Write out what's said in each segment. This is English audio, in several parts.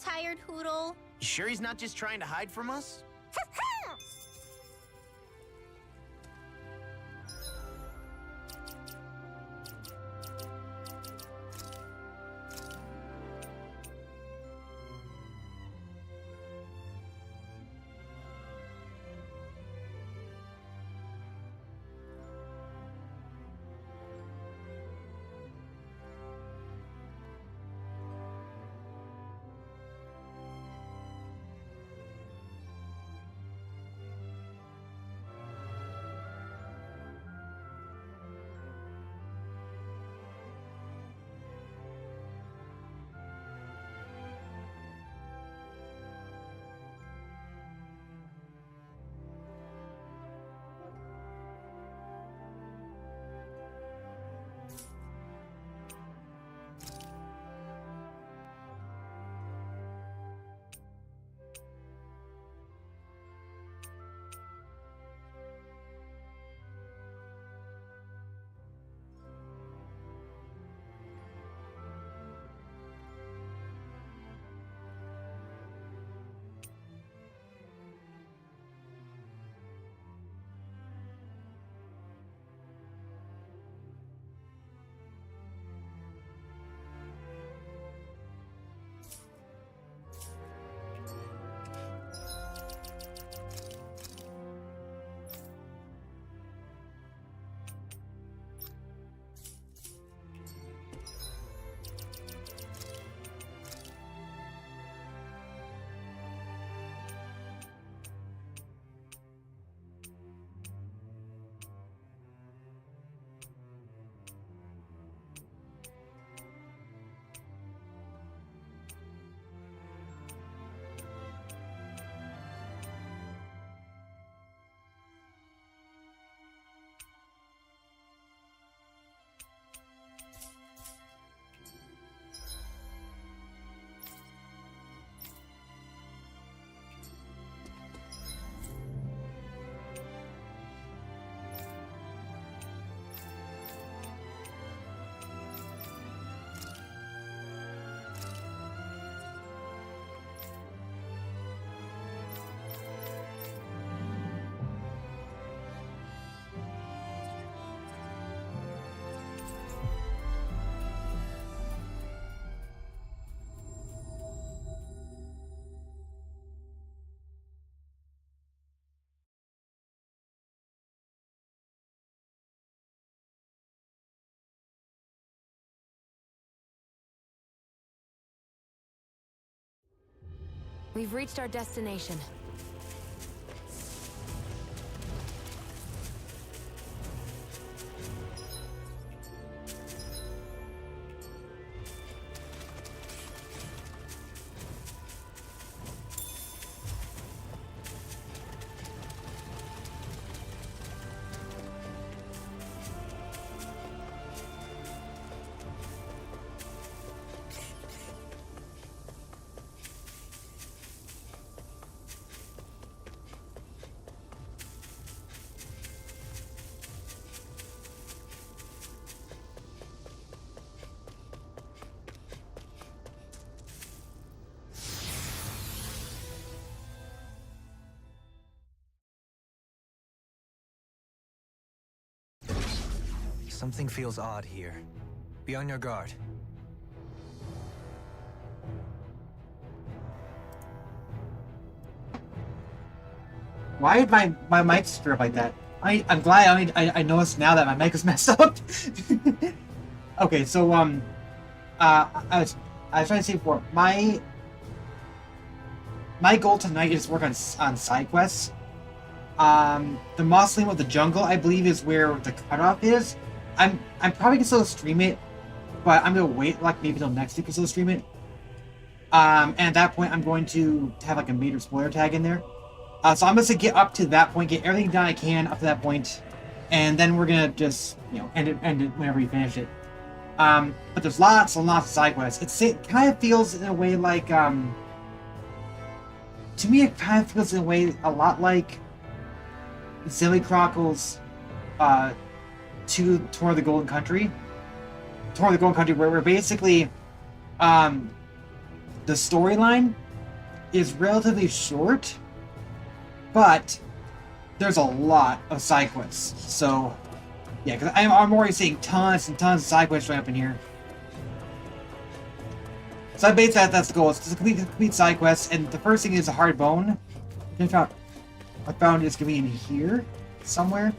tired Hoodle. You sure he's not just trying to hide from us? We've reached our destination. Something feels odd here. Be on your guard. Why did my mic strip like that? I'm glad I noticed now that my mic is messed up. Okay, so I was trying to say before, my goal tonight is to work on side quests. The Mausoleum of the Jungle, I believe, is where the cutoff is. I'm probably gonna still stream it, but I'm gonna wait like maybe till next week to still stream it. And at that point, I'm going to have like a major spoiler tag in there. So I'm gonna get up to that point, get everything done I can up to that point, and then we're gonna just end it whenever we finish it. But there's lots and lots of side quests. It kind of feels in a way like to me it kind of feels in a way a lot like Zilly Chronicles Tour of the Golden Country. Tour of the Golden Country, where we're basically the storyline is relatively short, but there's a lot of side quests. So, yeah, because I'm already seeing tons and tons of side quests showing up in here. So I base that's the goal. It's to complete side quests, and the first thing is a hard bone. I found it's gonna be in here somewhere.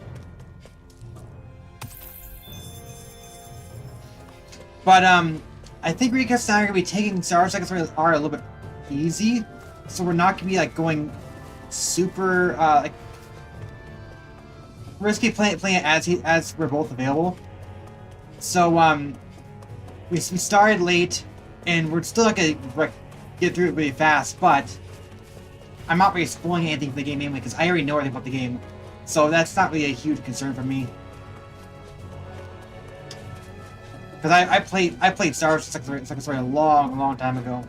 But I think Recast now are gonna be taking Star Seconds are a little bit easy, so we're not gonna be like going super like risky playing it as we're both available. So we started late, and we're still not gonna get through it really fast, but I'm not really spoiling anything for the game mainly because I already know everything about the game, so that's not really a huge concern for me. Because I played Star Wars Second Story a long time ago.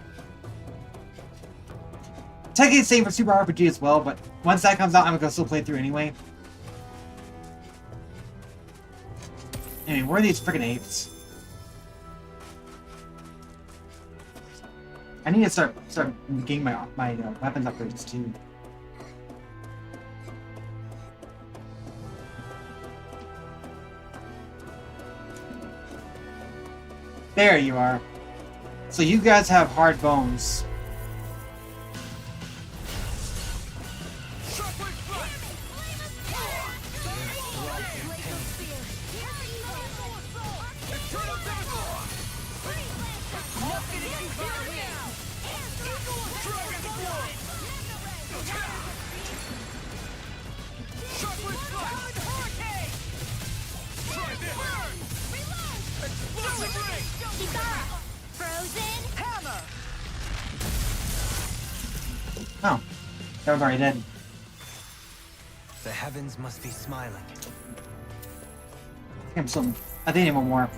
Technically the same for Super RPG as well, but once that comes out, I'm gonna still play through anyway. Anyway, where are these freaking apes? I need to start getting my weapons upgrades too. There you are. So you guys have hard bones. Oh, that was already dead. The heavens must be smiling. I think I need one more.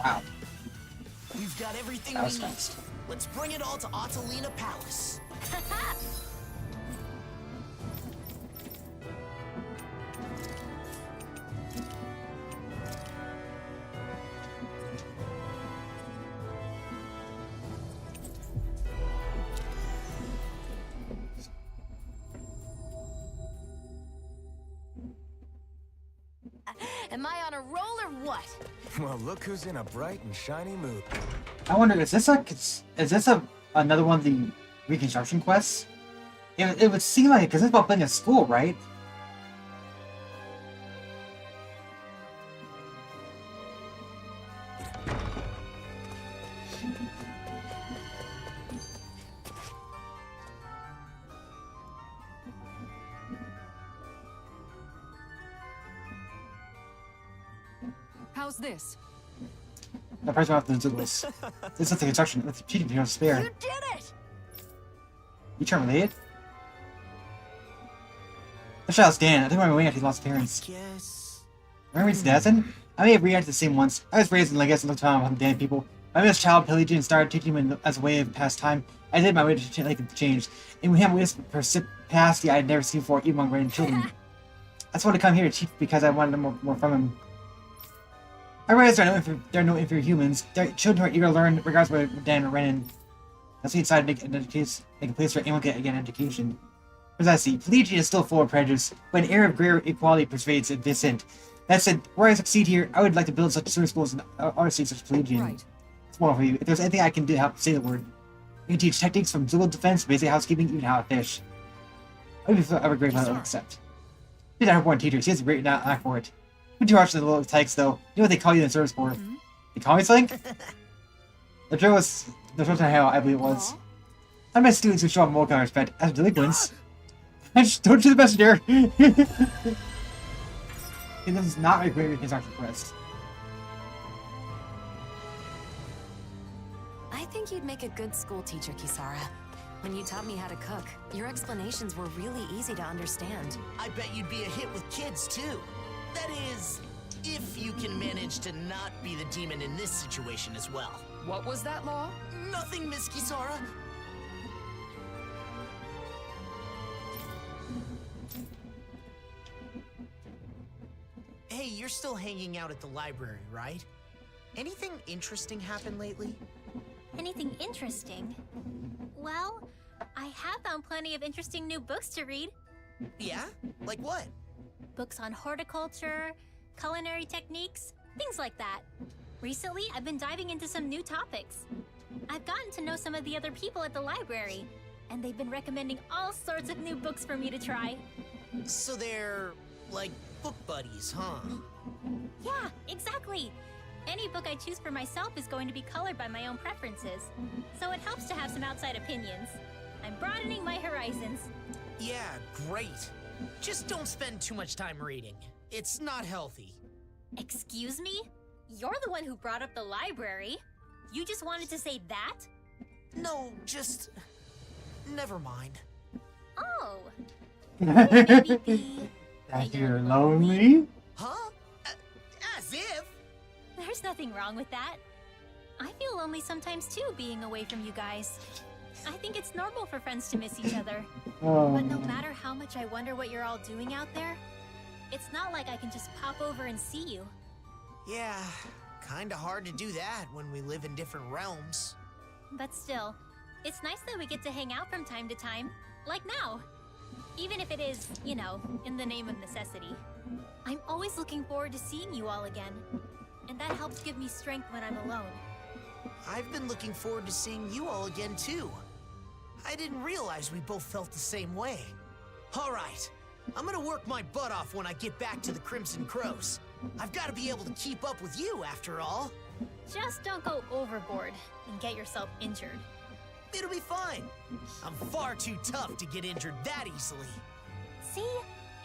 Wow. We've got everything That we was need. fast. Let's bring it all to Otalina Palace. Am I on a roll or what? Well, look who's in a bright and shiny mood. I wonder, is this another one of the reconstruction quests? It would seem like it, because it's about building a school, right? How's this? The person have to do this. This is the construction. It's cheating to spare. You did it! You trying to relate? The shot Dan. I think I'm waiting after he lost parents. Yes. Remember his Dazen? I may have reacted the same once. I was raised in Legacy and looked around with damn people. I was a child pillaging and started teaching him as a way of pastime. I did my way to make it change. And we have witnessed capacity I had never seen before, even among random children. That's why I come here to teach because I wanted more from him. I realize there are no inferior humans. There are children who are eager to learn, regardless of where Dan ran in. That's why he decided to make a place where anyone can get an education. Precisely, Pelagian is still full of prejudice, but an air of greater equality pervades this end. That said, where I succeed here, I would like to build such swimming schools in other states such as Pelagian. Right. It's wonderful for you. If there's anything I can do to help say the word, you can teach techniques from civil defense, basic housekeeping, even how to fish. I would ever great my accept. She's not her born teacher. She has a great knack for it. I'm too harsh to the little tykes, though. You know what they call you in the service for? They call me something? The drill was the first time I believe it was. I met students who show up more kind of respect as delinquents. I just don't do the messenger. This is not a great construction quest. I think you'd make a good school teacher, Kisara. When you taught me how to cook, your explanations were really easy to understand. I bet you'd be a hit with kids, too. That is, if you can manage to not be the demon in this situation as well. What was that, Law? Nothing, Miss Kisara. Hey, you're still hanging out at the library, right? Anything interesting happen lately? Anything interesting? Well, I have found plenty of interesting new books to read. Yeah? Like what? Books on horticulture, culinary techniques, things like that. Recently, I've been diving into some new topics. I've gotten to know some of the other people at the library, and they've been recommending all sorts of new books for me to try. So they're, like, book buddies, huh? Yeah, exactly. Any book I choose for myself is going to be colored by my own preferences, so it helps to have some outside opinions. I'm broadening my horizons. Yeah, great. Just don't spend too much time reading. It's not healthy. Excuse me? You're the one who brought up the library. You just wanted to say that? No, just... never mind. Oh. Maybe be That you're lonely? Huh? As if? There's nothing wrong with that. I feel lonely sometimes too, being away from you guys. I think it's normal for friends to miss each other. But no matter how much I wonder what you're all doing out there, it's not like I can just pop over and see you. Yeah, kinda hard to do that when we live in different realms. But still, it's nice that we get to hang out from time to time, like now. Even if it is, you know, in the name of necessity. I'm always looking forward to seeing you all again. And that helps give me strength when I'm alone. I've been looking forward to seeing you all again, too. I didn't realize we both felt the same way. All right, I'm gonna work my butt off when I get back to the Crimson Crows. I've got to be able to keep up with you, after all. Just don't go overboard and get yourself injured. It'll be fine. I'm far too tough to get injured that easily. See?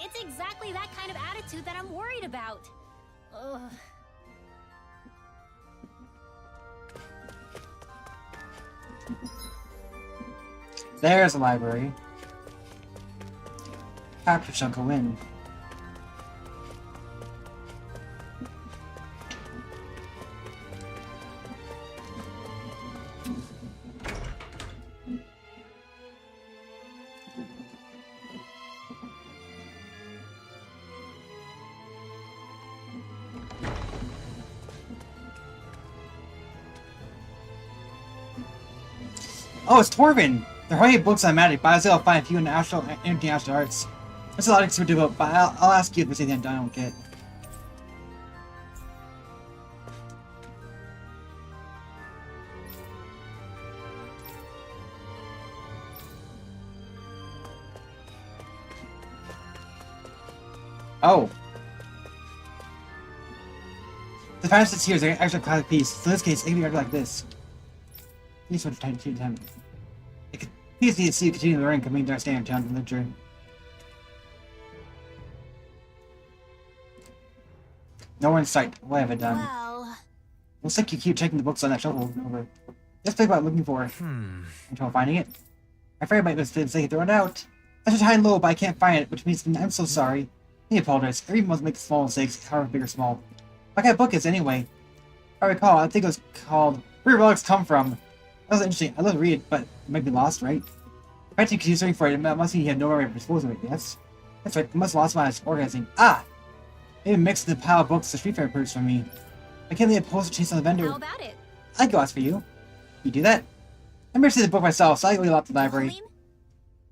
It's exactly that kind of attitude that I'm worried about. Ugh. There's the library. Capture chunk of win. Oh, it's Torvin! They're hardly books on magic, but I still find a few in astral empty astral arts. There's a lot to do, but I'll ask you if there's anything I don't get. Oh. The final six here is an extra classic piece, so in this case, it can be like this. Please switch time to time. It could please need to see you continue the ring coming down stand down the literature. No one in sight. What have I done? Well... Looks like you keep checking the books on that shelf over. Let's play what I'm looking for. Until finding it. I'm afraid I might mistake throw it out. I should high and low, but I can't find it, which means I'm so sorry. I apologize. Everyone must make small mistakes, however big or small. What kind of book is it anyway? I recall, I think it was called Where Relics Come From. That was interesting. I'd love to read it, but it might be lost, right? If I continue searching for it, it must mean you have no memory of disposing of it, yes? That's right, I must have lost my organizing. Ah! Maybe mixed in the pile of books the street fair purchased from me. I can't leave a poster chase on the vendor. How about it? I'd go ask for you. You do that? I'm here to see the book myself, so I really love the library. Pauline?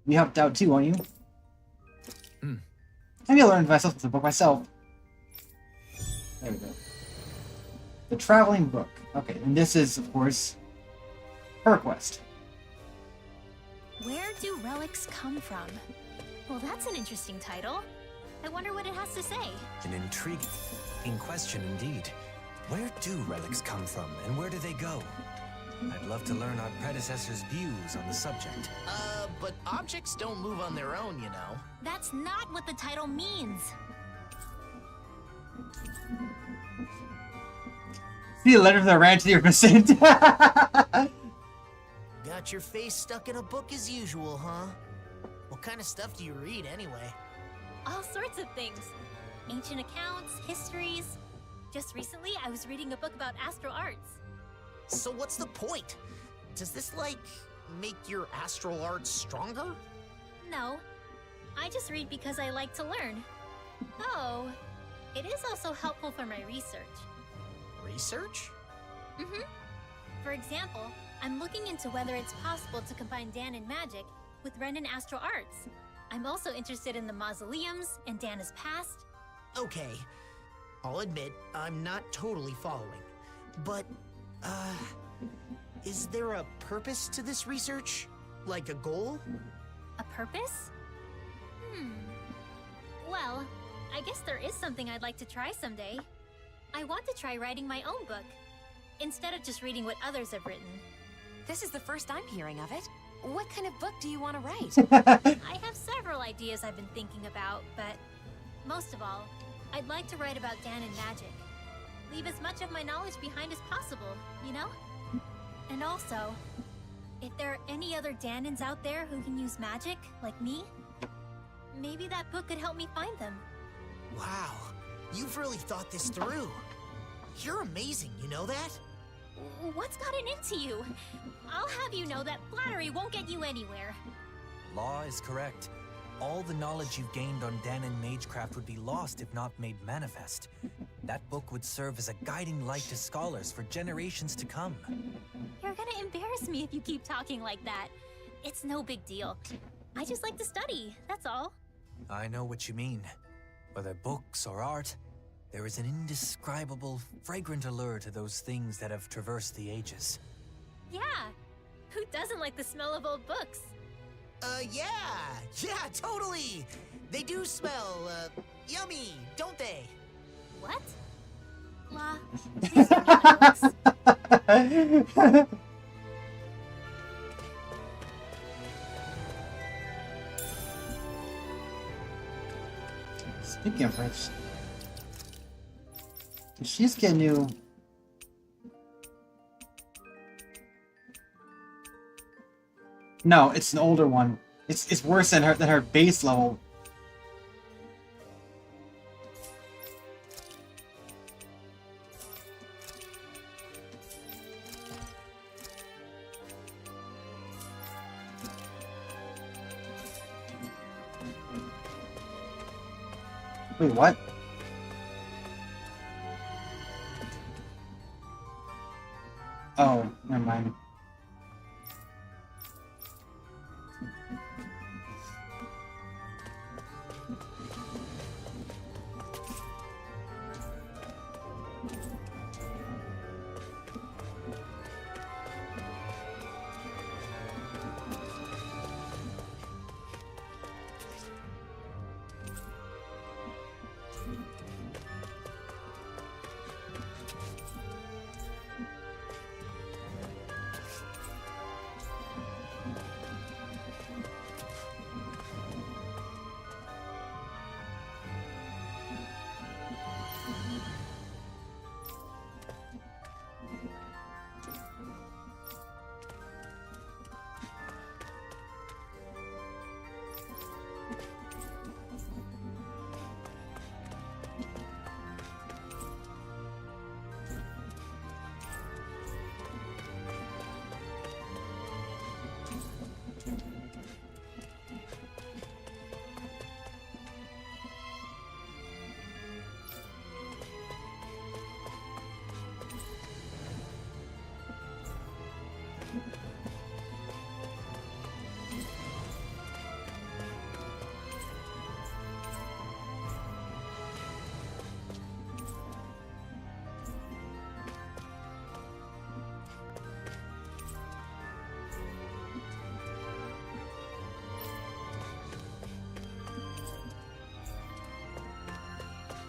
You helped out too, won't you? I'm gonna learn myself the book myself. There we go. The Traveling Book. Okay, and this is, of course, her quest. Where do relics come from? Well, that's an interesting title. I wonder what it has to say. An intriguing question indeed. Where do relics come from, and where do they go? I'd love to learn our predecessors' views on the subject. But objects don't move on their own, you know. That's not what the title means. See a letter from the ranch you're missing. Got your face stuck in a book as usual, huh? What kind of stuff do you read, anyway? All sorts of things. Ancient accounts, histories. Just recently, I was reading a book about astral arts. So what's the point? Does this, like, make your astral arts stronger? No, I just read because I like to learn. Oh, it is also helpful for my research. Research? Mm-hmm. For example, I'm looking into whether it's possible to combine Dahnan magic with Renan astral arts. I'm also interested in the mausoleums and Dahna's past. Okay, I'll admit, I'm not totally following. But, is there a purpose to this research? Like a goal? A purpose? Well, I guess there is something I'd like to try someday. I want to try writing my own book, instead of just reading what others have written. This is the first I'm hearing of it. What kind of book do you want to write? I have several ideas I've been thinking about, but most of all, I'd like to write about Dahnan magic. Leave as much of my knowledge behind as possible, you know? And also, if there are any other Dahnans out there who can use magic, like me, maybe that book could help me find them. Wow, you've really thought this through. You're amazing, you know that? What's gotten into you? I'll have you know that flattery won't get you anywhere. Law is correct. All the knowledge you've gained on Dahnan magecraft would be lost if not made manifest. That book would serve as a guiding light to scholars for generations to come. You're gonna embarrass me if you keep talking like that. It's no big deal. I just like to study, that's all. I know what you mean. Whether books or art, there is an indescribable, fragrant allure to those things that have traversed the ages. Yeah, who doesn't like the smell of old books? Yeah, totally. They do smell, yummy, don't they? What? La, please don't get my books. Speaking of which, she's getting new. No, it's an older one. It's worse than her base level. Wait, what? Oh, never mind.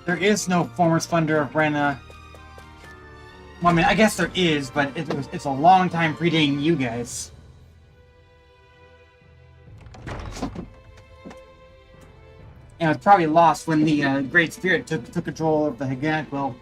There is no former splendor of Brenna. Well, I mean, I guess there is, but it's a long time predating you guys. And it was probably lost when the Great Spirit took control of the Haganic Will.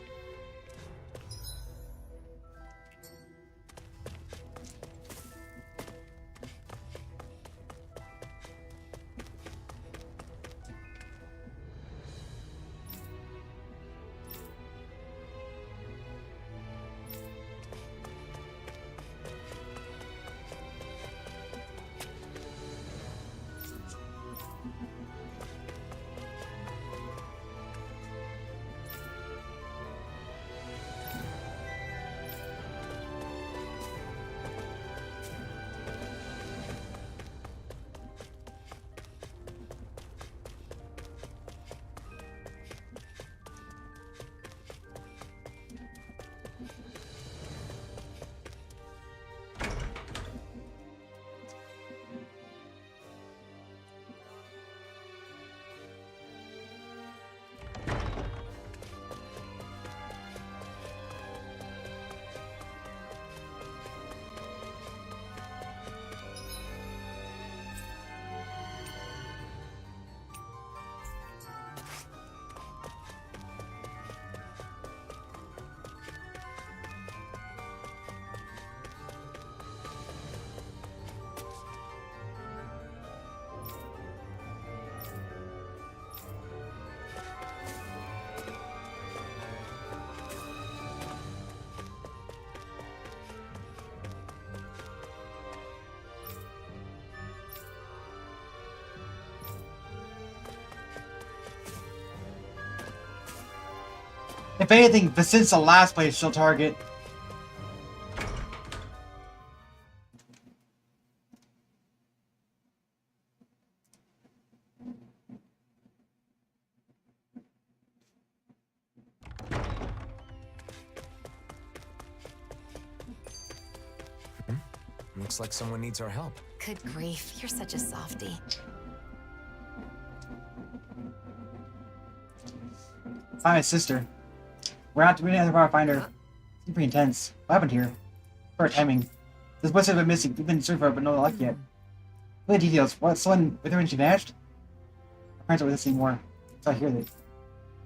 If anything, since the last place she'll target. Looks like someone needs our help. Good grief, you're such a softie. Find my sister. We're out to find her. It's pretty intense. What happened here? Poor timing. This must have been missing. We've been searching for her, but no luck yet. What are the details? What? Someone with her when she vanished? My parents are with us anymore, so I hear that.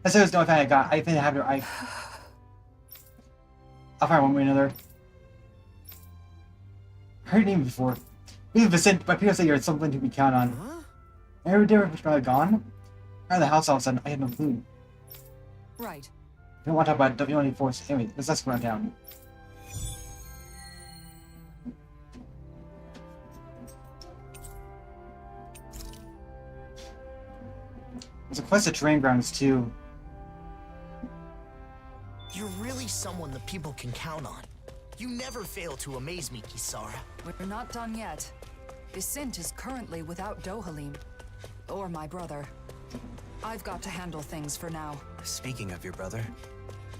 I said it was the only thing I got. I think I have her. I'll find one way or another. I heard your name before. Even Vicente, but people say you're something to be counted on. Huh? Every day we're gone? Out of the house all of a sudden, I had no clue. Right. You don't want to talk about W Force. Anyway, let's go down. There's a quest at terrain grounds too. You're really someone that people can count on. You never fail to amaze me, Kisara. We're not done yet. Vicente is currently without Dohalim. Or my brother. I've got to handle things for now. Speaking of your brother,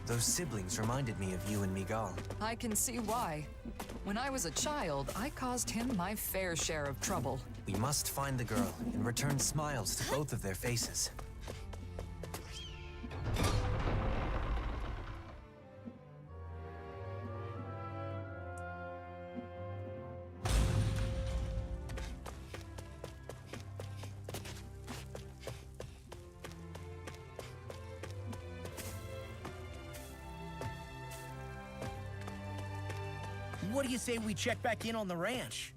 those siblings reminded me of you and Miguel. I can see why. When I was a child, I caused him my fair share of trouble. We must find the girl and return smiles to both of their faces. What do you say we check back in on the ranch?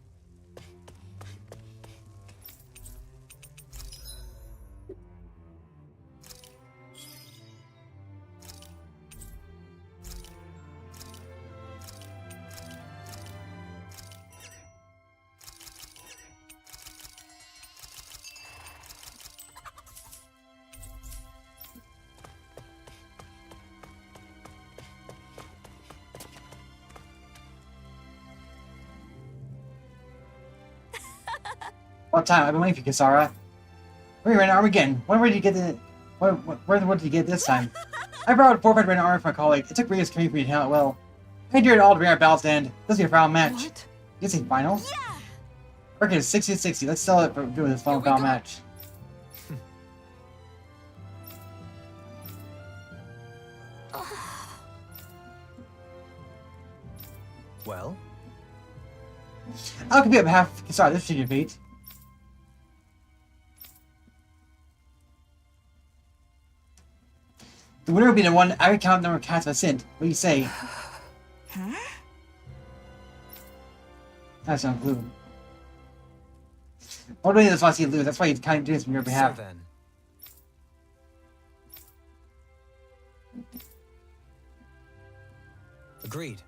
What time? I've been waiting for you, Kisara. Where are you, Armageddon? Where did you get the... Where did you get this time? I borrowed 4 red armor from a colleague. It took Ria's training for me to handle it well. I endured it all to bring our battles to end. This will be a final match. What? You say final? Yeah! Record is 60-60. Let's sell it for doing this final match. I could be up half. Sorry, this should defeat. The winner would be the one I would count the number of cats of Ascent. What do you say? Huh? That's not blue. Nobody just wants to see you lose. That's why he's kind of doing this on your behalf. So then. Agreed.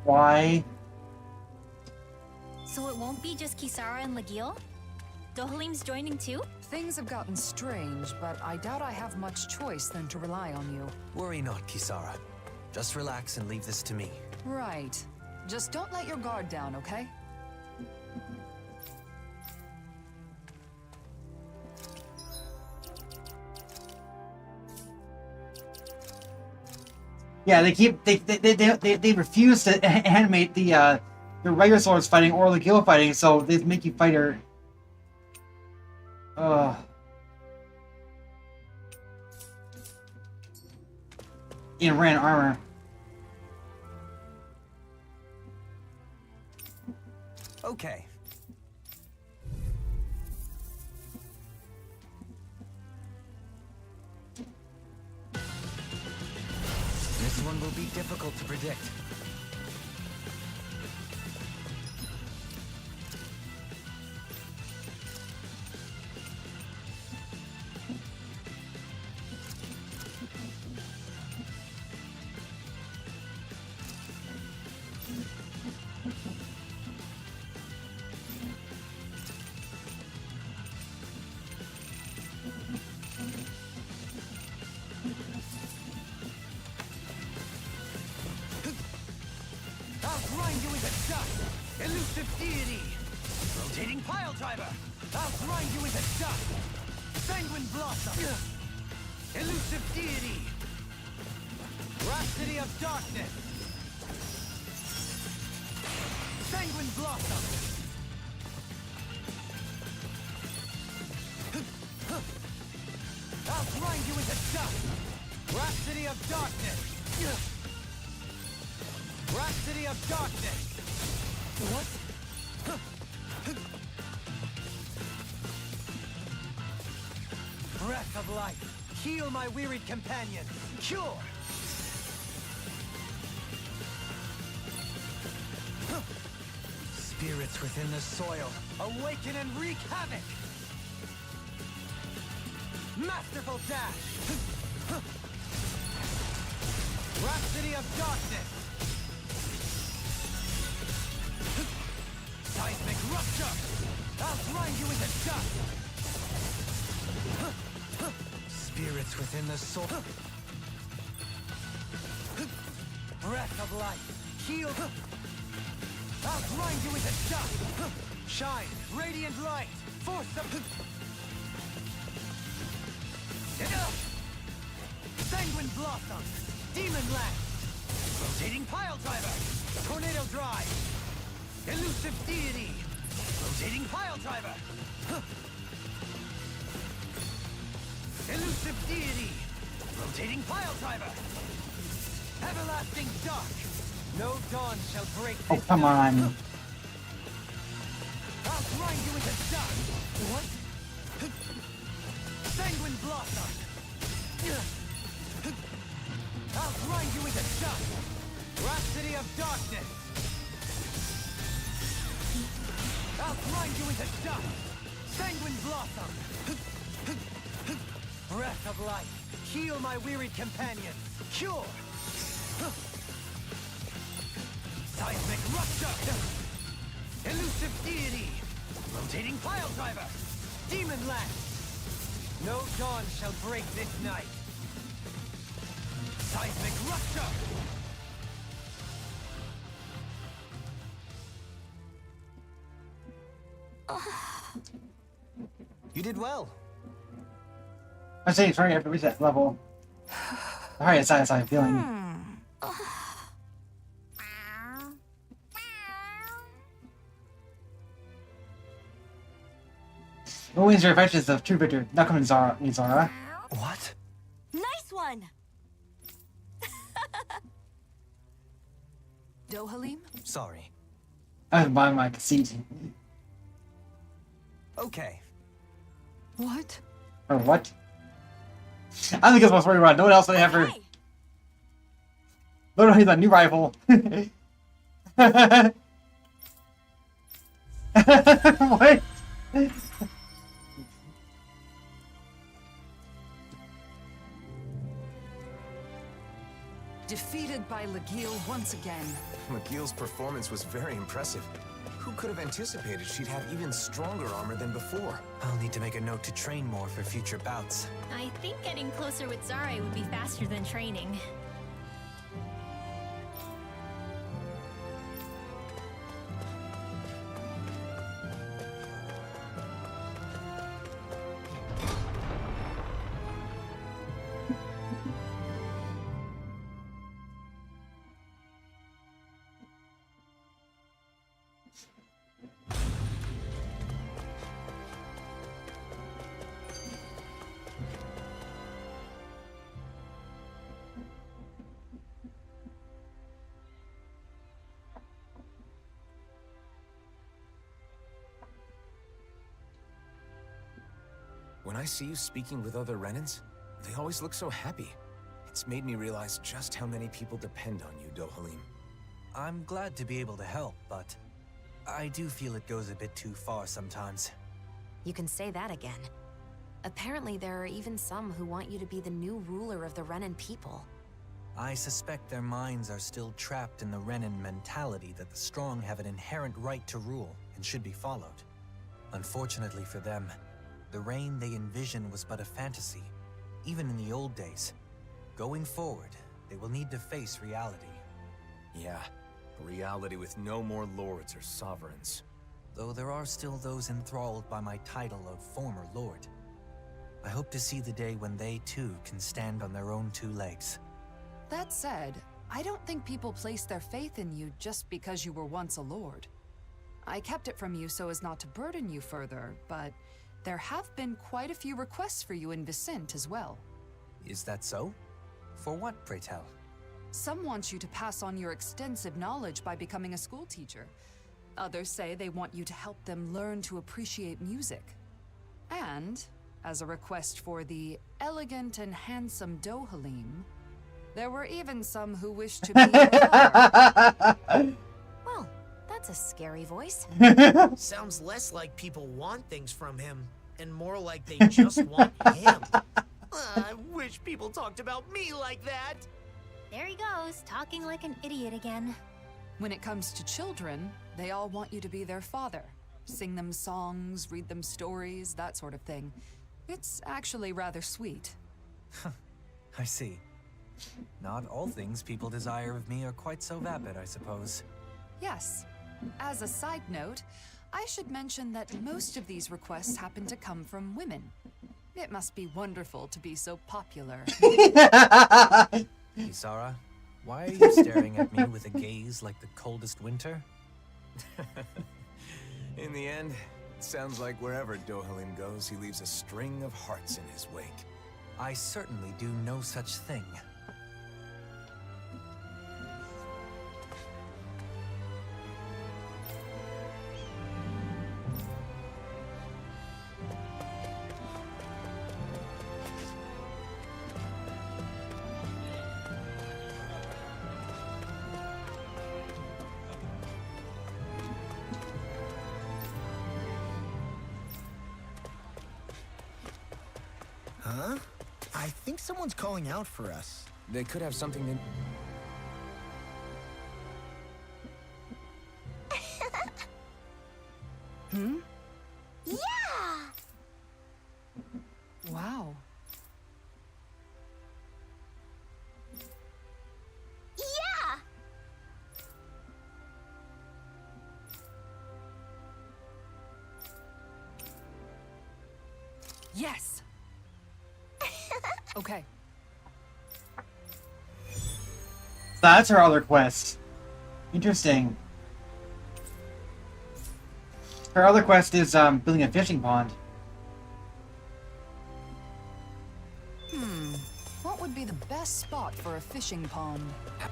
Why? So it won't be just Kisara and Legil? Dohalim's joining too? Things have gotten strange, but I doubt I have much choice than to rely on you. Worry not, Kisara. Just relax and leave this to me. Right. Just don't let your guard down, okay? Yeah, they refuse to animate the regular swords fighting or the guild fighting, so they make you fight her. In ran armor. Okay. This one will be difficult to predict. I'll grind you into dust! Elusive deity! Rotating pile driver! I'll grind you into dust! Sanguine blossom! Elusive deity! Rhapsody of darkness! Sanguine blossom! I'll grind you into dust! Rhapsody of darkness! Rhapsody of darkness! What? Breath of life, heal my wearied companions. Cure! Spirits within the soil, awaken and wreak havoc! Masterful dash! Rhapsody of darkness! Seismic rupture! I'll grind you into dust! Spirits within the soul. Breath of life, heal. I'll grind you into dust! Shine, radiant light, force of... Sanguine blossom, demon lance, rotating pile driver, tornado drive, elusive deity, rotating pile driver, elusive deity, rotating pile driver, everlasting dark, no dawn shall break this. Oh, come on. I'll grind you into dust. What? Sanguine blossom. I'll grind you into dust. Rhapsody of darkness. I'll grind you into dust. Sanguine blossom. Breath of life, heal my wearied companions. Cure. Seismic rupture. Elusive deity. Rotating pile driver. Demon lance. No dawn shall break this night. Seismic rupture. You did well. I say it's right after reset level. Alright, it's not feeling. Who wins your adventures of true victor? Not coming, Zara. What? Nice one! Dohalim? Sorry. I'm buying my conceit. Okay. What? Or what? I think it's my story run. No one else would ever. Hey! No, he's a new rival. What? Defeated by Legil once again. McGill's performance was very impressive. Who could have anticipated she'd have even stronger armor than before? I'll need to make a note to train more for future bouts. I think getting closer with Zara would be faster than training. When I see you speaking with other Renans, they always look so happy. It's made me realize just how many people depend on you, Dohalim. I'm glad to be able to help, but I do feel it goes a bit too far sometimes. You can say that again. Apparently, there are even some who want you to be the new ruler of the Renan people. I suspect their minds are still trapped in the Renan mentality that the strong have an inherent right to rule and should be followed. Unfortunately for them, the reign they envision was but a fantasy, even in the old days. Going forward, they will need to face reality. Yeah, a reality with no more lords or sovereigns. Though there are still those enthralled by my title of former lord. I hope to see the day when they too can stand on their own two legs. That said, I don't think people place their faith in you just because you were once a lord. I kept it from you so as not to burden you further, but there have been quite a few requests for you in Vicent as well. Is that so? For what, pray tell? Some want you to pass on your extensive knowledge by becoming a school teacher. Others say they want you to help them learn to appreciate music. And, as a request for the elegant and handsome Dohalim, there were even some who wished to be your father. Well, that's a scary voice. Sounds less like people want things from him, and more like they just want him. I wish people talked about me like that. There he goes, talking like an idiot again. When it comes to children, they all want you to be their father. Sing them songs, read them stories, that sort of thing. It's actually rather sweet. I see. Not all things people desire of me are quite so vapid, I suppose. Yes. As a side note, I should mention that most of these requests happen to come from women. It must be wonderful to be so popular. Isara, why are you staring at me with a gaze like the coldest winter? In the end, it sounds like wherever Dohalim goes, he leaves a string of hearts in his wake. I certainly do no such thing. Huh? I think someone's calling out for us. They could have something to... Hmm? Yeah! Wow. Yeah! Yes! Okay. That's her other quest. Interesting. Her other quest is building a fishing pond. would be the best spot for a fishing pond.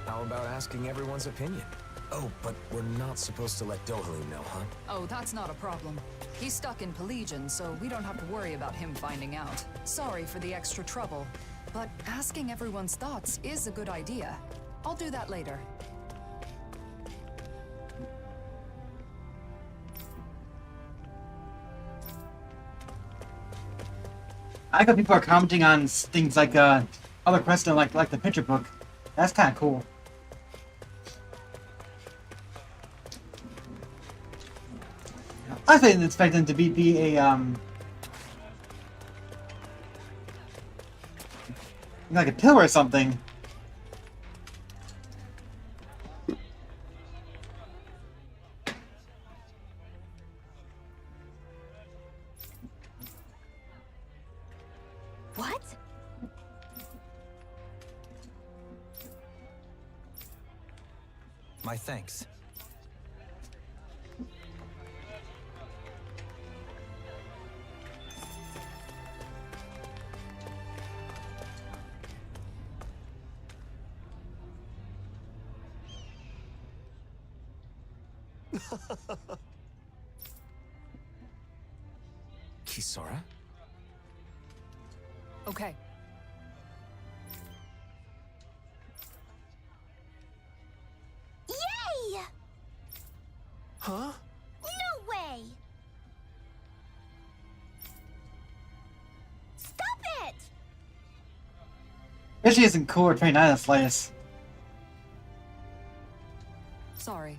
How about asking everyone's opinion? Oh, but we're not supposed to let Dohalu know, huh? Oh, that's not a problem. He's stuck in Pelagian, so we don't have to worry about him finding out. Sorry for the extra trouble, but asking everyone's thoughts is a good idea. I'll do that later. I like how people are commenting on things like other quests like the picture book. That's kind of cool. I didn't expect them to be a like a pill or something. What? My thanks. Kisara? Okay. Yay! Huh? No way! Stop it! Fishy isn't cool or 29 in the slightest. Sorry.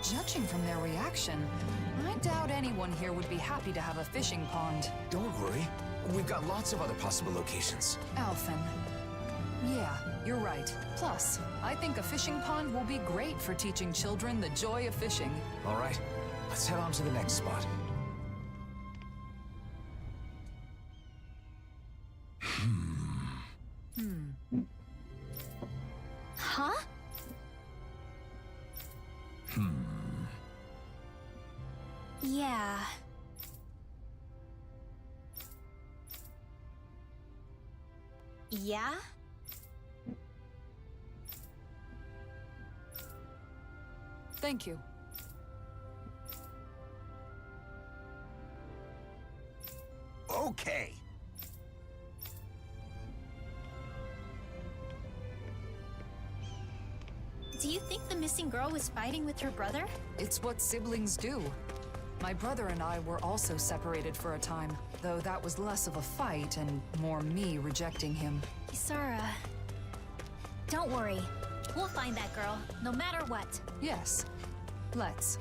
Judging from their reaction, I doubt anyone here would be happy to have a fishing pond. Don't worry. We've got lots of other possible locations. Alphen. Yeah, you're right. Plus, I think a fishing pond will be great for teaching children the joy of fishing. All right, let's head on to the next spot. Huh? Yeah. Yeah? Thank you. Okay. Do you think the missing girl was fighting with her brother? It's what siblings do. My brother and I were also separated for a time, though that was less of a fight and more me rejecting him. Kisara. Don't worry. We'll find that girl, no matter what. Yes. Let's.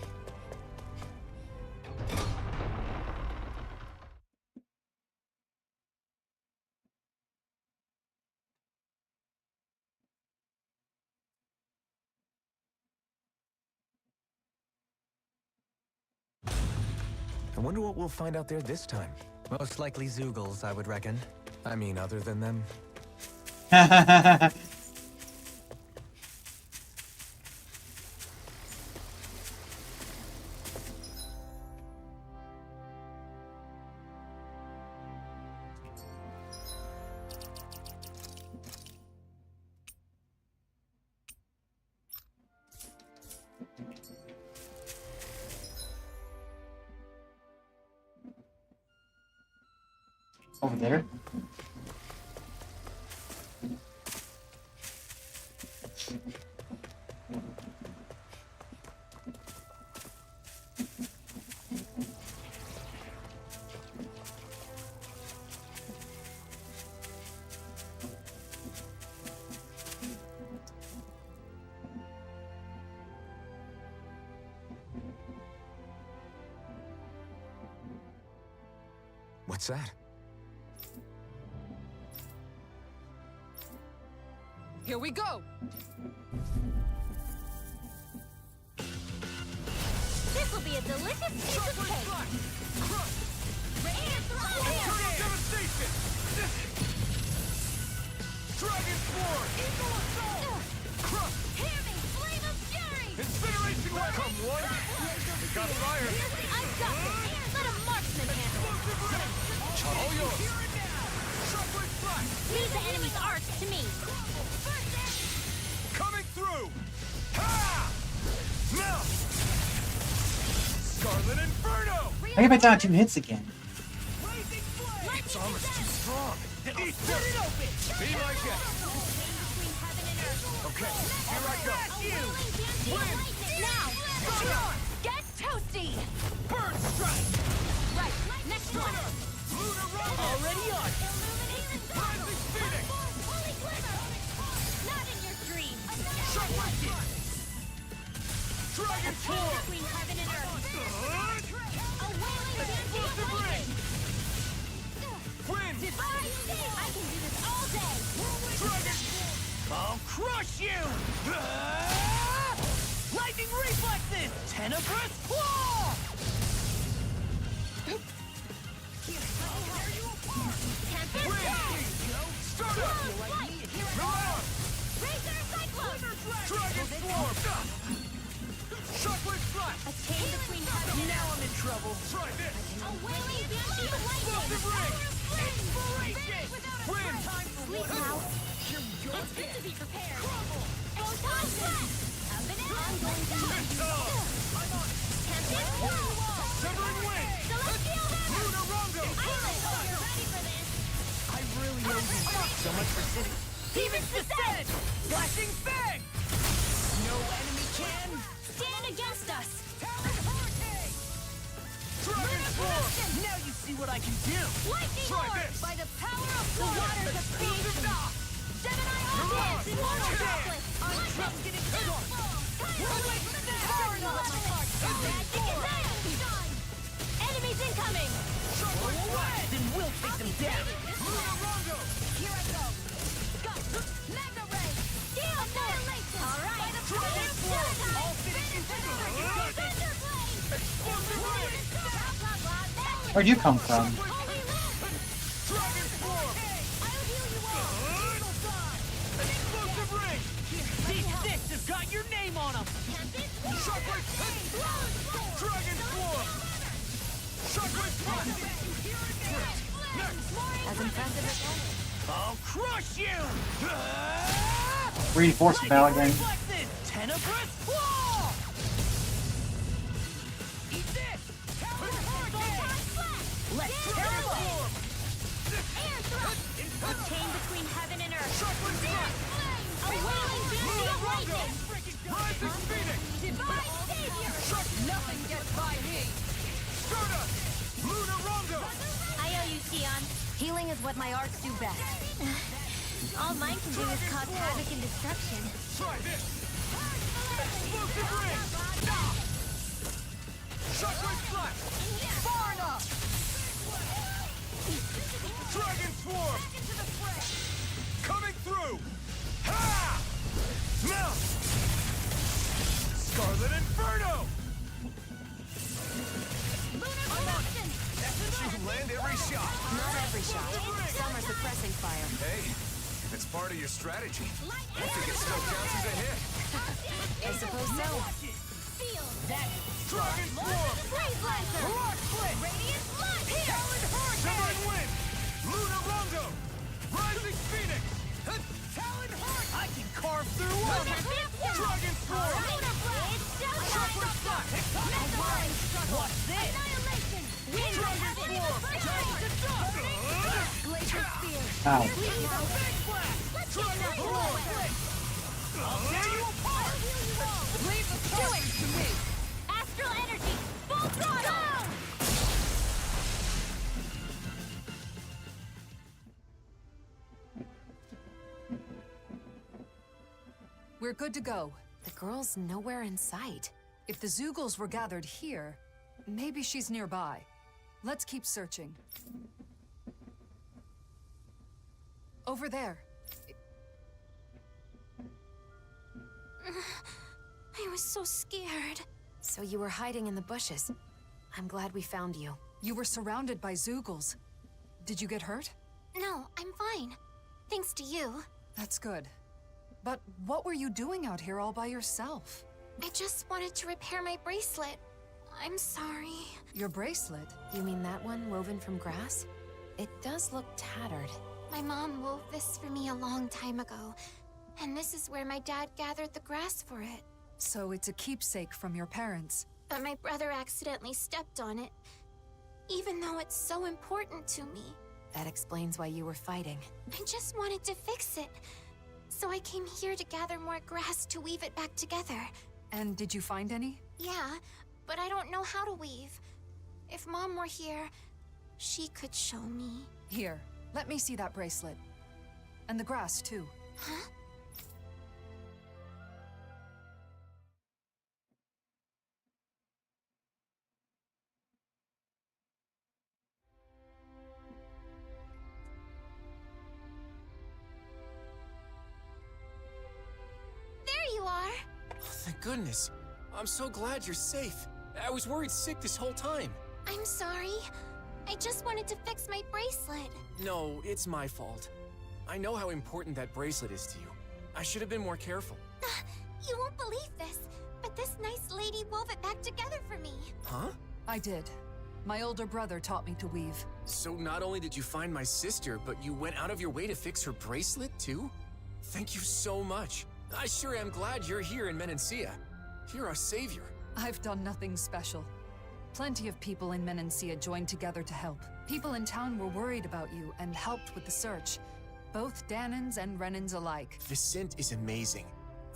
I wonder what we'll find out there this time. Most likely Zoogles, I would reckon. I mean, other than them. Over there. What's that? Here we go! This will be a delicious piece of cake! And throw it! Devastation! Dragon Sword! Eagle Assault! Hear me! Flame of fury! Incineration Weapon! Come one! I get down 2 hits again. Its armor's too strong. Then I'll split it open! Be my guest. Okay, here I go. Now! Get toasty! Burn strike! Right, next one! Already on! Rising Phoenix! Not in your dreams! Dragon Form! Between heaven and earth! A wailing dancing of lightning! Wind! I can do this all day! Dragon! I'll crush you! Lightning reflexes! Tenebrous claw! Start up! Milan! Dragon Form! Shockwave Slash! A chain between heaven and Now I'm in trouble. Try this! a wailing dancing of lightning! Inspiration! Wind! Sleep now! It's good to be prepared! Explosion! Up and out! I'm going to need you! Tempest Wall! Severing Wind! Celestial Hammer! Lunarongo! I hope you're ready for this! I really owe you so much for sitting. Demon's Descent! Flashing Fang! No enemy can... Stand against us! Dragon Form! Now you see what I can do! Lightning Try Orb! this! By the power of the waters of creation! Gemini Offense! Immortal Chocolate! Trusted in storm! Enemies incoming! Then we'll take them down! Lunarongo! Here I go! Go! Mega Ray! Steel Annihilation! Alright! By the power of Genesis! All finishing Thunder Blade! Explosive Ray! Where'd you come from? Holy Lift! Dragon Form! I'll heal you all! Explosive Ring! These six have got your name on them! Shockwave! Dragon Form! Shockwave Slash! As impressive as that. I'll crush you! Reinforced battle again. Reflexes! Tenebrous claw! Eat this! Let's tear them up! Air thrust! A chain between heaven and earth! Shockwave Slash! A wailing dancing of lightning! Rising Phoenix! Divine Savior! Nothing gets by me! Stardust! Lunarongo! I owe you, Sion. Healing is what my arts do best. All mine can do is cause havoc and destruction. Try this! Explosive Ring! Shockwave Slash! Far enough! Dragon Swarm! Coming through! Ha! Mount! Scarlet Inferno! You land every shot! Not every shot. Some are suppressing fire. Hey, if it's part of your strategy, I think it still counts as a hit. I suppose so. Feel That Dragon Swarm! Blaze Lancer! rock split! Radiant Blood! Talon Severing Hurricane! Wind! Lunarongo! Rising Phoenix! Talon Hurricane! I can carve through them! Dragon Swarm! Shockwave Slash! What's this? Annihilation! Wind of heaven! Glacier Spear! Ow. Dragon Swarm! I'll tear you apart! Leave the killing to me! Astral Energy! Full throttle! We're good to go. The girl's nowhere in sight. If the Zeugles were gathered here, maybe she's nearby. Let's keep searching. Over there. I was so scared. So you were hiding in the bushes. I'm glad we found you. You were surrounded by Zeugles. Did you get hurt? No, I'm fine. Thanks to you. That's good. But what were you doing out here all by yourself? I just wanted to repair my bracelet. I'm sorry. Your bracelet? You mean that one woven from grass? It does look tattered. My mom wove this for me a long time ago. And this is where my dad gathered the grass for it. So it's a keepsake from your parents. But my brother accidentally stepped on it. even though it's so important to me. That explains why you were fighting. I just wanted to fix it. So I came here to gather more grass to weave it back together. And did you find any? Yeah, but I don't know how to weave. If Mom were here, she could show me. Here, let me see that bracelet. And the grass, too. Huh? There you are! Oh, thank goodness. I'm so glad you're safe. I was worried sick this whole time. I'm sorry. I just wanted to fix my bracelet. No, it's my fault. I know how important that bracelet is to you. I should have been more careful. You won't believe this, but this nice lady wove it back together for me. Huh? I did. My older brother taught me to weave. So not only did you find my sister, but you went out of your way to fix her bracelet, too? Thank you so much. I sure am glad you're here in Menancia. You're our savior. I've done nothing special. Plenty of people in Menancia joined together to help. People in town were worried about you and helped with the search. Both Dahnans and Renans alike. Vicent is amazing.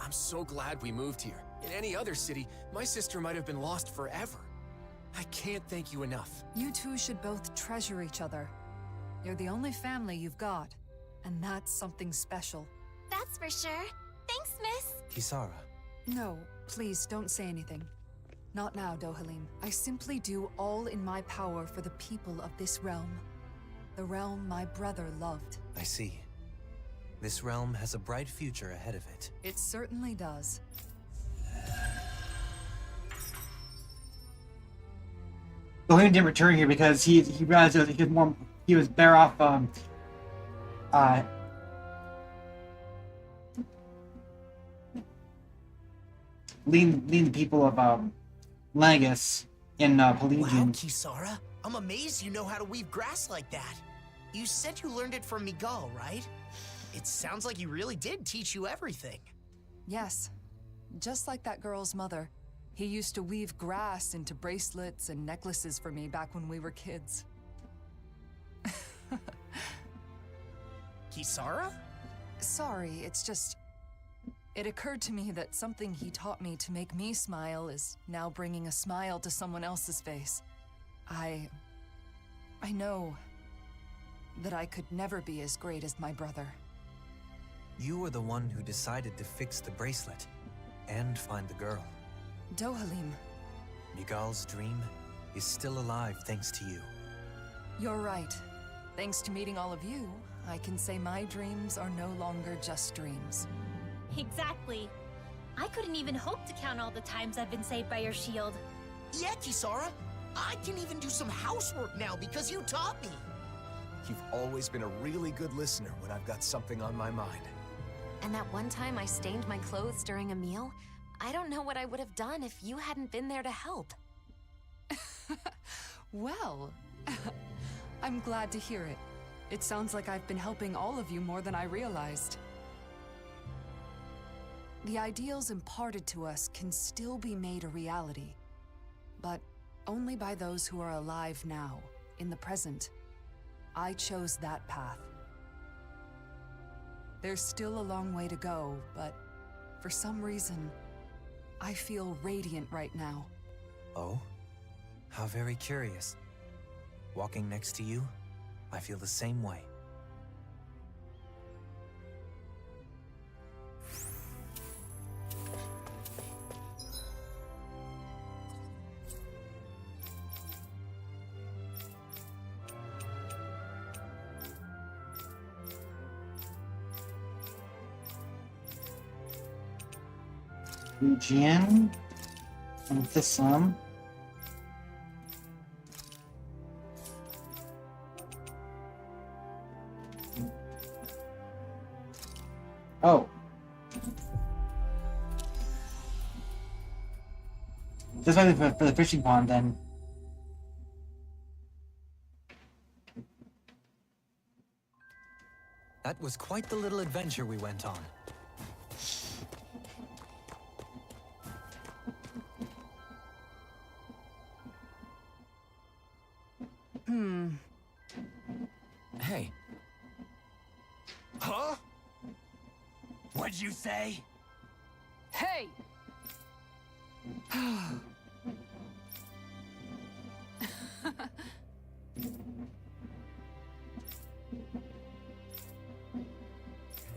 I'm so glad we moved here. In any other city, my sister might have been lost forever. I can't thank you enough. You two should both treasure each other. You're the only family you've got, and that's something special. That's for sure. Thanks, miss. Kisara. No, please don't say anything. Not now, Dohalim. I simply do all in my power for the people of this realm. The realm my brother loved. I see. This realm has a bright future ahead of it. It certainly does. Bohemian didn't return here because he realized that he was better off leading the people of Langus in Pelagian. Wow, Kisara. I'm amazed you know how to weave grass like that. You said you learned it from Miguel, right? It sounds like he really did teach you everything. Yes. Just like that girl's mother. He used to weave grass into bracelets and necklaces for me back when we were kids. Kisara? Sorry, it's just... It occurred to me that something he taught me to make me smile is now bringing a smile to someone else's face. I know that I could never be as great as my brother. You were the one who decided to fix the bracelet and find the girl. Dohalim. Miguel's dream is still alive thanks to you. You're right. Thanks to meeting all of you, I can say my dreams are no longer just dreams. Exactly. I couldn't even hope to count all the times I've been saved by your shield. Yeah, Kisara. I can even do some housework now because you taught me. You've always been a really good listener when I've got something on my mind. And that one time I stained my clothes during a meal, I don't know what I would have done if you hadn't been there to help. Well, I'm glad to hear it. It sounds like I've been helping all of you more than I realized. The ideals imparted to us can still be made a reality, but only by those who are alive now, in the present. I chose that path. There's still a long way to go, but for some reason, I feel radiant right now. Oh? How very curious. Walking next to you, I feel the same way. Region and Thisam. Oh. Just waiting for the fishing pond then. That was quite the little adventure we went on. Huh? What'd you say? Hey!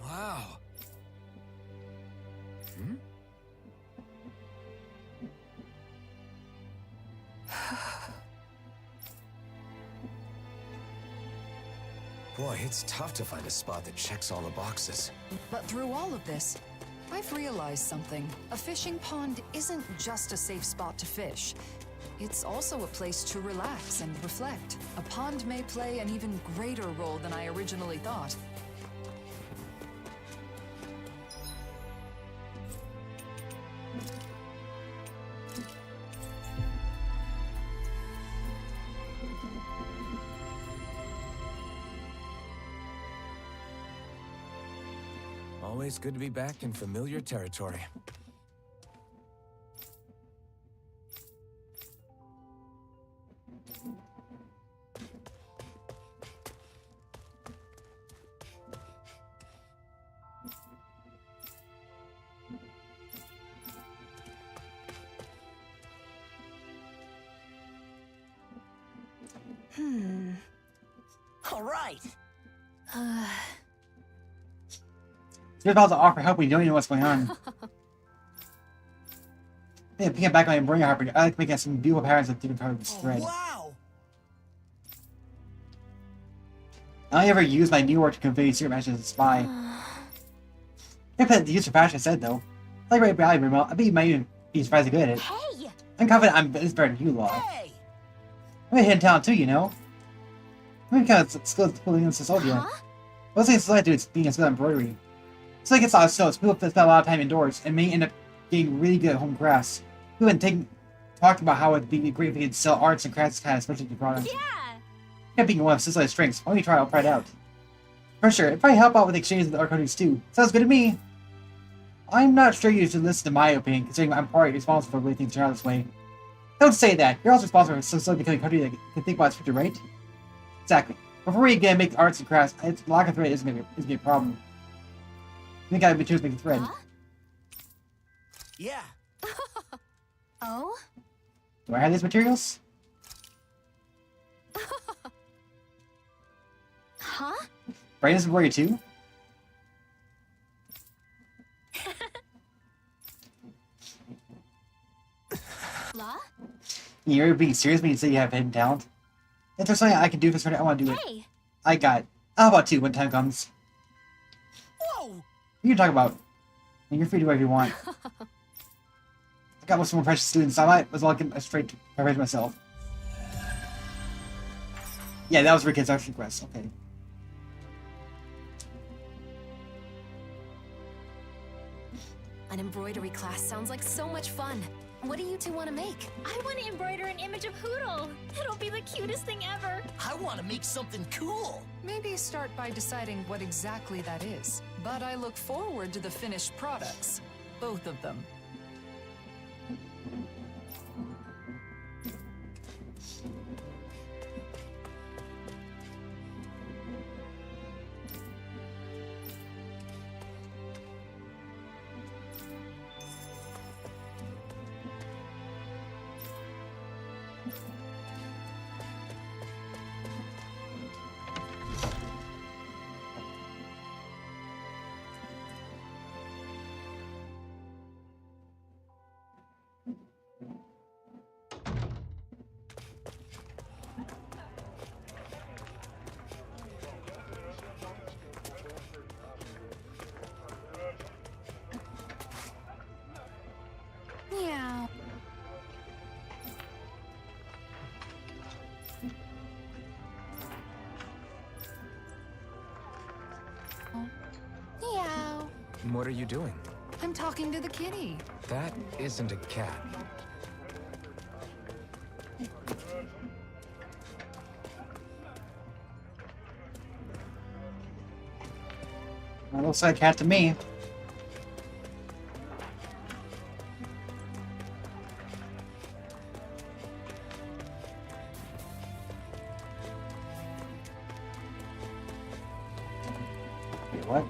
Wow. Hmm? Boy, it's tough to find a spot that checks all the boxes. But through all of this, I've realized something. A fishing pond isn't just a safe spot to fish. It's also a place to relax and reflect. A pond may play an even greater role than I originally thought. Always good to be back in familiar territory. All right. You're about to offer help when you don't even know what's going on. Yeah, picking back on your brain harper. I like making some beautiful patterns of different parts of this thread. Wow. I only ever use my new work to convey secret messages as a spy. I put the use for fashion said though. Like right value remote, I bet you might even be surprised good at it. Hey! I'm confident I'm better than you, Law. Hey. I'm a hidden talent too, you know. I'm kind of skilled at pulling in Soldier. One thing I do is being a skilled at embroidery. So I get a lot of snow, people spend a lot of time indoors and may end up getting really good at home crafts. We've been talking about how it'd be great if we could sell arts and crafts kind of specialty products. Yeah! Yeah, being one of Cicely's strengths. Why don't you try it? I'll try it out. For sure, it'd probably help out with the exchange with the art countries too. Sounds good to me. I'm not sure you should listen to my opinion, considering I'm partly responsible for the way things turn out this way. Don't say that. You're also responsible for Cicely becoming a country that can think about its future, right? Exactly. Before we again make arts and crafts, lack of thread isn't gonna be a problem. I think I have materials to make the thread. Huh? Yeah. Oh? Do I have these materials? Huh? Brandon's embroidery too? La? You're being serious when you say you have hidden talent? If there's something I can do for this thread, I want to do it. Hey! I got it. How about two when time comes? Whoa. You can talk about. And you're free to do whatever you want. I got most of my precious students, so I might as well get a straight preparation myself. Yeah, that was Rick's action quest. Okay. An embroidery class sounds like so much fun. What do you two want to make? I want to embroider an image of Hoodle. It'll be the cutest thing ever. I want to make something cool. Maybe start by deciding what exactly that is. But I look forward to the finished products. Both of them. Meow. Meow. What are you doing? I'm talking to the kitty. That isn't a cat. That looks like a cat to me. what?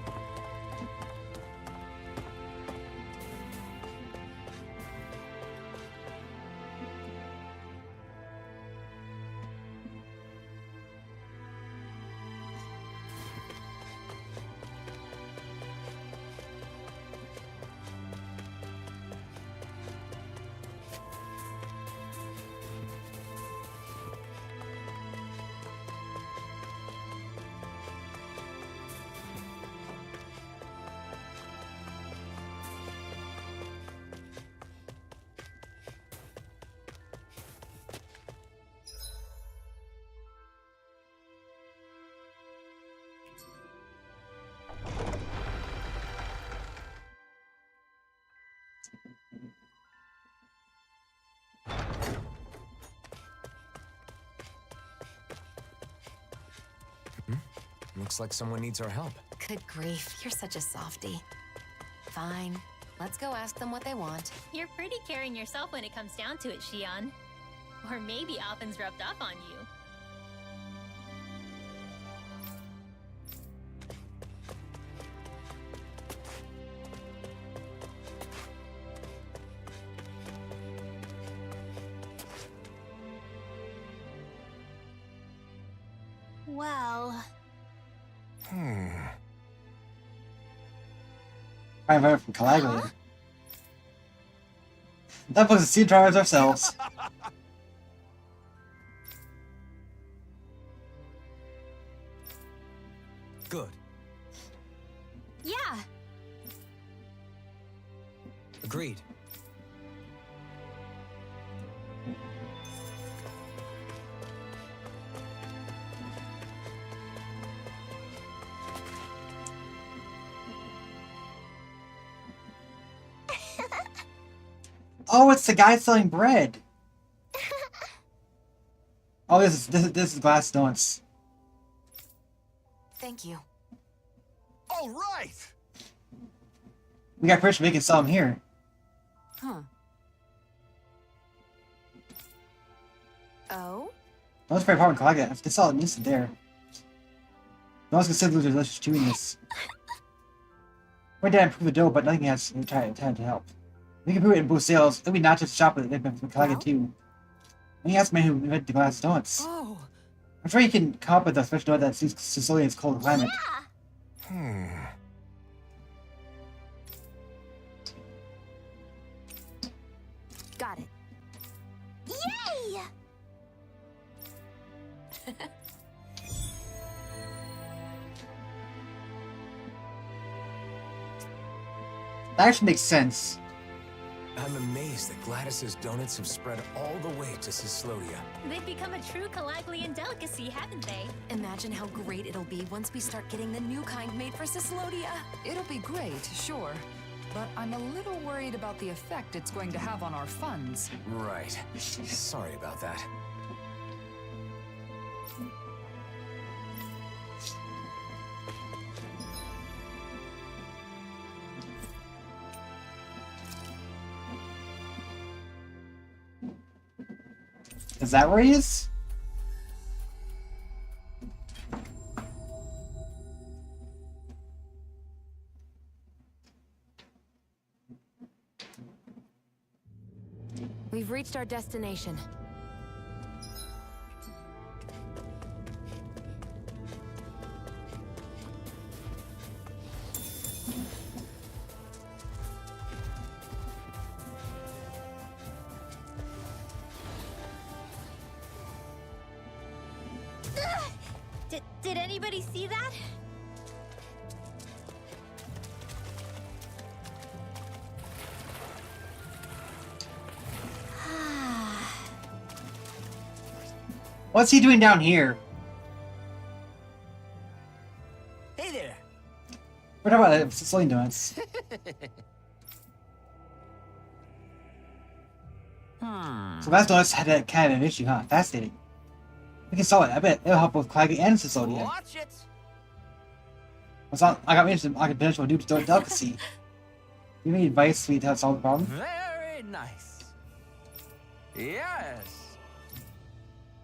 Looks like someone needs our help. Good grief, you're such a softie. Fine, let's go ask them what they want. You're pretty caring yourself when it comes down to it, Shion. Or maybe Alphen's rubbed off on you. Well... Prime Fire from Calaglia. That was the sea drivers ourselves. Good. Yeah. Agreed. Oh, it's the guy selling bread. Oh, this is glass donuts. Thank you. All right. We got permission, we can sell them here. Huh. Oh? No one's very important Calaglia. I can sell it instant there. No one's considered delicious doing this. We did improve the dough, but nothing has time to help. We can prove it in boost sales. It'll be not just shop with Calaglia too. When you ask me who invented the glass donuts. Oh. I'm sure you can come up with a special donut that suits Sicilian's cold climate. Got it. Yay! That actually makes sense. I'm amazed that Gladys's donuts have spread all the way to Ciclodia. They've become a true Calaglian delicacy, haven't they? Imagine how great it'll be once we start getting the new kind made for Ciclodia. It'll be great, sure. But I'm a little worried about the effect it's going to have on our funds. Right. Sorry about that. Is that where he is? We've reached our destination. Did anybody see that? What's he doing down here? Hey there. We're talking about Sicilian donuts. So glass donuts had a kind of an issue, huh? Fascinating. We can sell it. I bet it'll help both Calaglia and Ciclodia. Watch it. What's on? I got me interested in a potential new delicacy. Do you have any advice for me to help solve the problem? Very nice. Yes.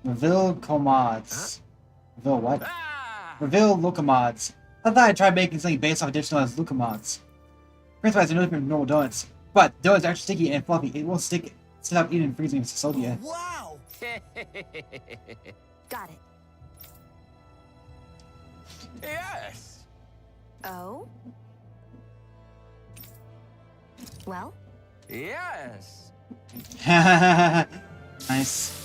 Reveal Comods. Reveal what? Ah! Reveal Locomods. I thought I'd try making something based off additional Luca mods. Principally, they're no different from normal donuts, but donuts are sticky and fluffy. It won't sit up eating and freezing in Sophia. Wow! Got it. Yes! Oh? Well? Yes! Nice.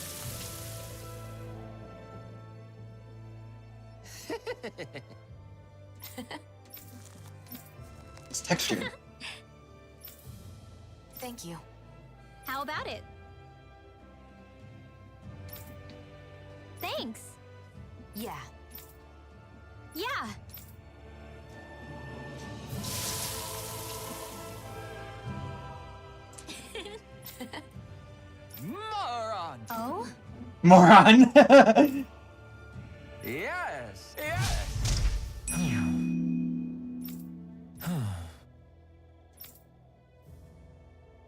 It's textured. Thank you. How about it? Thanks. Yeah. Yeah. Moron! Oh? Moron. Yes! Yes!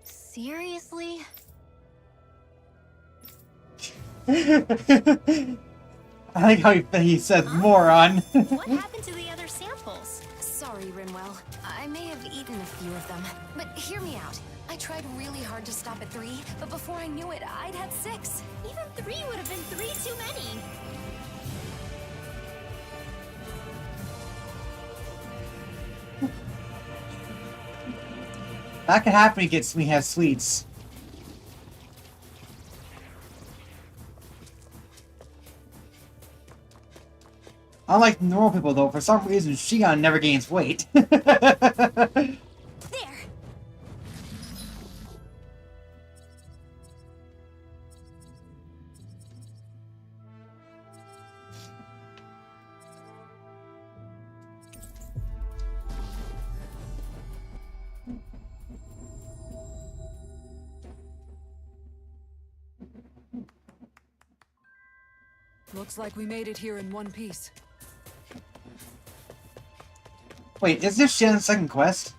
Seriously? I like how he said moron. What happened to the other samples? Sorry, Rinwell. I may have eaten a few of them. But hear me out. I tried really hard to stop at 3, but before I knew it, I'd had 6. Even 3 would have been 3 too many. That could happen when he has sweets. Unlike normal people, though, for some reason, Shion never gains weight. There. Looks like we made it here in one piece. Wait, is this Shion's second quest?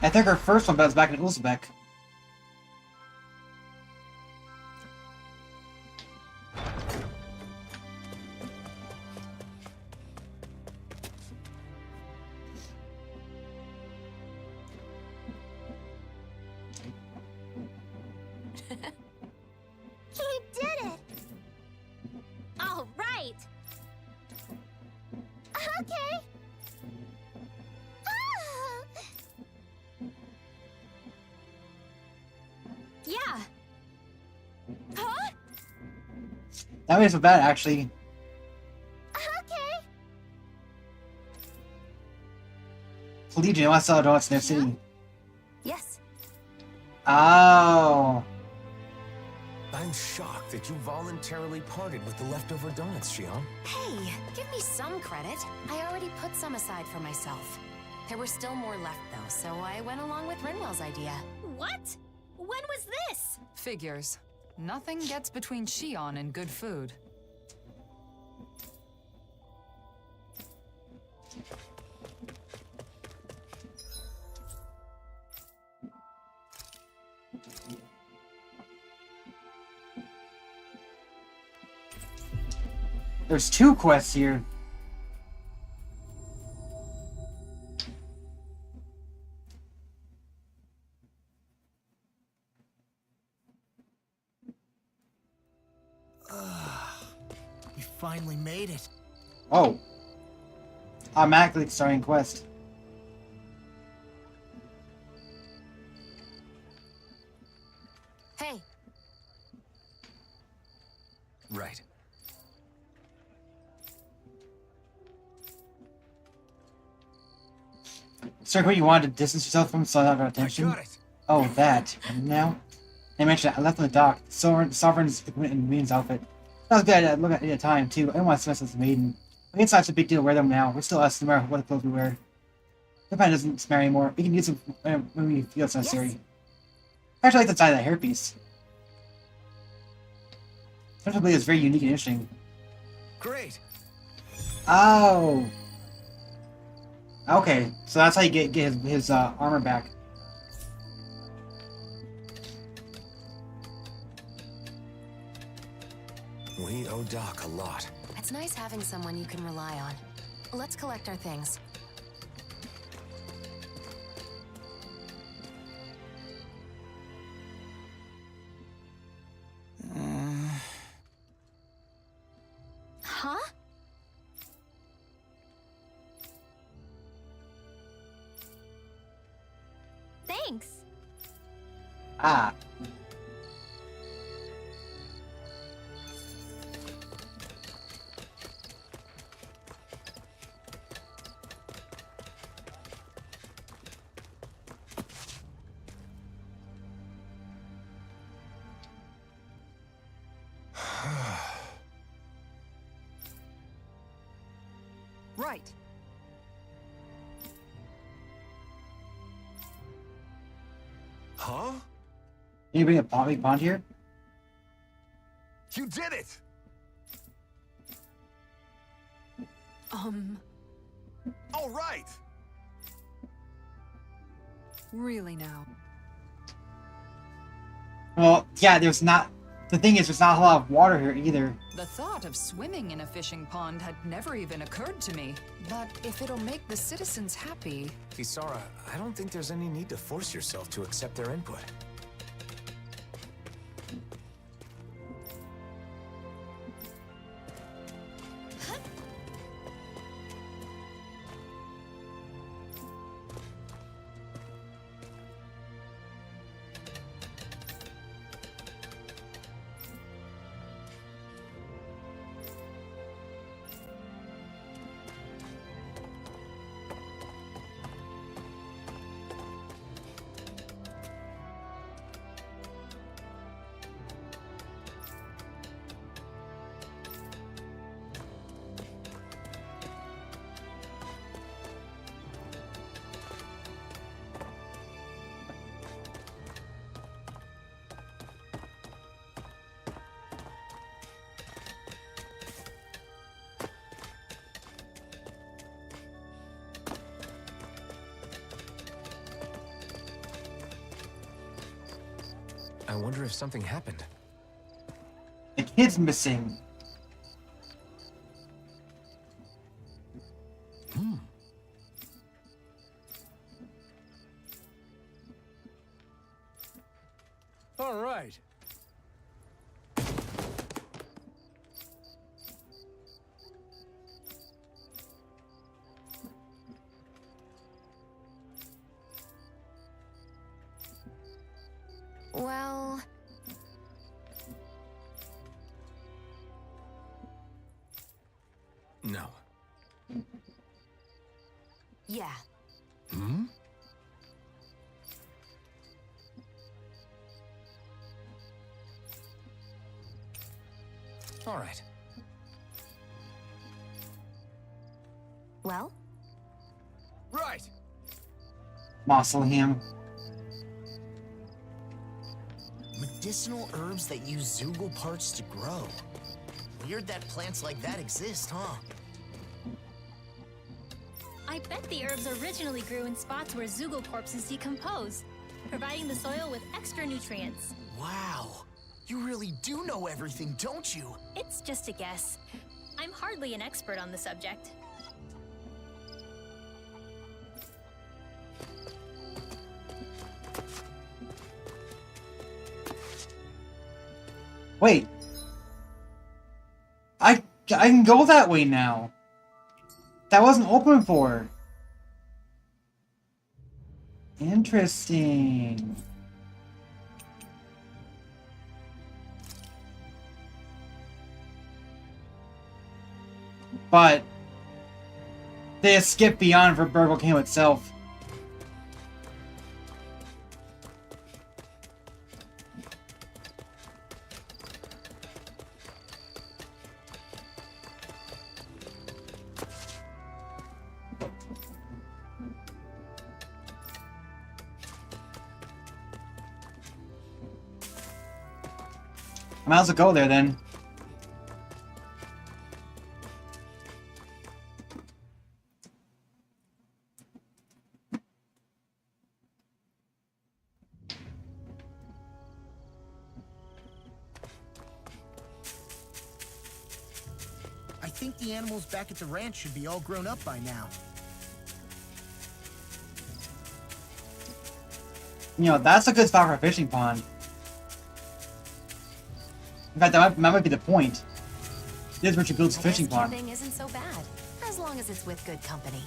I think our first one was back in Uzbek. He did it! All right. Okay. Ah! Yeah. Huh? That wasn't so bad, actually. Okay. Legion wants to sell donuts in their city. Yes. Oh. I'm shocked that you voluntarily parted with the leftover donuts, Shion. Hey, give me some credit. I already put some aside for myself. There were still more left, though, so I went along with Rinwell's idea. What? When was this? Figures. Nothing gets between Shion and good food. There's 2 quests here. We finally made it. Oh. Automatically starting quest. Hey, Right. Sir, what you wanted to distance yourself from so not our attention? I got it. Oh, that. And now? I mentioned I left on the dock. Sovereign's in Maiden's outfit. That was a good idea. Look at it at a time, too. I don't want to mess with the Maiden. But it's not such a big deal to wear them now. We're still us, no matter what clothes we wear. The pine doesn't smell anymore. We can use them when we feel it's necessary. Yes. I actually like the design of that hairpiece. Definitely is very unique and interesting. Great. Oh. Okay, so that's how you get his armor back. We owe Doc a lot. It's nice having someone you can rely on. Let's collect our things. Huh? Thanks. Ah. Right. Huh? Can you bring a big pond here? You did it! All right! Really now. Well, yeah, there's not... The thing is, there's not a lot of water here either. The thought of swimming in a fishing pond had never even occurred to me. But if it'll make the citizens happy... Kisara, I don't think there's any need to force yourself to accept their input. I wonder if something happened. The kid's missing. All right. Well... No. yeah. Hmm? All right. Well? Right! Mausoleum. Medicinal herbs that use Zoogle parts to grow. Weird that plants like that exist, huh? I bet the herbs originally grew in spots where Zoogle corpses decompose, providing the soil with extra nutrients. Wow. You really do know everything, don't you? It's just a guess. I'm hardly an expert on the subject. Wait. I can go that way now. That wasn't open before. Interesting. But they skipped beyond for Bird Volcano itself. I might as well go there then. think the animals back at the ranch should be all grown up by now. You know, that's a good spot for a fishing pond. In fact, that might be the point. This is where she builds a fishing pond. Camping isn't so bad, as long as it's with good company.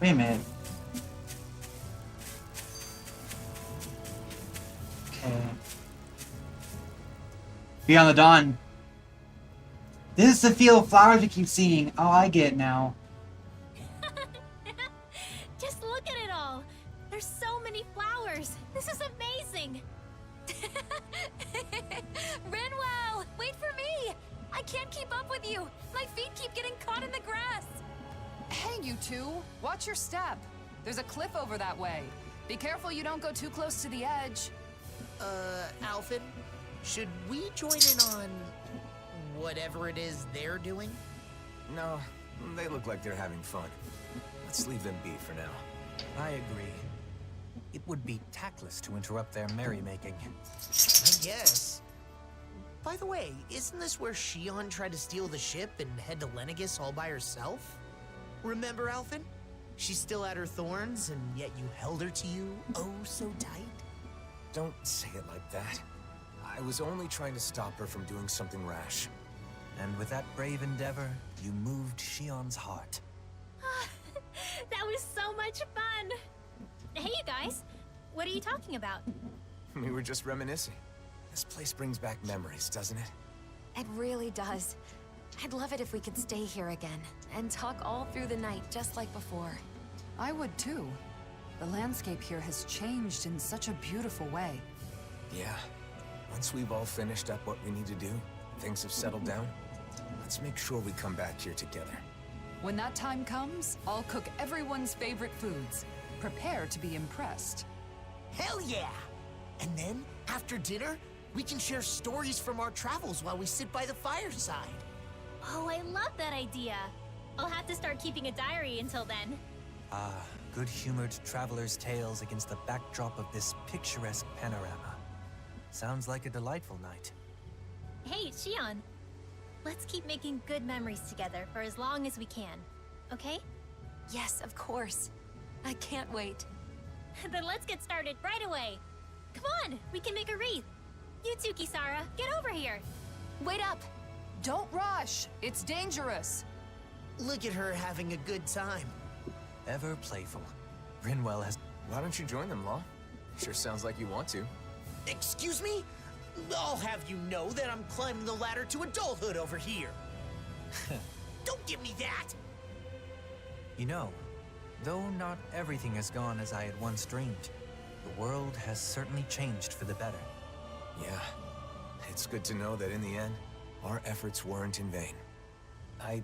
Wait a minute. Okay. Beyond the Dawn. This is the field of flowers we keep seeing. Oh, I get it now. Just look at it all. There's so many flowers. This is amazing. Renwell, wait for me! I can't keep up with you. My feet keep getting caught in the grass. Hey, you two! Watch your step. There's a cliff over that way. Be careful you don't go too close to the edge. Alfred, should we join in on whatever it is they're doing? No, they look like they're having fun. Let's leave them be for now. I agree. It would be tactless to interrupt their merrymaking. I guess. By the way, isn't this where Shion tried to steal the ship and head to Lenegis all by herself? Remember, Alfred? She still had her thorns, and yet you held her to you oh so tight? Don't say it like that. I was only trying to stop her from doing something rash. And with that brave endeavor, you moved Shion's heart. That was so much fun. Hey, you guys. What are you talking about? We were just reminiscing. This place brings back memories, doesn't it? It really does. I'd love it if we could stay here again and talk all through the night just like before. I would too. The landscape here has changed in such a beautiful way. Yeah. Once we've all finished up what we need to do, things have settled down, let's make sure we come back here together. When that time comes, I'll cook everyone's favorite foods. Prepare to be impressed. Hell yeah! And then, after dinner, we can share stories from our travels while we sit by the fireside. Oh, I love that idea. I'll have to start keeping a diary until then. Ah, good-humored traveler's tales against the backdrop of this picturesque panorama. Sounds like a delightful night. Hey, Shion. Let's keep making good memories together for as long as we can, okay? Yes, of course. I can't wait. Then let's get started right away. Come on, we can make a wreath. You too, Kisara, get over here. Wait up! Don't rush! It's dangerous! Look at her having a good time. Ever playful. Rinwell has... Why don't you join them, Law? Sure sounds like you want to. Excuse me? I'll have you know that I'm climbing the ladder to adulthood over here. Don't give me that! You know, though not everything has gone as I had once dreamed, the world has certainly changed for the better. Yeah, it's good to know that in the end, our efforts weren't in vain. I'm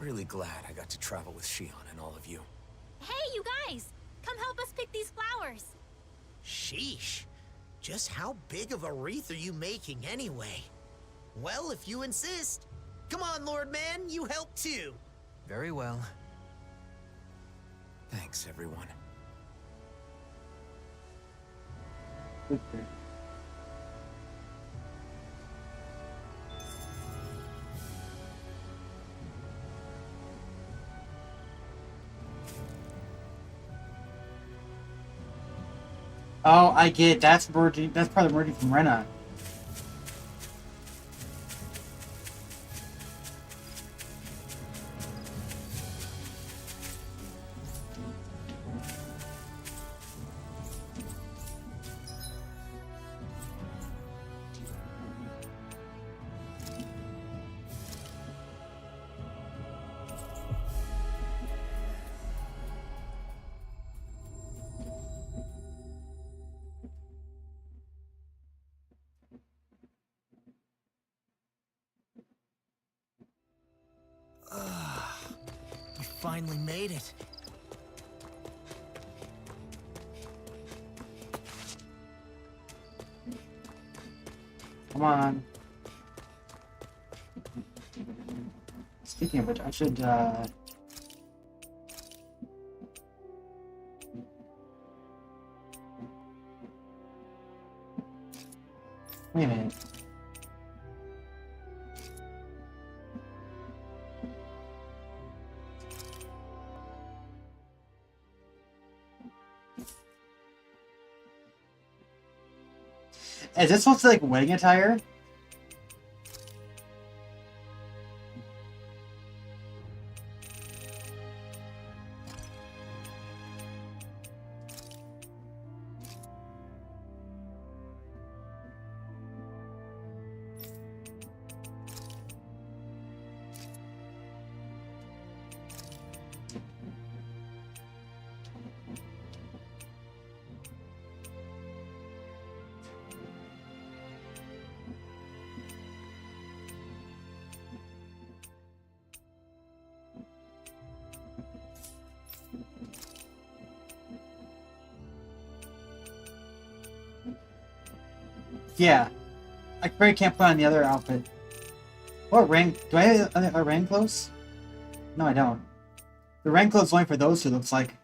really glad I got to travel with Shion and all of you. Hey, you guys! Come help us pick these flowers. Sheesh. Just how big of a wreath are you making anyway? Well, if you insist. Come on, Lord Man, you help too. Very well. Thanks, everyone. Oh, I get it. That's merging. That's part of merging from Rena. We finally made it. Come on. Speaking of which, I should, wait a minute. Is this supposed to like wedding attire? Yeah. I probably can't put on the other outfit. What rank? Do I have a rank clothes? No, I don't. The rank clothes only for those two, looks like.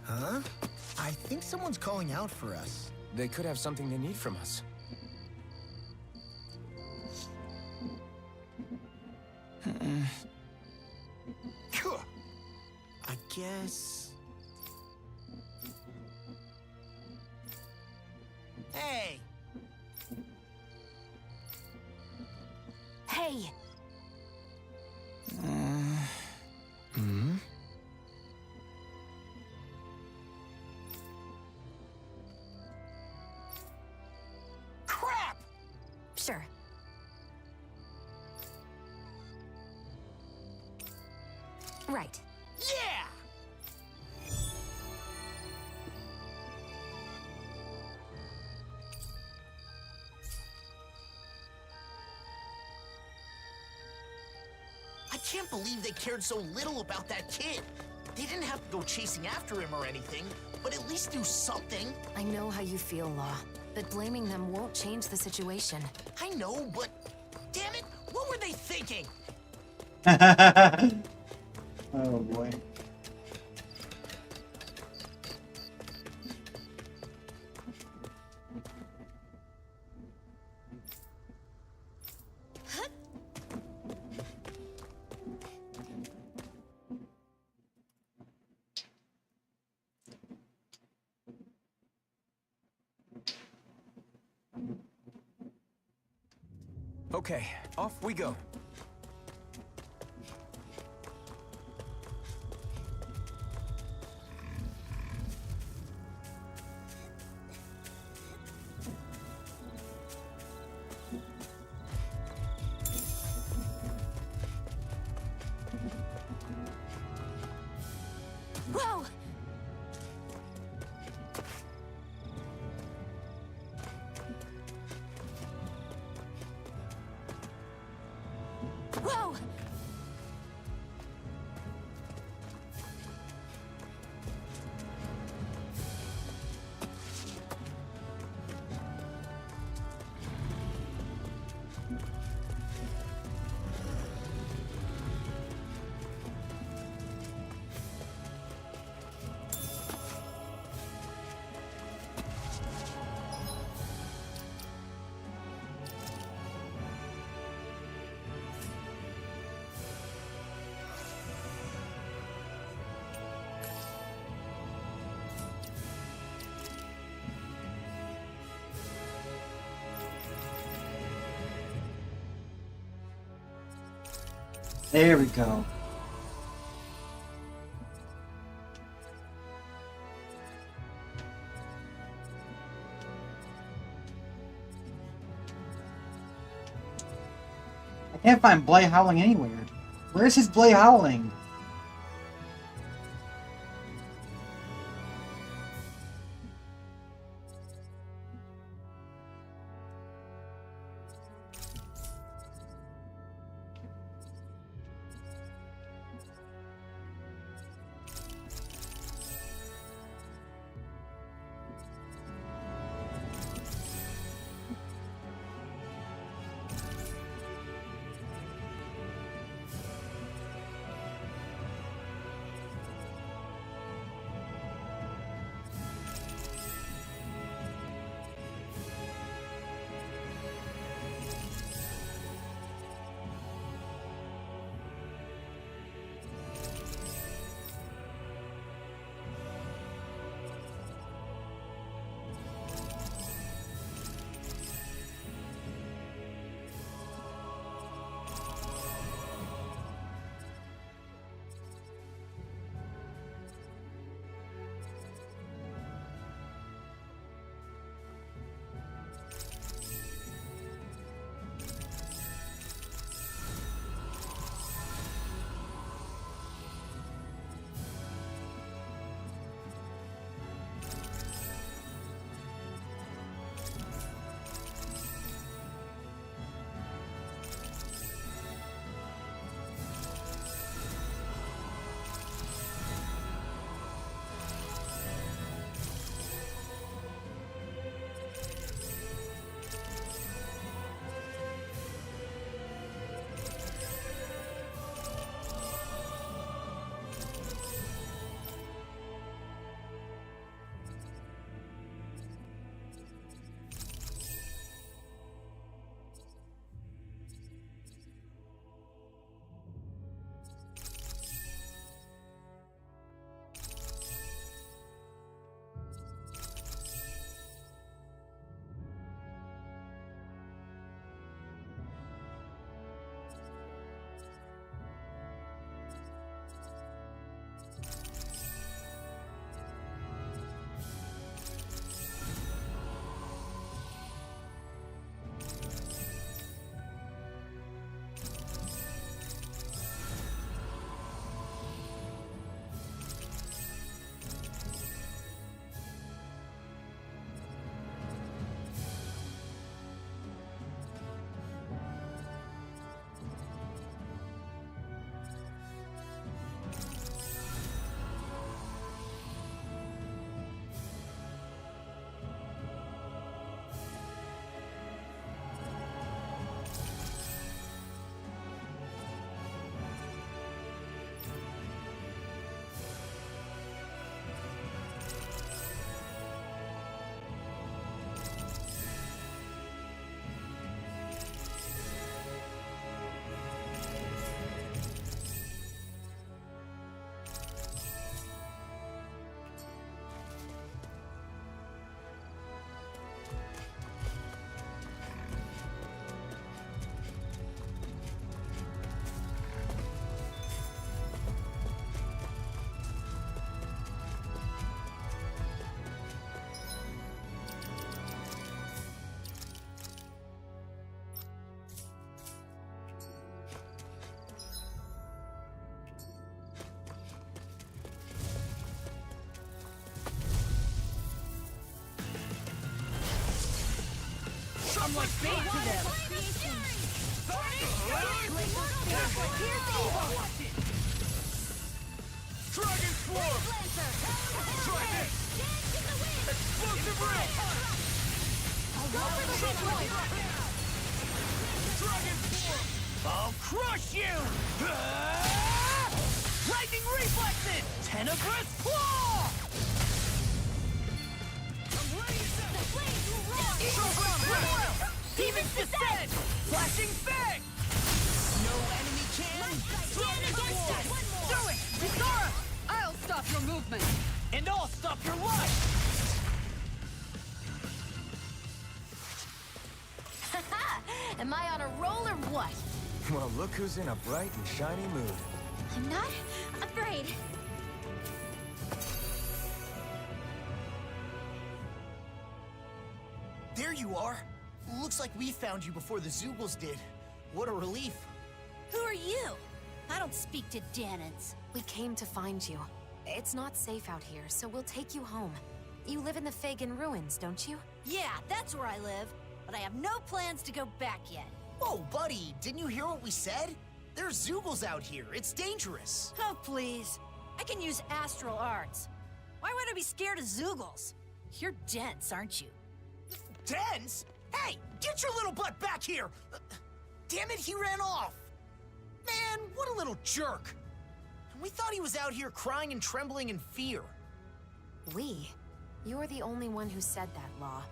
Huh? I think someone's calling out for us. They could have something they need from us. I guess... Hey! Hey! Crap! Sure. Right. Yeah! I can't believe they cared so little about that kid. They didn't have to go chasing after him or anything, but at least do something. I know how you feel, Law, but blaming them won't change the situation. I know, but damn it, what were they thinking? Oh boy. Okay, off we go. Whoa! Whoa! There we go. I can't find Blay Howling anywhere. Where's his Blay Howling? like bait to them! Dragon Swarm! Try this! Explosive Ray! Dragon Swarm! I'll crush you! Lightning Reflexes! Tenebrous Claw! Demon's Descent! Flashing Fang! No enemy can stand against us! Do it! Zora! I'll stop your movement! And I'll stop your life! Am I on a roll or what? Well, look who's in a bright and shiny mood. I'm not afraid. There you are. Looks like we found you before the Zoogles did. What a relief. Who are you? I don't speak to Dahnans. We came to find you. It's not safe out here, so we'll take you home. You live in the Fagin ruins, don't you? Yeah, that's where I live, but I have no plans to go back yet. Whoa, buddy, didn't you hear what we said? There's Zoogles out here. It's dangerous. Oh, please. I can use astral arts. Why would I be scared of Zoogles? You're dense, aren't you? Dense? Hey, get your little butt back here! Damn it, he ran off! Man, what a little jerk! We thought he was out here crying and trembling in fear. We? You're the only one who said that, Law.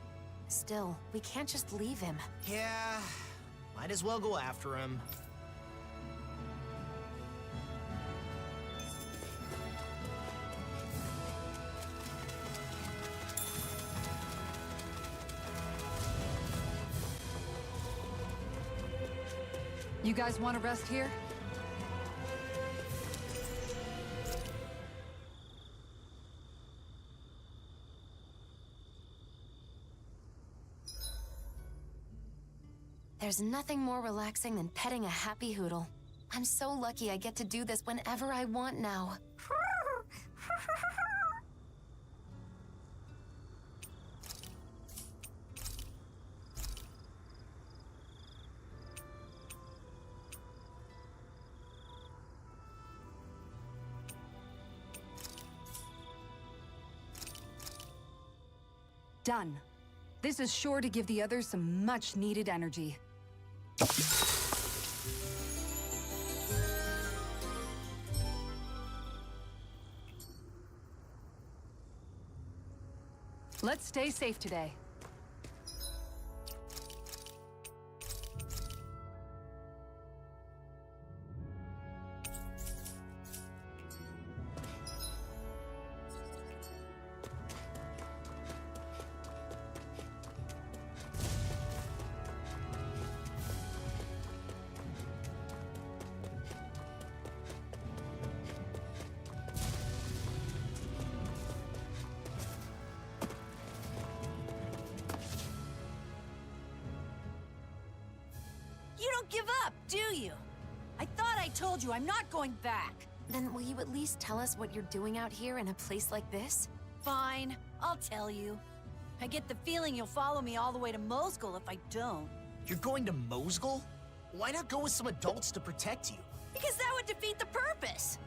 Still, we can't just leave him. Yeah, might as well go after him. You guys want to rest here? There's nothing more relaxing than petting a happy Hoodle. I'm so lucky I get to do this whenever I want now. Done. This is sure to give the others some much-needed energy. Let's stay safe today. You don't give up, do you? I thought I told you I'm not going back. Then will you at least tell us what you're doing out here in a place like this? Fine, I'll tell you. I get the feeling you'll follow me all the way to Mosgul if I don't. You're going to Mosgul? Why not go with some adults to protect you? Because that would defeat the purpose.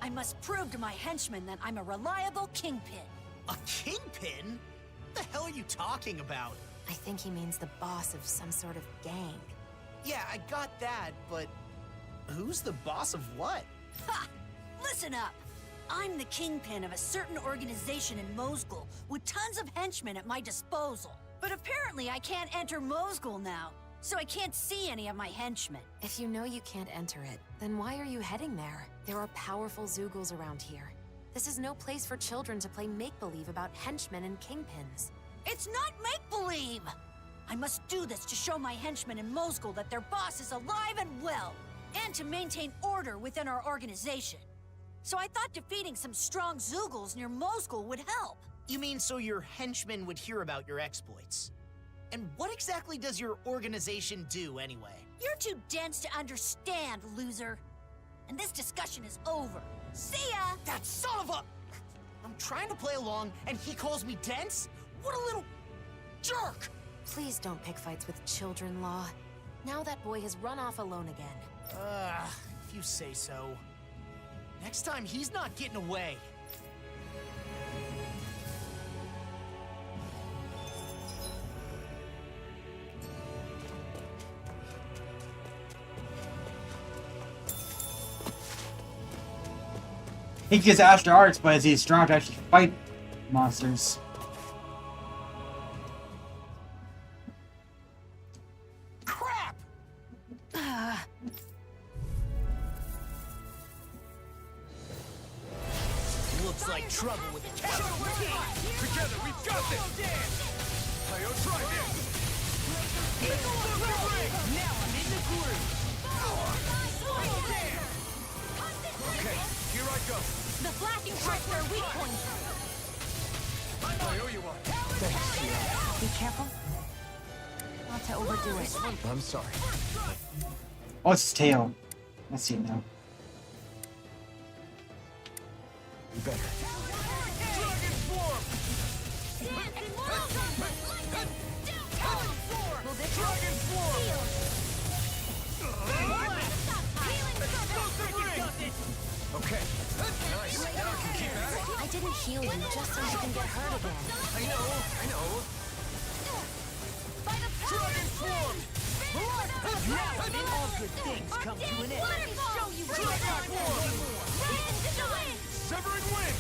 I must prove to my henchmen that I'm a reliable kingpin. A kingpin? What the hell are you talking about? I think he means the boss of some sort of gang. Yeah, I got that, but who's the boss of what? Ha! Listen up! I'm the kingpin of a certain organization in Mosgul with tons of henchmen at my disposal. But apparently I can't enter Mosgul now, so I can't see any of my henchmen. If you know you can't enter it, then why are you heading there? There are powerful Zoogles around here. This is no place for children to play make-believe about henchmen and kingpins. It's not make-believe! I must do this to show my henchmen in Mosgul that their boss is alive and well, and to maintain order within our organization. So I thought defeating some strong Zoogles near Mosgul would help. You mean so your henchmen would hear about your exploits? And what exactly does your organization do, anyway? You're too dense to understand, loser. And this discussion is over. See ya! That son of a... I'm trying to play along, and he calls me dense? What a little... jerk! Please don't pick fights with children, Law. Now that boy has run off alone again. If you say so. Next time, he's not getting away. He gets Astro Arts, but is he strong to actually fight monsters? Crap! Looks like trouble with the cat. Together, we've got this! Tayo, try this! Now I'm in the groove! Okay, here I go. The flashing parts are weak points. I owe you one. Be careful. Not to overdo it. I'm sorry. Oh, it's his tail. I see it now. You better. Dragon Swarm! Dragon Swarm! Okay, nice. Now I can keep at it. I didn't heal you just so you can get hurt again. I know. Dragon Swarm! Now, all good things come to an end. Let me show you Dragon Swarm! Severing Wind!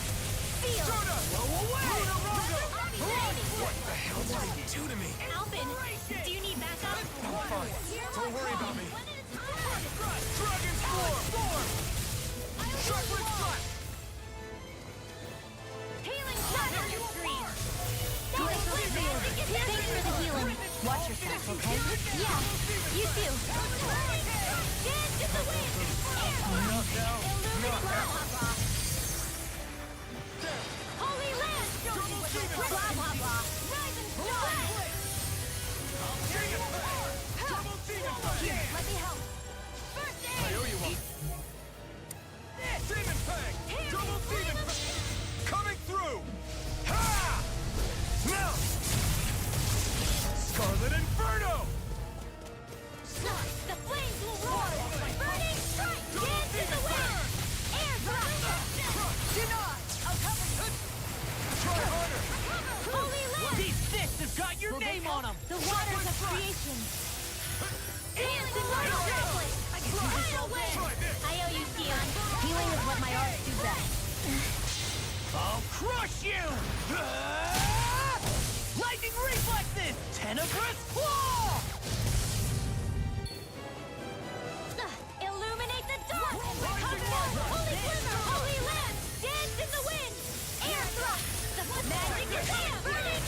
Soda! Lunar Rondo! What the hell did he do to me? Alvin, do you need backup? I'm fine. Don't worry about me. Dragon Swarm! Chocolate Strut! Healing shatter your screen. Thanks for the healing. Watch yourself, okay? Yeah, you too. Dance in the wind. Holy Land. Blah, blah, blah. Rise and shine. Here, let me help. First aid. I owe you one. Demon Fang! Double Demon Fang! Coming through! Ha! Now! Scarlet Inferno! The flames will roar. Burning strike. Dance in the wind. Air drop. Deny! I'll cover you. Try harder! Holy Land. These fists have got your name on them. The waters of creation. Dance in my chocolate. I can do this all day. I owe you, Sion. Healing is what my arts do best. I'll crush you! Lightning reflexes! Tenebrous claw! Illuminate the dark! Holy glimmer! Holy land! Dance in the wind! Air thrust! The magic is here! Burning!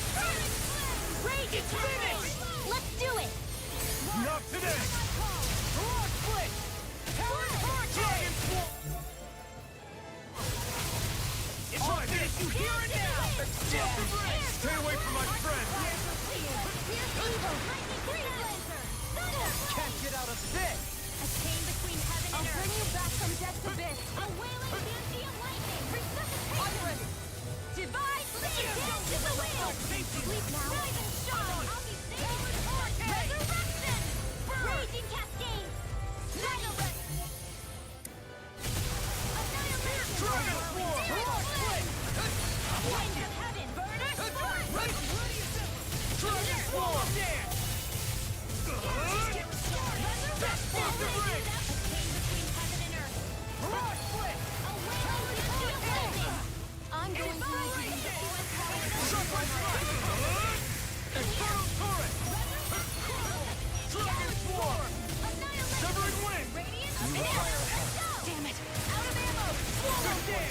Rage is finished! Let's do it! Not today! Rock Split! Dragon Swarm! Try this! You hear it now! Stay away from my friend! Can't get out of this! A chain between heaven and I'll earth. bring you back from death's abyss! A wailing beauty of lightning. Resuscitation. I'm ready! Divine lead. Dance in the wind. Sleep now. Rise and shine. I'll be saved. Resurrection. Raging cascade. Annihilation. Dragon Swarm! Rock Split! Wind of heaven. Burner spark. Dragon Swarm! Dance! Resurrection. A chain between heaven and earth. Rock Split! A wailing beauty of lightning. I'm going to need to use all Chocolate Strike! Infernal Turret! Dragon Swarm! Severing Wind! Damn it! Out of ammo!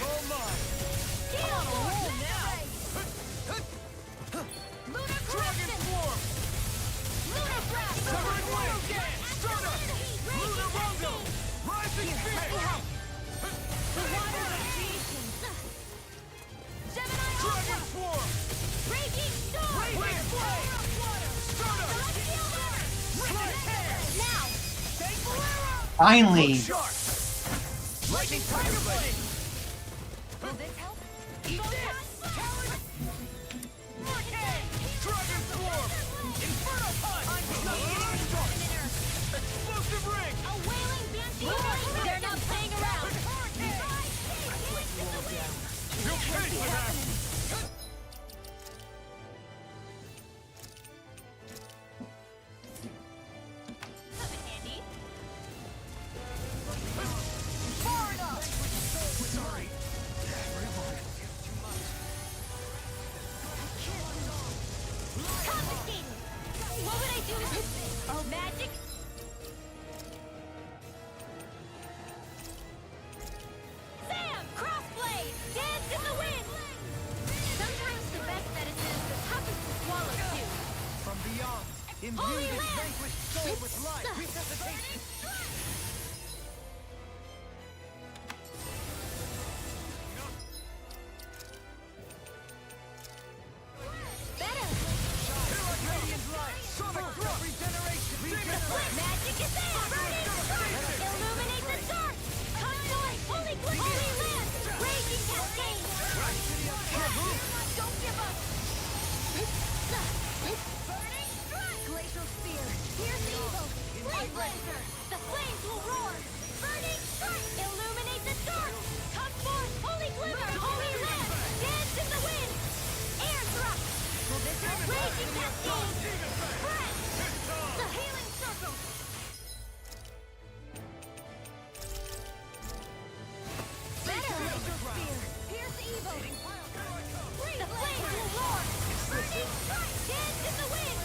All mine! Get on a roll now! Lunar Dragon Crimson! Swarm! Lunar Blast! Severing Wind! Stunner! Lunar Rondo! Rising Phoenix! The waters of creation! Gemini Dragon Ultra! Swarm! Raging Storm! Wind Flame! Stunner! Celestial Earth! Right hand! Now! Finally! Shark! Lightning Tiger Blade! Will this help? Eat this! Dragon Swarm! Inferno! Come in handy. Confiscated! What would I do with this thing? Oh, magic? Sam! Crossblade! Dance in the wind! Sometimes the best medicine is the toughest to swallow, too. From beyond, imbue Holy this land! vanquished soul with life. Resuscitation. Better! Radiant light. Sonic drop. Regeneration. Magic is there! Burning strike! Illuminate the dark! Convoy! Holy glint! Holy land! Raging cascade! Don't give up! Burning strike! Glacial spear! Here's evil! Flame blazer! The flames will roar! Burning strike! Illuminate the dark! Come forth! Holy glimmer! Holy land! Dance in the wind! Air thrust! Raging cascade! Breath! The healing circle! Better! Spear! Pierce evil! The flames will roar! Burning strike! Dance in the wind!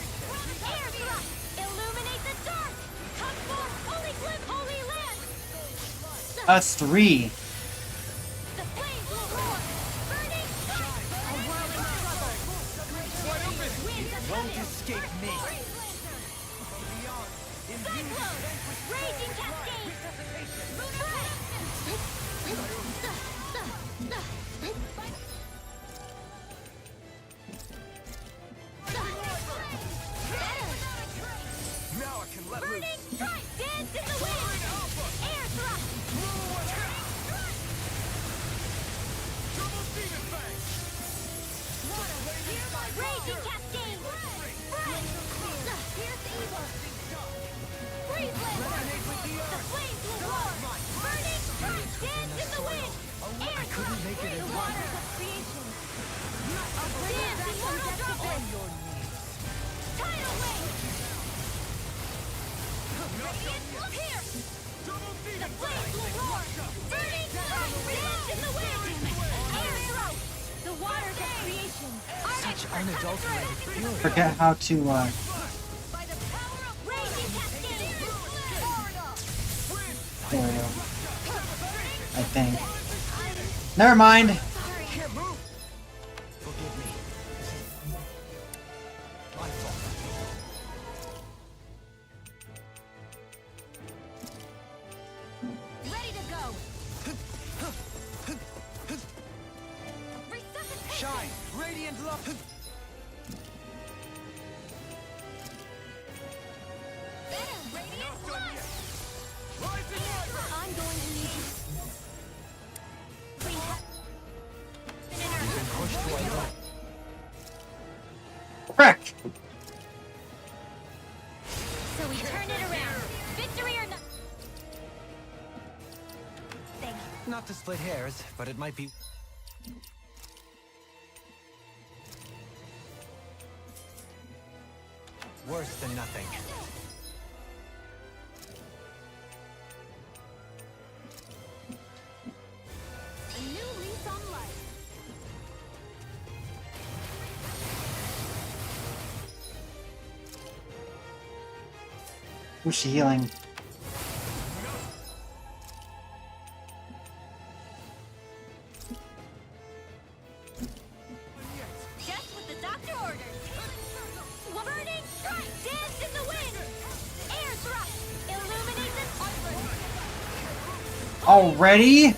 Air thrust! Illuminate the dark! Come forth! Holy glim! Holy land! Us 3. The flames will roar! Burning strike! A world in trouble! Winds of Won't thunder! escape me. Cyclone! Raging cascade! Now I can let Burning loose. strike! Dance in the wind! Air thrust! Double demon fang. Water! Raging cascade! Breath! Pierce evil! Freeze laser! Resonate with the The earth. flames will roar! Burning strike! Dance in the wind! Air couldn't thrust! make it The in waters of creation! Dance immortal droplet! Your knees. Tidal wave! Radiant pierce! The flames will roar! Burning strike! Dance in the wind! Air throat! The waters of creation! Such unadulterated fury. Forget how to, By the power of raging cascade! there we go. I think. Never mind. Sorry. Can't move. Forgive me. My fault. Ready to go! Resuscitation! Shine. Radiant love. Better! Radiant Not done light! yet. Rising rider. I'm going to need you. We have... Push to our right. Frick! So we turn it around. Victory or not? Thank you. Not to split hairs, but it might be... worse than nothing. A new lease on life. Who's she healing? Just what the doctor ordered. Burning strike! Dance in the wind! Air thrust! Illuminate the... Already? I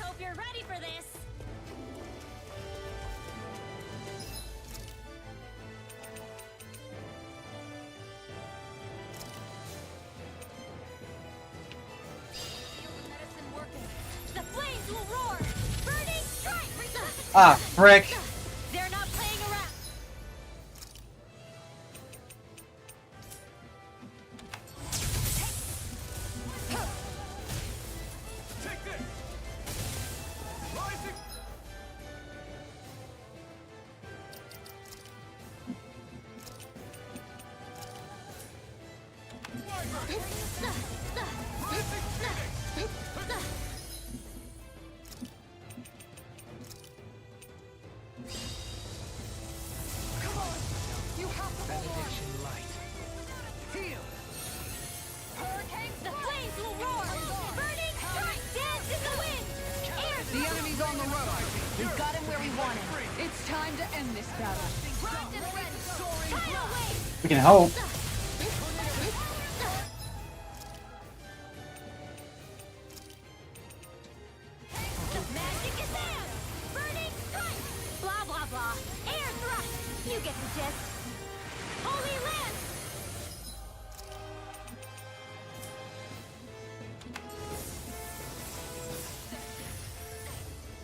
hope you're ready for this. Feel the medicine working. The flames will roar! Burning strike! Ah, frick. They're not playing around. Take this. Come on! You have to benediction light. Heal! The flames will roar! Burning strike! Dance in the wind! Air The enemy's on the road. We've got him where we want him. It's time to end this battle. thrust and rend! Tidal wave! We can hope. The magic is there! Burning strike! Blah blah blah! Air thrust! You get the gist! Holy land!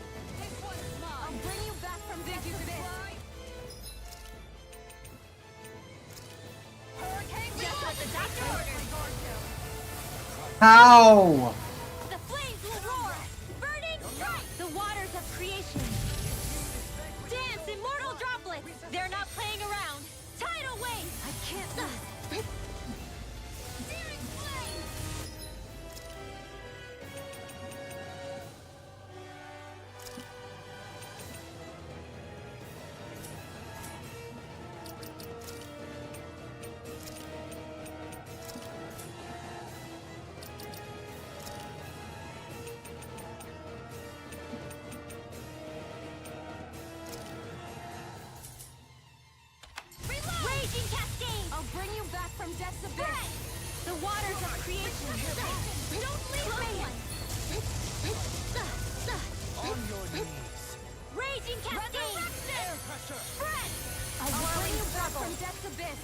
I'll bring you back from death to this. Just what the doctor ordered! How? The flames will roar! Burning strike! The waters of creation! Dance, immortal droplets! They're not playing around! Tidal wave! I can't lose! Searing flame! Raging cascade! I'll bring you back from death's abyss. The waters of creation! Don't leave me! On your knees. Raging cascade! Spread! I'll bring you back from death's abyss.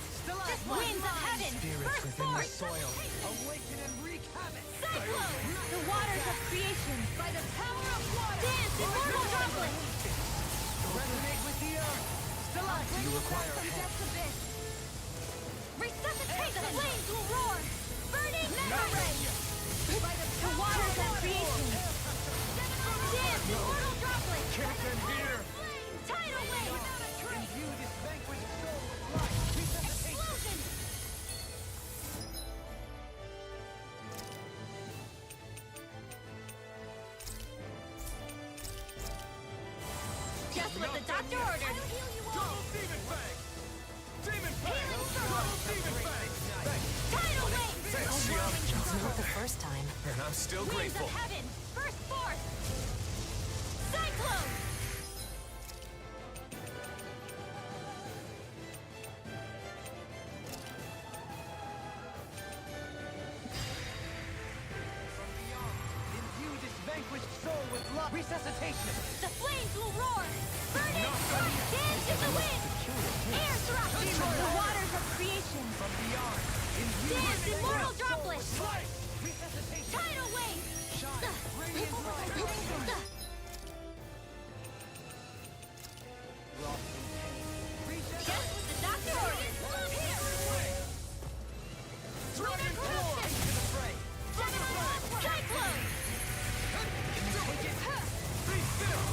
Winds of heaven! Spirits Burst within the forth! soil. Awaken and wreak havoc. Cyclone! The waters of creation! By the power of water. Dance, immortal droplets! Resonate with the earth. Bring You you back require from help. death's abyss. Resuscitate! The flames will roar! Burning memory! By The waters of creation! Dance, immortal droplets! Kick them here. Tidal wave! Imbue this vanquished soul with life. Resuscitate. Explosion! Just what the doctor ordered! Double demon fang. Demon fang. Healing circle! Double demon fang. Tidal wave! Doesn't work the first time. And I'm still Winds grateful. of heaven! Burst forth! Cyclone! Imbue this vanquished soul with love. Resuscitation. The flames will roar! Burning strike! Dance in the wind! Air thrust! The waters of creation! From beyond. Imbue Dance, this immortal vanquished soul droplets! with life. Resuscitation. Tidal wave! Shine. Radiant light. Just what the doctor ordered! Dragon claw into the fray. Cyclone! Be still.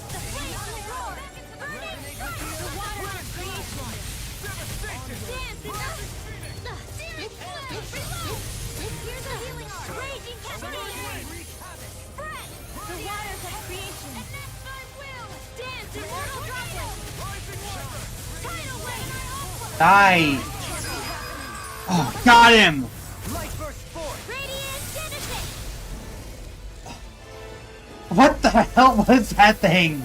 The flames will roar! Burning strike! The waters of creation! Devastation. Dance in the... Searing flame! Reload! Here's a healing art! Raging cascade! Wreak havoc. Spread! The waters of creation! And that's my will! Dance, immortal droplets! Rising water. Tidal wave! Die. Oh, got him. Light burst forth. Radiant genesis! What the hell was that thing?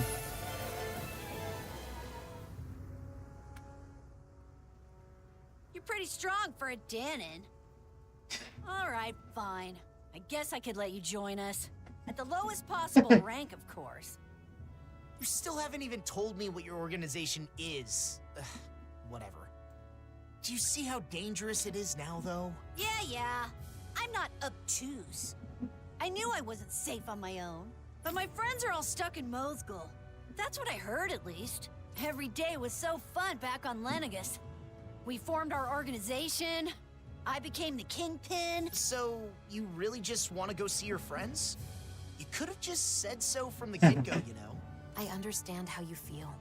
You're pretty strong for a Dahnan. Alright, fine. I guess I could let you join us. At the lowest possible rank, of course. You still haven't even told me what your organization is. Ugh, whatever. Do you see how dangerous it is now, though? Yeah. I'm not obtuse. I knew I wasn't safe on my own. But my friends are all stuck in Mosgul. That's what I heard, at least. Every day was so fun back on Lenegus. We formed our organization. I became the kingpin. So, you really just want to go see your friends? You could have just said so from the get-go, you know? I understand how you feel.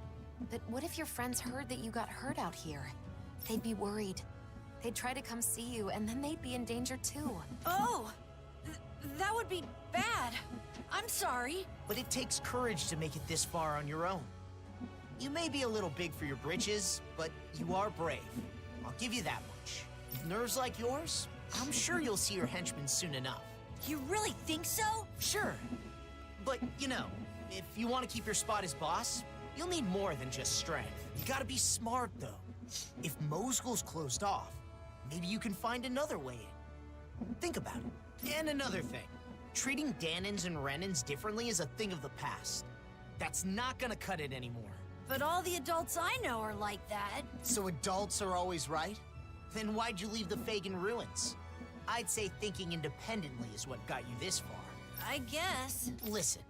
But what if your friends heard that you got hurt out here? They'd be worried. They'd try to come see you, and then they'd be in danger too. Oh! That would be bad. I'm sorry. But it takes courage to make it this far on your own. You may be a little big for your britches, but you are brave. I'll give you that much. With nerves like yours, I'm sure you'll see your henchmen soon enough. You really think so? Sure. But, you know, if you want to keep your spot as boss, you'll need more than just strength. You gotta be smart, though. If Mosgul's closed off, maybe you can find another way in. Think about it. And another thing. Treating Dahnans and Renans differently is a thing of the past. That's not gonna cut it anymore. But all the adults I know are like that. So adults are always right? Then why'd you leave the Fagin ruins? I'd say thinking independently is what got you this far. I guess. Listen,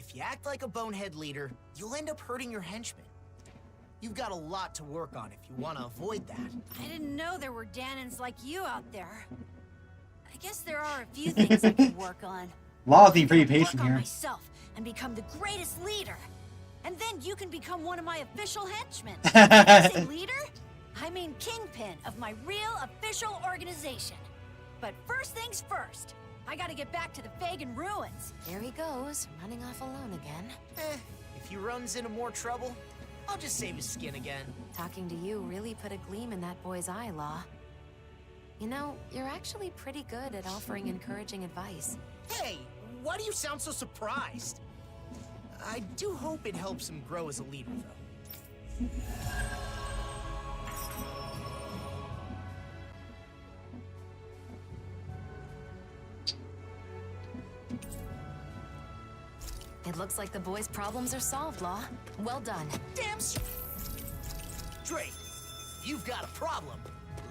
if you act like a bonehead leader, you'll end up hurting your henchmen. You've got a lot to work on if you want to avoid that. I didn't know there were Dahnans like you out there. I guess there are a few things I can work on. Law being pretty patient work on here. myself and become the greatest leader. And then you can become one of my official henchmen. When I say leader, I mean kingpin of my real official organization. But first things first, I gotta get back to the Fagin ruins. Here he goes, running off alone again. If he runs into more trouble, I'll just save his skin again. Talking to you really put a gleam in that boy's eye, Law. You know, you're actually pretty good at offering encouraging advice. Hey, why do you sound so surprised? I do hope it helps him grow as a leader, though. It looks like the boy's problems are solved, Law. Well done. Damn Drake, you've got a problem.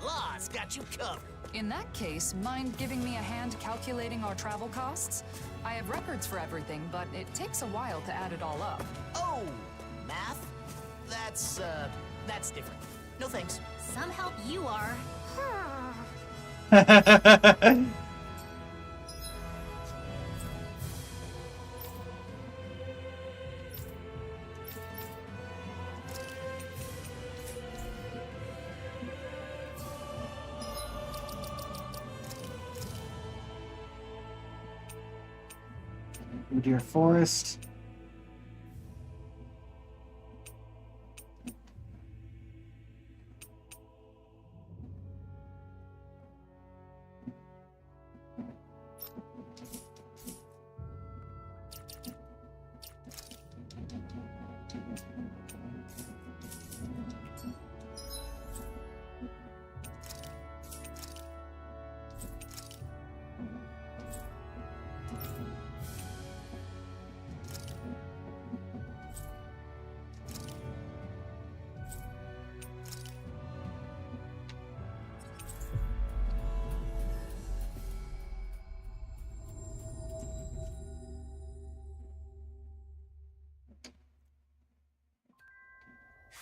Law's got you covered. In that case, mind giving me a hand calculating our travel costs? I have records for everything, but it takes a while to add it all up. Oh, math? That's different. No thanks. Some help you are. Dear Forest.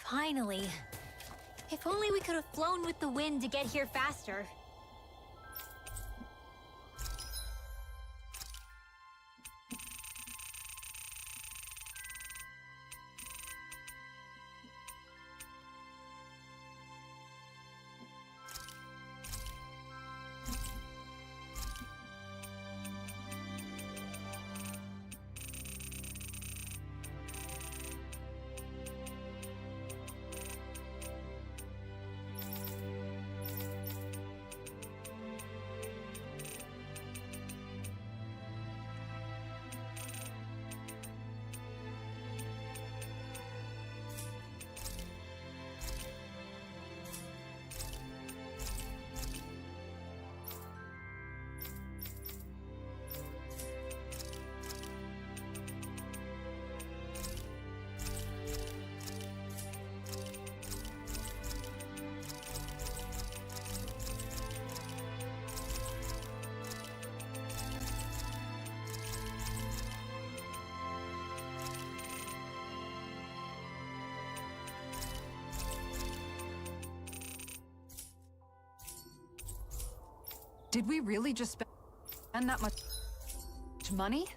Finally. If only we could have flown with the wind to get here faster. Did we really just spend that much money?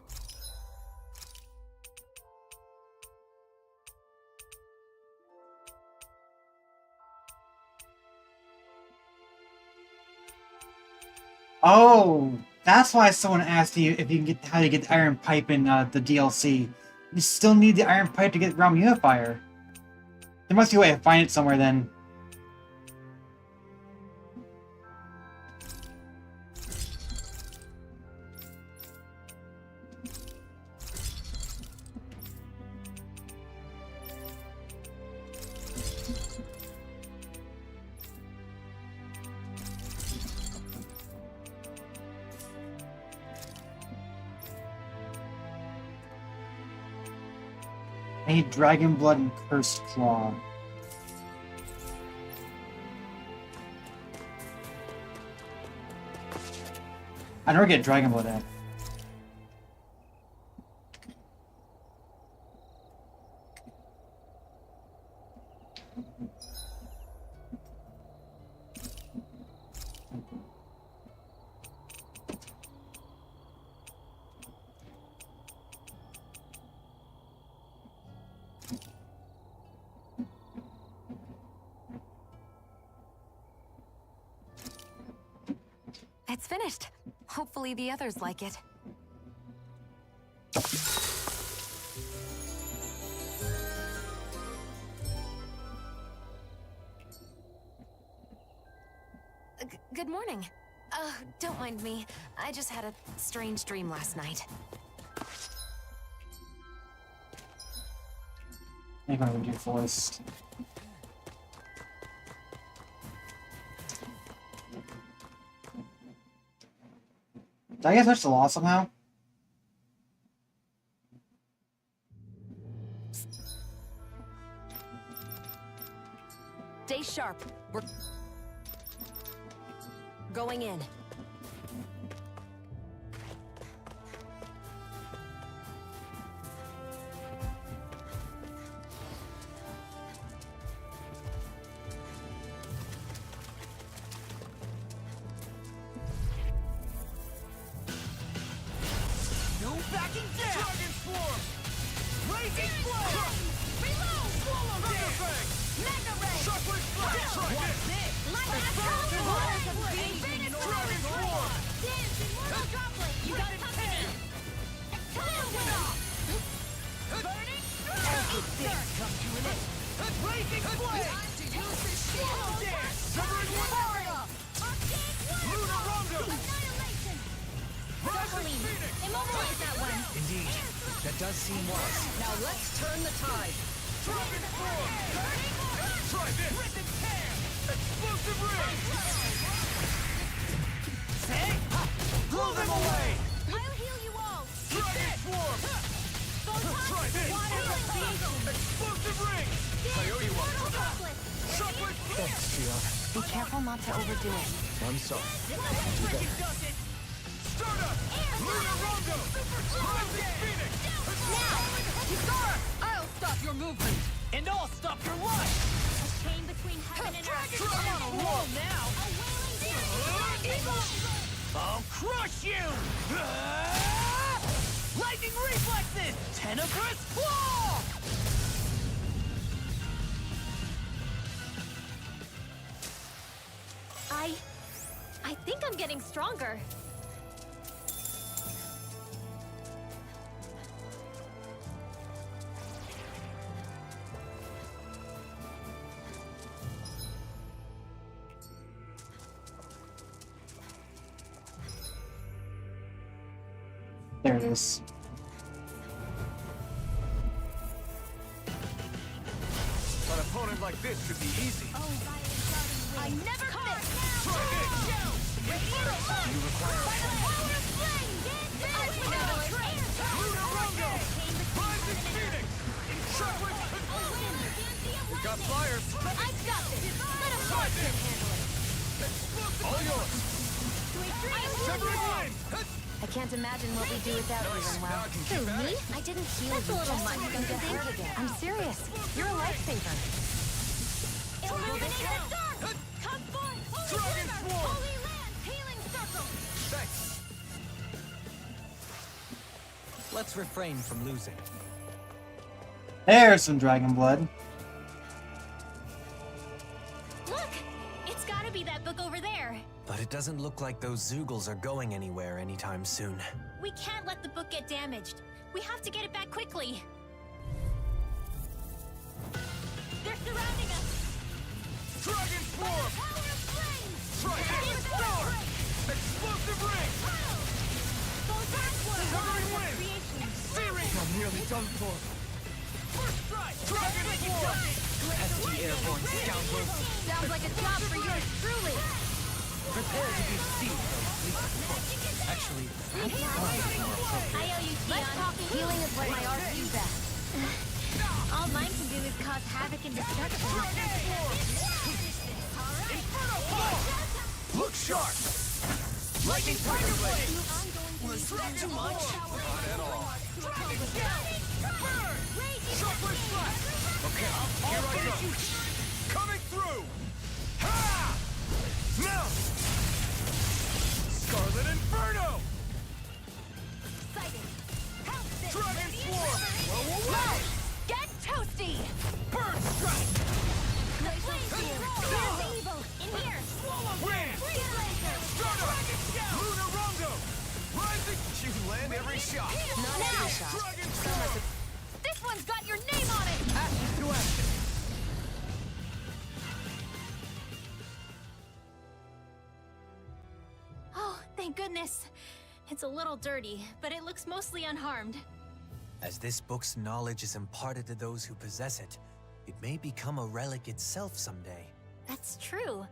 Oh, that's why someone asked you if you can get how to get the iron pipe in the DLC. You still need the iron pipe to get Realm Unifier. There must be a way to find it somewhere then. I need Dragon Blood and Cursed Claw. I never get Dragon Blood at. It's finished. Hopefully the others like it. Good morning. Don't mind me. I just had a strange dream last night. I'm gonna do Forest. Did I get touch the law somehow? Stay sharp. We're going in. Backing down! Dragon Swarm! Raging Blow! Reload! Swallow Dance! Mega Ray! Shockwave Flash! What's this? Lightning Waters of Being! Dragon Swarm! Dance! Immortal Droplet! You got company! Explosive! Burning Strike! Eat this! Come to an end! Raging Flame! Time to use this Swallow Dance! Severing Warrior! Lunar Rondo! Annihilation! Darkling, immobilize that one. Indeed, that does seem wise. Now let's turn the tide. Dragon Form! Try this! Rip and tear! Explosive ring! Say? Blow them away! I'll heal you all. Dragon Swarm! Try this! Water radiation. Explosive ring! Immortal Droplet. Shockwave Thanks, Gianna. Be careful not to overdo it. I'm sorry. Freaking does it! Stardust! Lunar Rondo! Rising Phoenix! Kisara, I'll stop your movement! And I'll stop your life! A chain between heaven and earth. I'm on a roll now! A wailing storm. I'll crush you! Lightning reflexes! Tenebrous claw! I think I'm getting stronger. There it is. An opponent like this should be easy. I never miss. Try this! You require By the power of flame, Lunar Rondo! Rising Phoenix! Shockwave! We got flyers! I've got this. Let a Try marksman this! handle it. Explosive! All yours! Severing Wind! I can't imagine what we do without you, Nice. Now Renwell. I can keep at it. I didn't heal That's you a little just so much, you don't can you get think? hurt again. I'm serious. You're a lifesaver. Illuminate the dark. Come forth. Holy Dragon river. Swarm. Holy land. Healing circle. Thanks. Let's refrain from losing. There's some Dragon Blood. Look, it's gotta be that book over there. But it doesn't look like those Zoogles are going anywhere anytime soon. We can't let the book get damaged. We have to get it back quickly. They're surrounding us. Dragon Form! Power of flames! Trident Storm! Explosive Ring! Covering Wind! Searing! I'm nearly done for. First strike! Dragon Form! Pesky airborne scoundrels! Sounds like a job for yours truly! Prepare to be seized by sleep. Actually, that's probably more appropriate. I owe you, Let's Tion. talk healing is what my art do best. All mine can do is cause havoc and destruction. Inferno Ball! Look sharp! Lightning Tiger Blade! Was that too much? Not at all. Dragon Shell! Burn! Sharper Strike! Okay, here I go. Coming through! Ha! Now! Scarlet Inferno! Dragon Swarm! Whoa! Get toasty! Bird Strike! There's evil! In here! Wind! Startup! Lunar Rondo! Rising! You land every shot! Not every shot. Dragon Storm! This one's got your name on it! Ashes to action! Oh, thank goodness. It's a little dirty, but it looks mostly unharmed. As this book's knowledge is imparted to those who possess it, it may become a relic itself someday. That's true.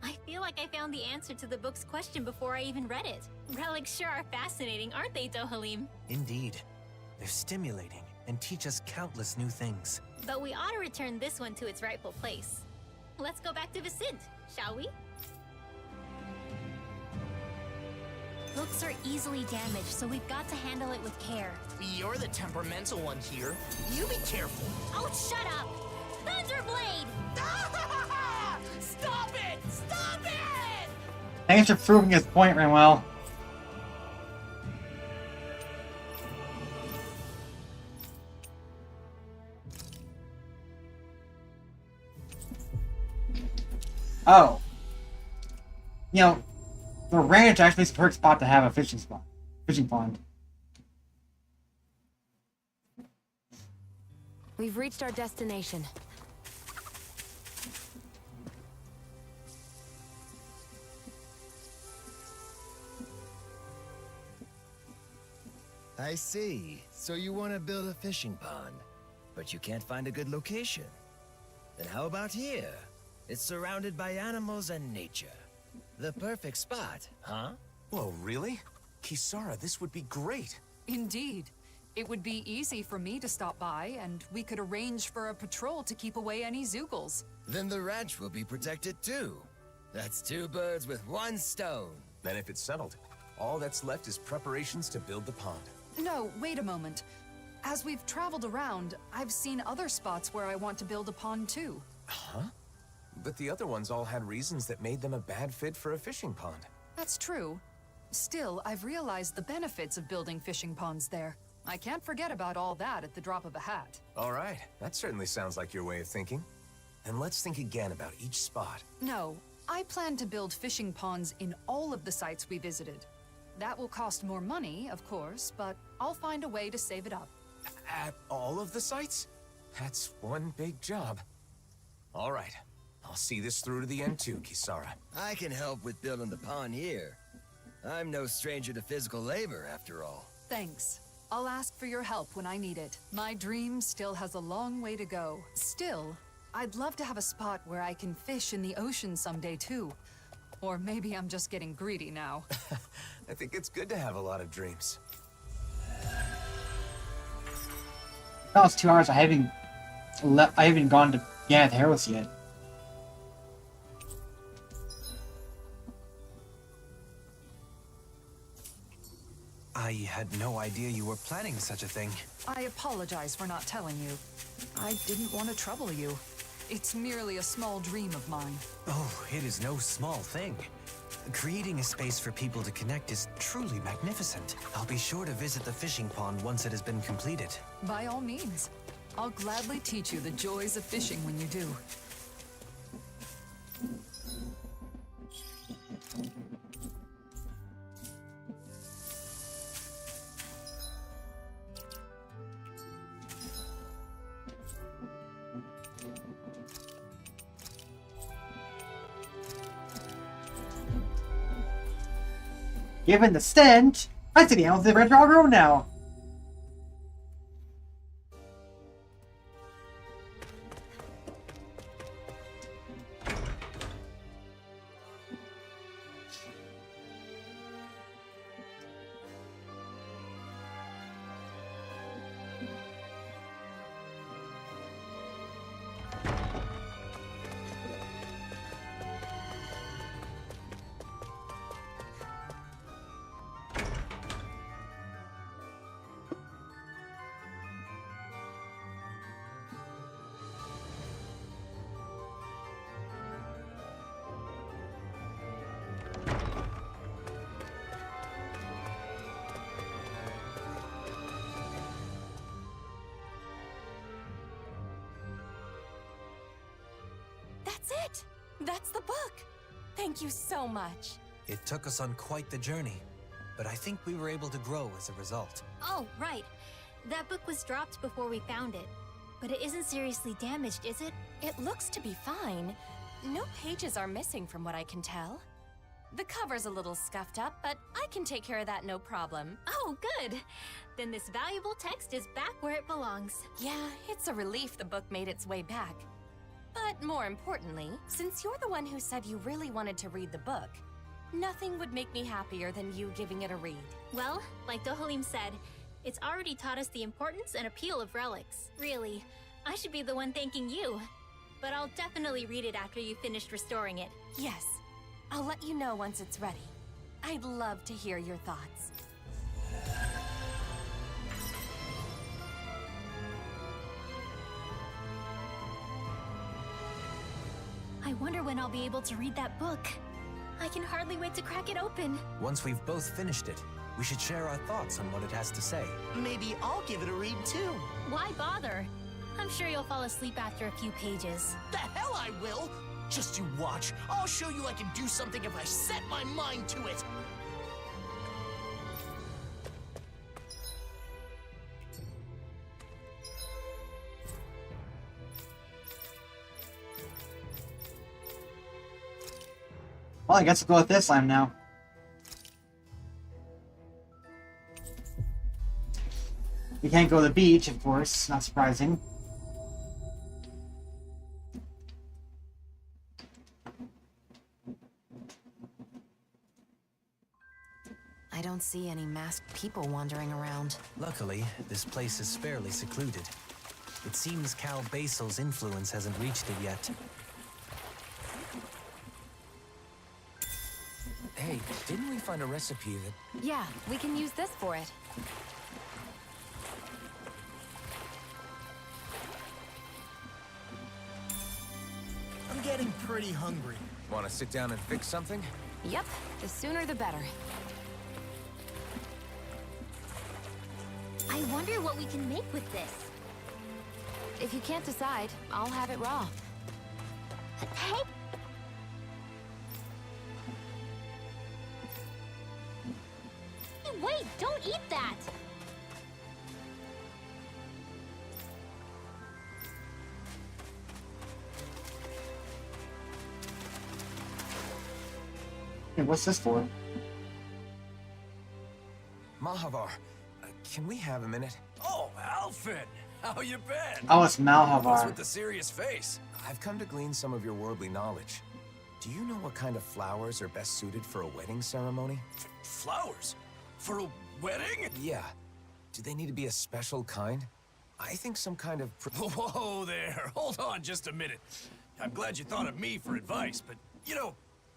I feel like I found the answer to the book's question before I even read it. Relics sure are fascinating, aren't they, Dohalim? Indeed. They're stimulating and teach us countless new things. But we ought to return this one to its rightful place. Let's go back to Vicint, shall we? Books are easily damaged, so we've got to handle it with care. You're the temperamental one here. You be careful. Oh, shut up! Thunderblade! Stop it! Stop it! Thanks for proving his point, Manuel. Oh. You know, the ranch actually is a perfect spot to have a fishing pond. We've reached our destination. I see. So you want to build a fishing pond, but you can't find a good location. Then how about here? It's surrounded by animals and nature. The perfect spot, huh? Whoa, really? Kisara, this would be great. Indeed. It would be easy for me to stop by, and we could arrange for a patrol to keep away any Zoogles. Then the ranch will be protected too. That's two birds with one stone. Then if it's settled, all that's left is preparations to build the pond. No, wait a moment. As we've traveled around, I've seen other spots where I want to build a pond too. Huh? But the other ones all had reasons that made them a bad fit for a fishing pond. That's true. Still, I've realized the benefits of building fishing ponds there. I can't forget about all that at the drop of a hat. All right, that certainly sounds like your way of thinking. And let's think again about each spot. No, I plan to build fishing ponds in all of the sites we visited. That will cost more money, of course, but I'll find a way to save it up. At all of the sites? That's one big job. All right, I'll see this through to the end too, Kisara. I can help with building the pond here. I'm no stranger to physical labor, after all. Thanks. I'll ask for your help when I need it. My dream still has a long way to go. Still, I'd love to have a spot where I can fish in the ocean someday too. Or maybe I'm just getting greedy now. I think it's good to have a lot of dreams. That was 2 hours. I haven't gone to Gannett Harris yet. I had no idea you were planning such a thing. I apologize for not telling you. I didn't want to trouble you. It's merely a small dream of mine. Oh, it is no small thing. Creating a space for people to connect is truly magnificent. I'll be sure to visit the fishing pond once it has been completed. By all means. I'll gladly teach you the joys of fishing when you do. Given the stench, I see the animals in the red all grown now. That's it! That's the book! Thank you so much. It took us on quite the journey, but I think we were able to grow as a result. Oh, right. That book was dropped before we found it. But it isn't seriously damaged, is it? It looks to be fine. No pages are missing from what I can tell. The cover's a little scuffed up, but I can take care of that no problem. Oh, good. Then this valuable text is back where it belongs. Yeah, it's a relief the book made its way back. But more importantly, since you're the one who said you really wanted to read the book, nothing would make me happier than you giving it a read. Well, like Dohalim said, it's already taught us the importance and appeal of relics. Really, I should be the one thanking you. But I'll definitely read it after you've finished restoring it. Yes, I'll let you know once it's ready. I'd love to hear your thoughts. I wonder when I'll be able to read that book. I can hardly wait to crack it open. Once we've both finished it, we should share our thoughts on what it has to say. Maybe I'll give it a read too. Why bother? I'm sure you'll fall asleep after a few pages. The hell I will! Just you watch. I'll show you I can do something if I set my mind to it. Well, I guess we'll go with this slime now. We can't go to the beach, of course. Not surprising. I don't see any masked people wandering around. Luckily, this place is fairly secluded. It seems Cal Basil's influence hasn't reached it yet. Hey, didn't we find a recipe that... Yeah, we can use this for it. I'm getting pretty hungry. Want to sit down and fix something? Yep, the sooner the better. I wonder what we can make with this. If you can't decide, I'll have it raw. Hey! Wait, don't eat that! Hey, what's this for? Mahavar, can we have a minute? Oh, Alfin! How you been? Oh, it's What's Malhavar. with the serious face? I've come to glean some of your worldly knowledge. Do you know what kind of flowers are best suited for a wedding ceremony? Flowers? For a wedding? Yeah. Do they need to be a special kind? I think some kind of... Whoa there, hold on just a minute. I'm glad you thought of me for advice, but, you know,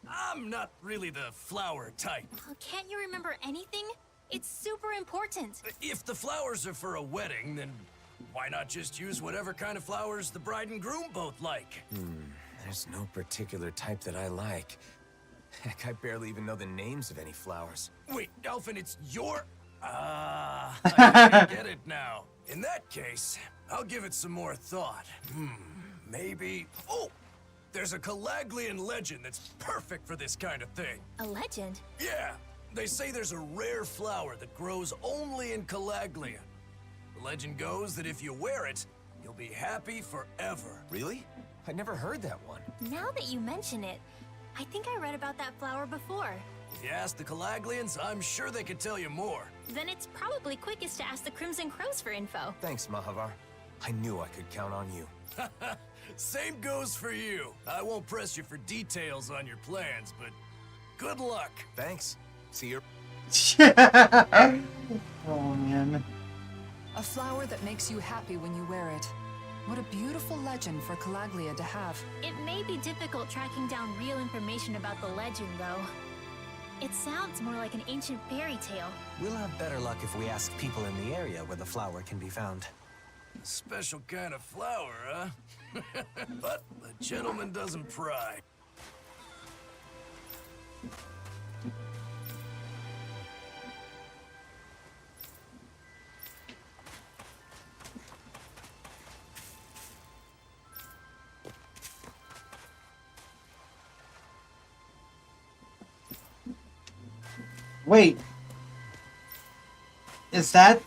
I'm not really the flower type. Can't you remember anything? It's super important. If the flowers are for a wedding, then why not just use whatever kind of flowers the bride and groom both like? There's no particular type that I like. Heck, I barely even know the names of any flowers. Wait, Alfin, it's your... I get it now. In that case, I'll give it some more thought. Maybe... Oh! There's a Calaglian legend that's perfect for this kind of thing. A legend? Yeah, they say there's a rare flower that grows only in Calaglian. The legend goes that if you wear it, you'll be happy forever. Really? I never heard that one. Now that you mention it, I think I read about that flower before. If you ask the Calaglians, I'm sure they could tell you more. Then it's probably quickest to ask the Crimson Crows for info. Thanks, Mahavar. I knew I could count on you. Same goes for you. I won't press you for details on your plans, but good luck. Thanks. See you. Oh man. A flower that makes you happy when you wear it. What a beautiful legend for Calaglia to have. It may be difficult tracking down real information about the legend, though. It sounds more like an ancient fairy tale. We'll have better luck if we ask people in the area where the flower can be found. Special kind of flower, huh? But the gentleman doesn't pry. Wait. Is that...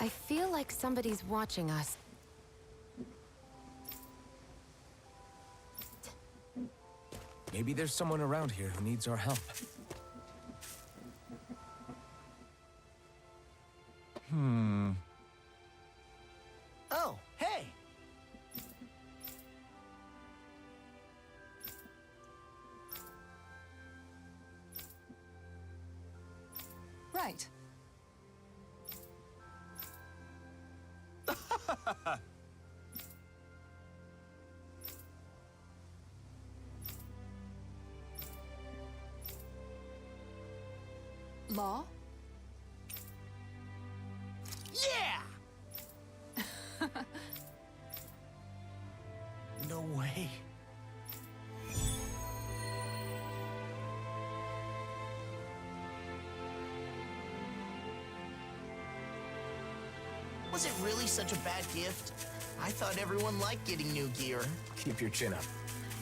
I feel like somebody's watching us. Maybe there's someone around here who needs our help. Oh, hey! Right. Law? Yeah! No way. Was it really such a bad gift? I thought everyone liked getting new gear. Keep your chin up.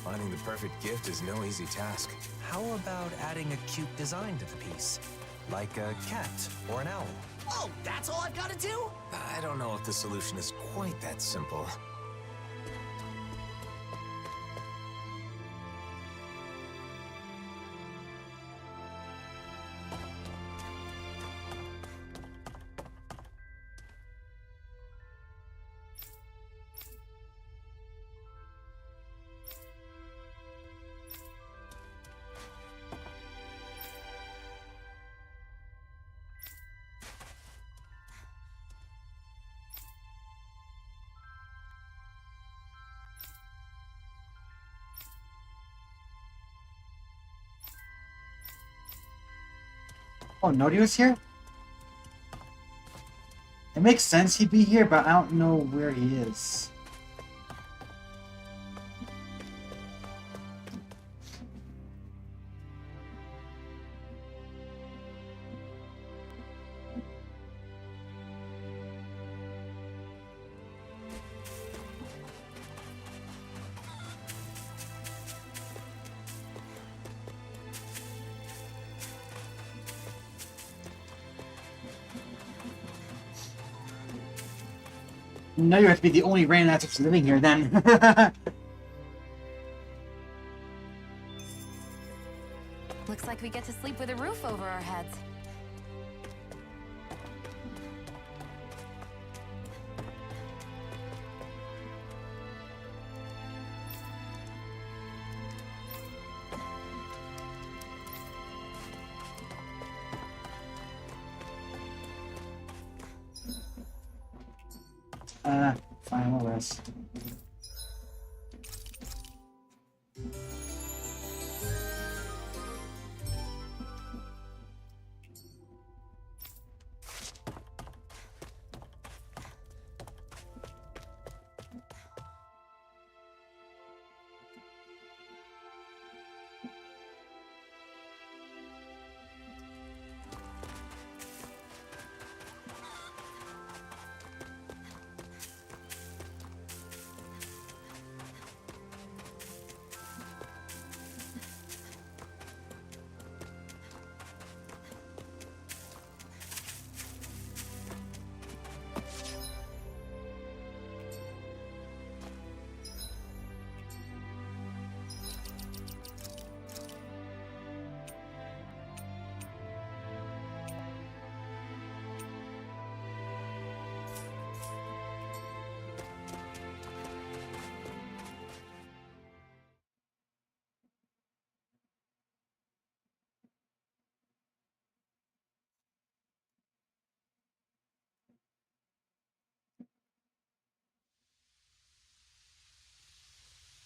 Finding the perfect gift is no easy task. How about adding a cute design to the piece? Like a cat or an owl? Oh, that's all I've got to do? I don't know if the solution is quite that simple. Oh, Nodi was here? It makes sense he'd be here, but I don't know where he is. Now you have to be the only random that's living here, then. Looks like we get to sleep with a roof over our heads. Final rest.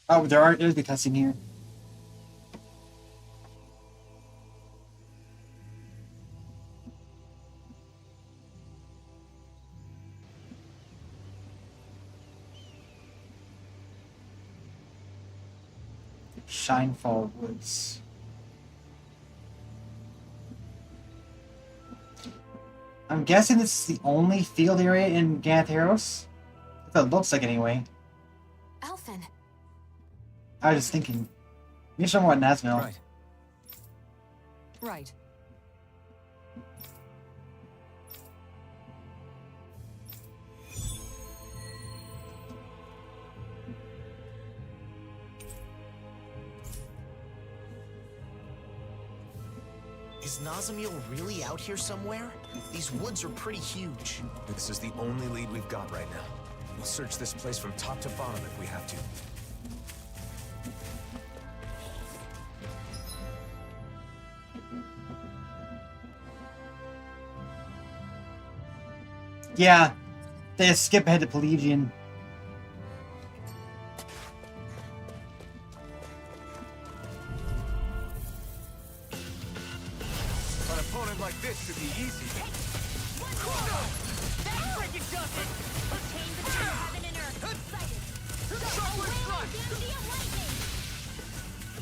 Oh, there's the cutscene here. Shinefall Woods. I'm guessing this is the only field area in Gantheros? That's what it looks like anyway. Elfin. I was just thinking. Maybe somewhere at Nazmil. Right. Right. Is Nazamil really out here somewhere? These woods are pretty huge. This is the only lead we've got right now. We'll search this place from top to bottom if we have to. Yeah, they just skip ahead to Pelagian. An opponent like this should be easy.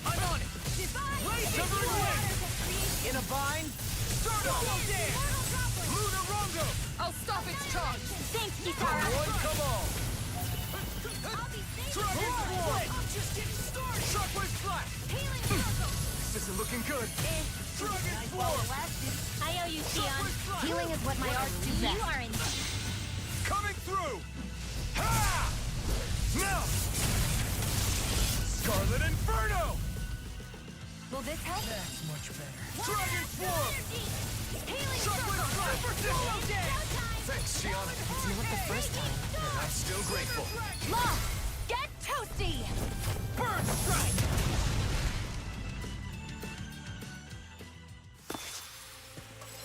I'm on it! Raise the wind! In a bind? Solo dance! Luna Rongo! I'll stop its charge! Thanks, Come Kisara. one, come all! Dragon Swarm! I'm just getting started! Shockwave Flash! This isn't looking good! Dragon Swarm! I owe you, Sion. Healing is what my arts do best. You are in. Coming through! Ha! Now! Scarlet Inferno! Will this help? That's much better. Dragon Swarm! Shockwave Flash! Thanks, Shion. It's not the first time. And I'm still grateful. Law, get toasty! Burn Strike!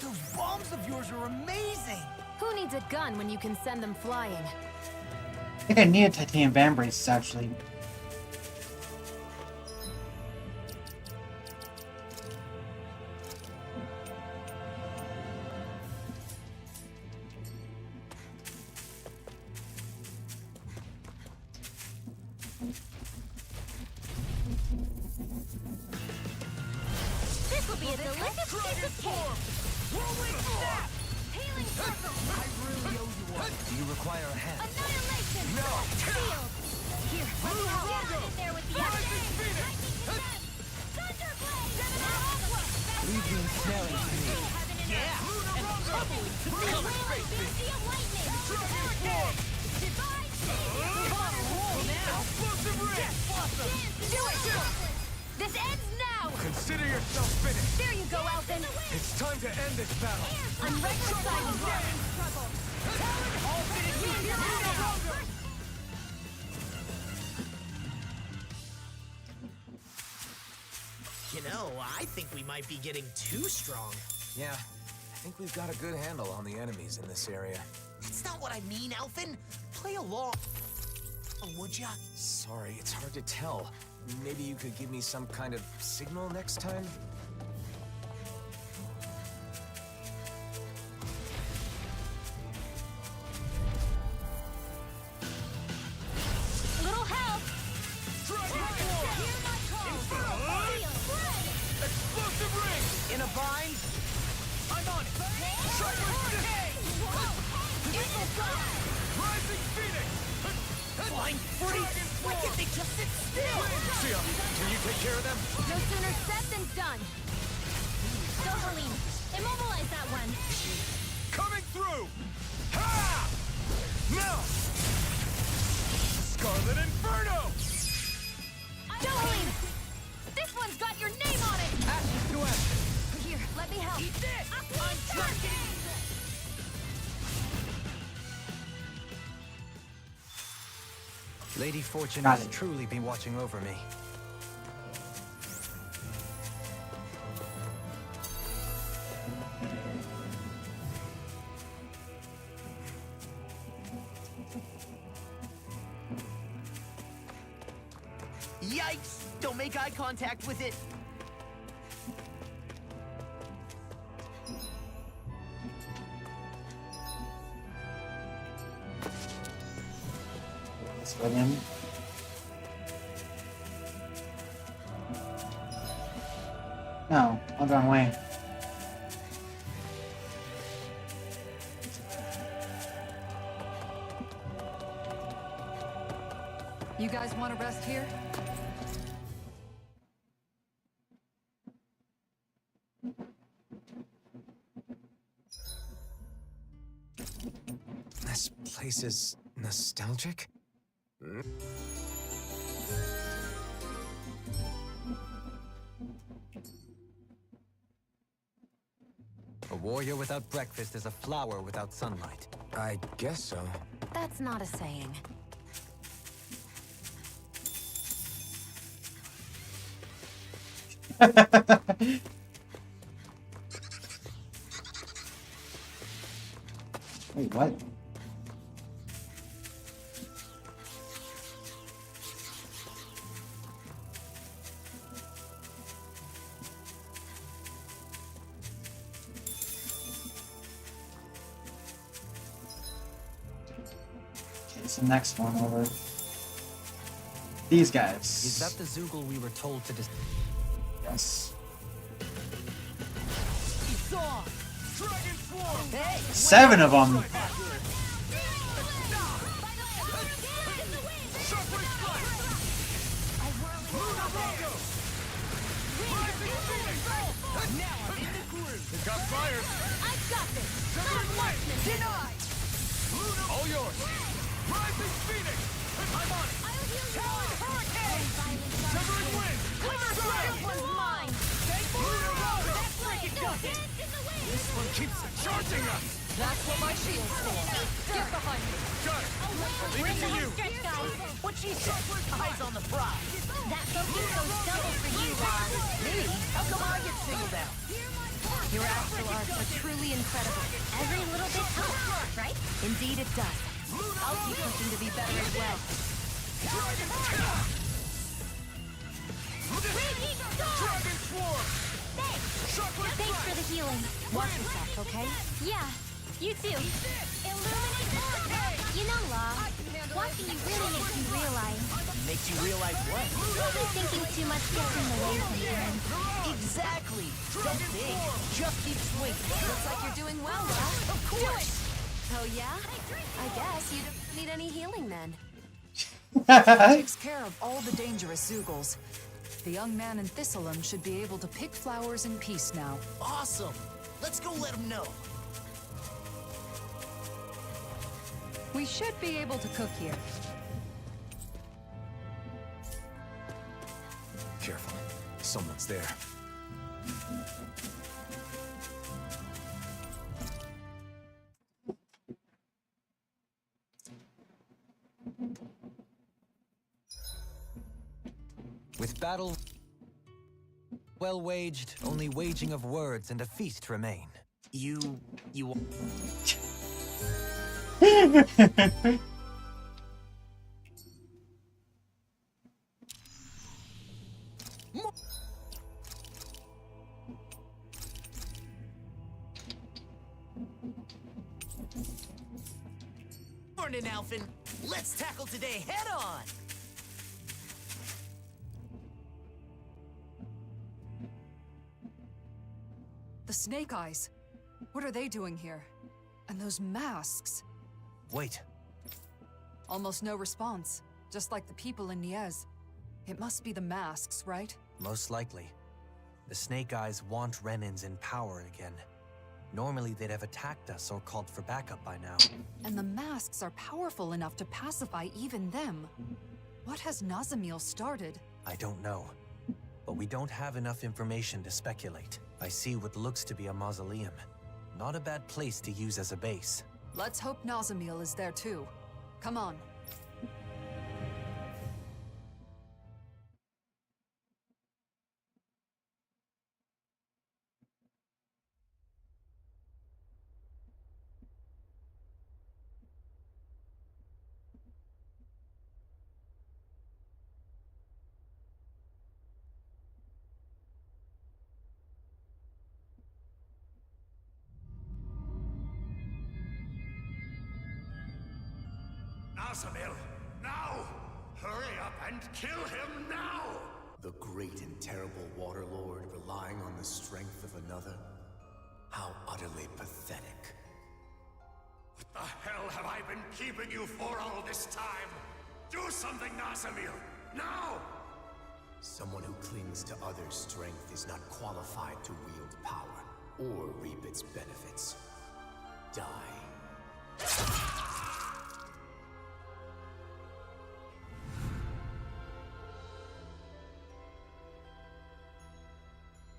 Those bombs of yours are amazing! Who needs a gun when you can send them flying? I think I need a titanium band braces actually. This will be a delicious piece of cake! Whirlwind Snap! Healing circle! I really owe you one. Do you require a hand? Annihilation! No! Shield! Here, let me help. Get in there with the Rising Phoenix! Thunderblade! Leave the ensnaring to me. Yeah! Luna Rongo! Come and face me! Of lightning! Dragon Swarm! Divine Savior! On a roll now! Explosive Ring! Do it! This ends now! Consider yourself finished. There you go, Elfin! It's time to end this battle. I'm right beside you! Struggle! All finish you! Luna Rongo! You know, I think we might be getting too strong. Yeah, I think we've got a good handle on the enemies in this area. That's not what I mean, Elfin. play along, would ya? Sorry, it's hard to tell. Maybe you could give me some kind of signal next time? Little help! Explosive ring! In a bind? I'm on it! Rising Phoenix! Flying freeze! Why can't they just sit still? Sia, can you take care of them? No sooner said than done. Dohaline, immobilize that one. Coming through! Ha! Now! Scarlet Inferno! Dohaline! This one's got your name on it! Ashes to ashes! Here, let me help. Eat this! I'm tracking! Lady Fortune Got has it. truly been watching over me. Yikes! Don't make eye contact with it. Let's let him. No, I'll go away. You guys want to rest here? This place is nostalgic? A warrior without breakfast is a flower without sunlight. I guess so. That's not a saying. Wait, what? Okay, it's the next one over. These guys. Is that the Zoogle we were told to dis- Yes. It's on! Dragon Swarm! Hey! 7 of them. Shockwave Strike! Lunar Rondo! Rising Phoenix! Now I'm in the groove! It got fire! I've got this! Severing Wind! Denied! Lunar... All yours! Rising Phoenix! I'm on it! Talon Hurricane! Severing Wind! This one's mine! Lunar Rondo! Break it, Ducket! This one keeps charging us! That's what my shield's for. Get behind me. Got it! Leave it to you! Stretch, guys! What she said? Eyes on the prize. That focus goes double for you, Ron. Me? How come I get singled out? Your astral arts are truly incredible. Every little bit helps, right? Indeed it does. I'll keep pushing to be better as well. Dragon Swarm! Shockwave Thanks for the healing. Watch yourself, okay? Yeah, you too. Illuminate the sky! You know, Law, watching you really makes me realize Makes you realize what? maybe thinking too much gets in the way sometimes. Exactly. Don't think. Just keep swinging. Looks like you're doing well, Law. Of course. Oh yeah? I guess you don't need any healing then. Takes care of all the dangerous Zoogles. The young man in Thistleum should be able to pick flowers in peace now. Awesome. Let's go let him know. We should be able to cook here. Careful. Someone's there. With battle well waged, only waging of words and a feast remain. You... Morning, Alphen. Let's tackle today head on. The Snake Eyes. What are they doing here? And those masks. Wait. Almost no response. Just like the people in Niez. It must be the masks, right? Most likely. The Snake Eyes want remnants in power again. Normally they'd have attacked us or called for backup by now. And the masks are powerful enough to pacify even them. What has Nazamil started? I don't know. But we don't have enough information to speculate. I see what looks to be a mausoleum. Not a bad place to use as a base. Let's hope Nazamil is there too. Come on. Nazamil, now! Hurry up and kill him now! The great and terrible Waterlord relying on the strength of another? How utterly pathetic. What the hell have I been keeping you for all this time? Do something, Nazamil! Now! Someone who clings to others' strength is not qualified to wield power or reap its benefits. Die.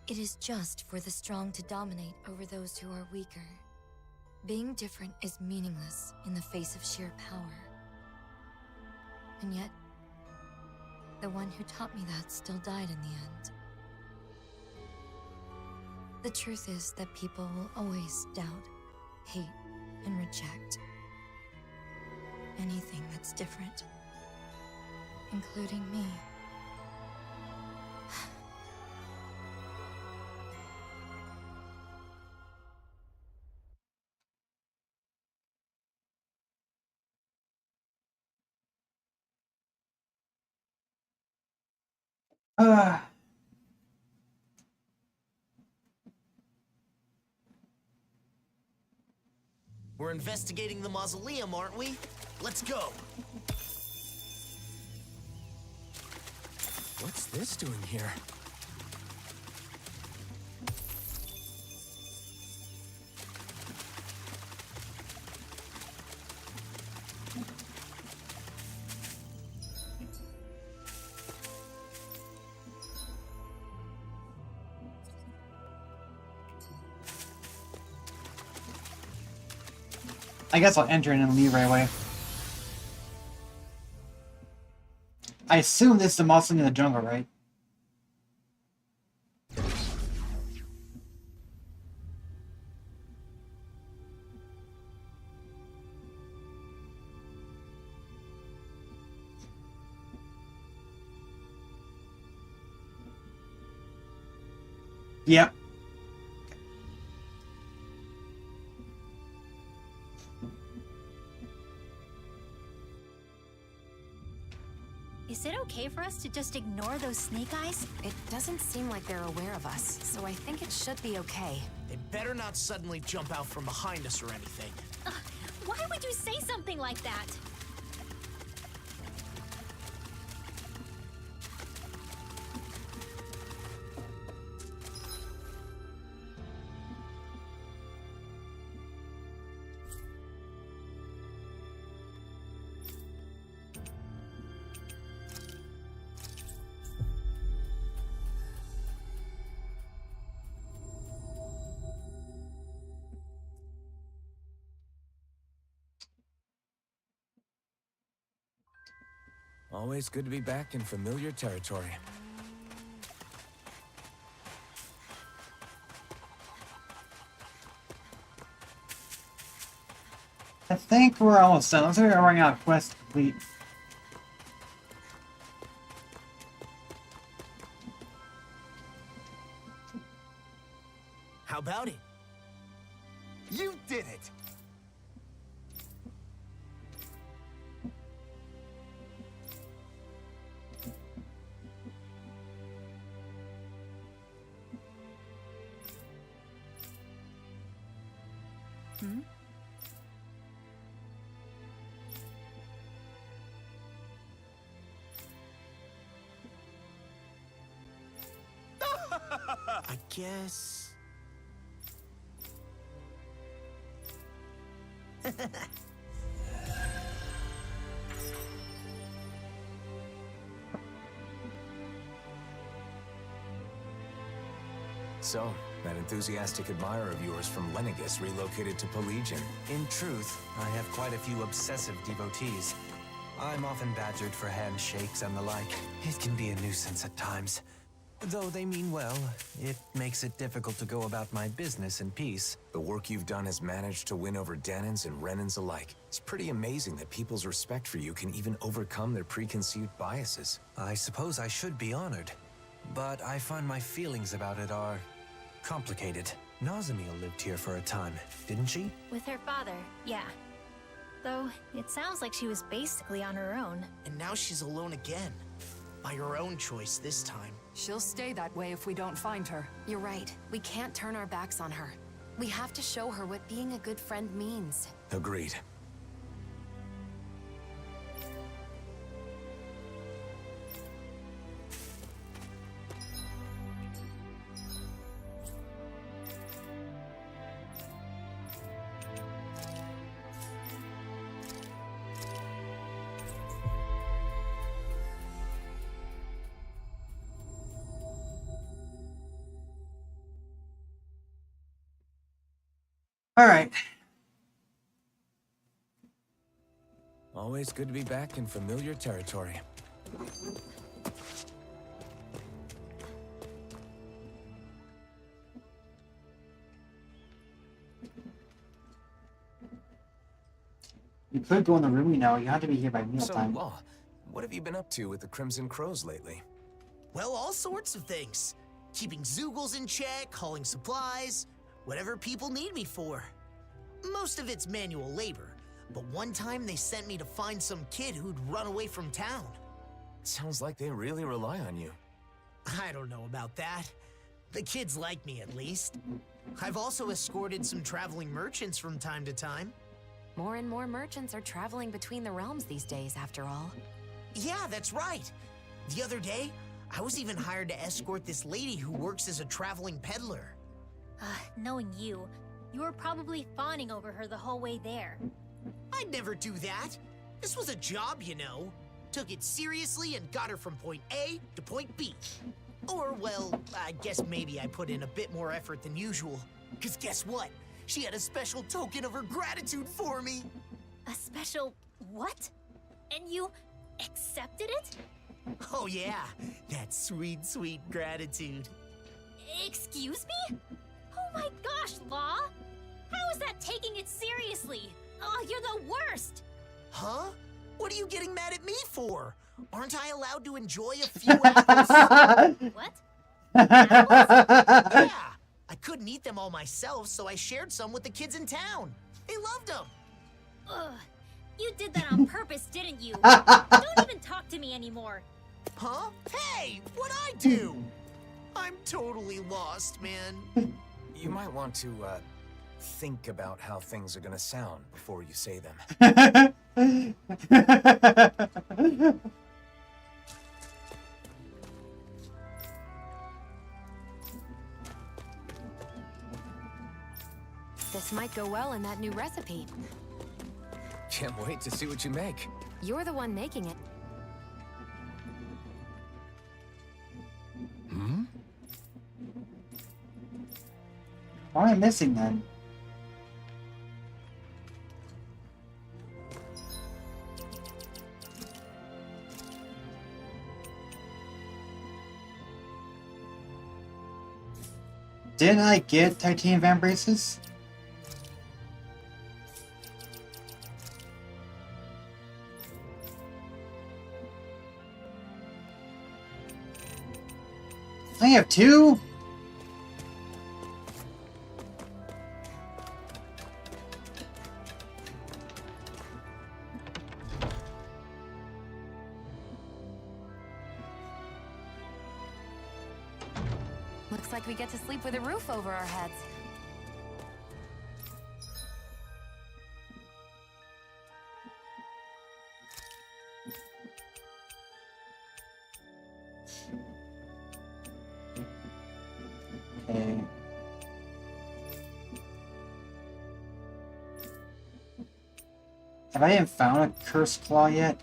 It is just for the strong to dominate over those who are weaker. Being different is meaningless in the face of sheer power. And yet, the one who taught me that still died in the end. The truth is that people will always doubt, hate, and reject anything that's different, including me. We're investigating the mausoleum, aren't we? Let's go. What's this doing here? I guess I'll enter in and leave right away. I assume this is the mausoleum in the jungle, right? Yep. Is it okay for us to just ignore those Snake Eyes? It doesn't seem like they're aware of us, so I think it should be okay. They better not suddenly jump out from behind us or anything. Why would you say something like that? Always good to be back in familiar territory. I think we're almost done. Let's we're running out of quests to complete. How about it? You did it! Hmm? I guess... So, that enthusiastic admirer of yours from Lenegus relocated to Pelegion. In truth, I have quite a few obsessive devotees. I'm often badgered for handshakes and the like. It can be a nuisance at times. Though they mean well, it makes it difficult to go about my business in peace. The work you've done has managed to win over Dahnans and Renans alike. It's pretty amazing that people's respect for you can even overcome their preconceived biases. I suppose I should be honored, but I find my feelings about it are complicated. Nazamiel lived here for a time, didn't she? With her father, yeah. Though, it sounds like she was basically on her own. And now she's alone again. By her own choice this time. She'll stay that way if we don't find her. You're right. We can't turn our backs on her. We have to show her what being a good friend means. Agreed. All right. Always good to be back in familiar territory. You could go in the room, you know. You have to be here by So, mealtime. Law, what have you been up to with the Crimson Crows lately? Well, all sorts of things. Keeping Zoogles in check, hauling supplies, whatever people need me for. Most of it's manual labor, but one time they sent me to find some kid who'd run away from town. Sounds like they really rely on you. I don't know about that. The kids like me, at least. I've also escorted some traveling merchants from time to time. More and more merchants are traveling between the realms these days, after all. Yeah, that's right. The other day, I was even hired to escort this lady who works as a traveling peddler. Knowing you, you were probably fawning over her the whole way there. I'd never do that. This was a job, you know. Took it seriously and got her from point A to point B. Or, well, I guess maybe I put in a bit more effort than usual. 'Cause guess what? She had a special token of her gratitude for me. A special what? And you accepted it? Oh yeah, that sweet, sweet gratitude. Excuse me? Oh my gosh, Law! How is that taking it seriously? Oh, you're the worst! Huh? What are you getting mad at me for? Aren't I allowed to enjoy a few apples? What? Yeah! I couldn't eat them all myself, so I shared some with the kids in town. They loved them. Ugh. You did that on purpose, didn't you? Don't even talk to me anymore. Huh? Hey, what'd I do? I'm totally lost, man. You might want to, think about how things are gonna sound before you say them. This might go well in that new recipe. Can't wait to see what you make. You're the one making it. Hmm? What am I missing then? Didn't I get titanium van braces? I have two? Looks like we get to sleep with a roof over our heads. Okay. Have I even found a cursed claw yet?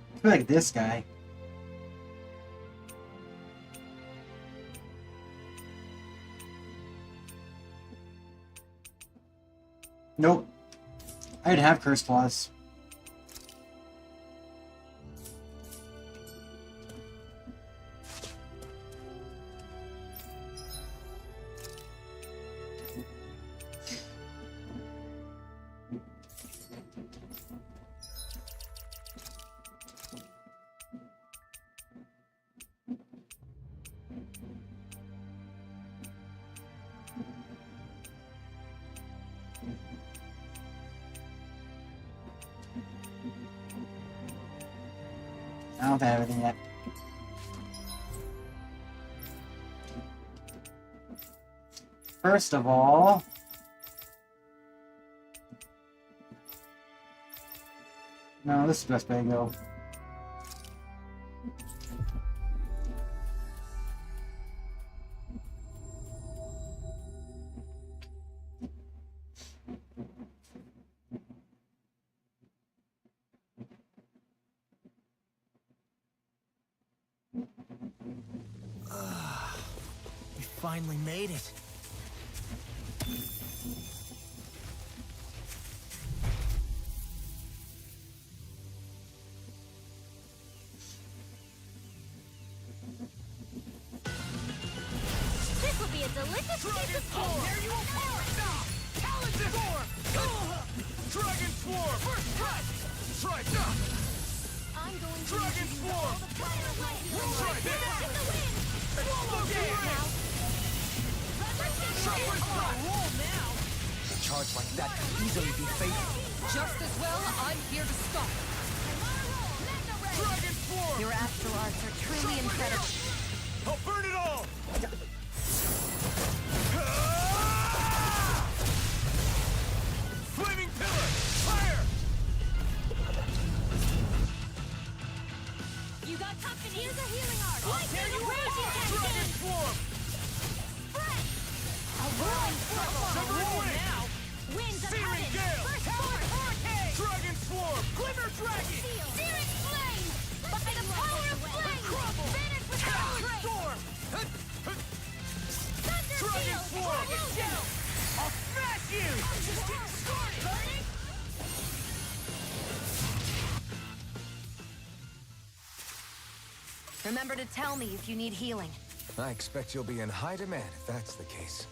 I feel like this guy. Nope. I didn't have curse claws. I don't have anything yet. First of all, no, this is the best way to go. We finally made it. This will be a delicious piece of cake! There you are! Talented! Dragon Swarm! First strike! Strike! I'm going to Dragon use Swarm! all the power of my healing Try arts this! in the wind! Swallow Now, Sharper strike! Roll now! A charge like that could easily be fatal. Just as well, I'm here to stop. Dragon Swarm! Your astral arts are truly incredible. I'll burn it all! Flaming Pillar! Fire! you got company! Here's a healing art! I'll tear you apart! Dragon Swarm! Spread! A whirling circle! Severing Wing! Now! Winds of Searing heaven! Gale! First Talon force! Hurricane! Dragon Swarm! Glimmer Dragon! Searing flame! By the power of flame! Crumble! Vanish with Talon trace! Storm! Thunder Dragon field! Swarm! Explosion! I'll smash you! I'm just getting started! Burning! Remember to tell me if you need healing. I expect you'll be in high demand if that's the case.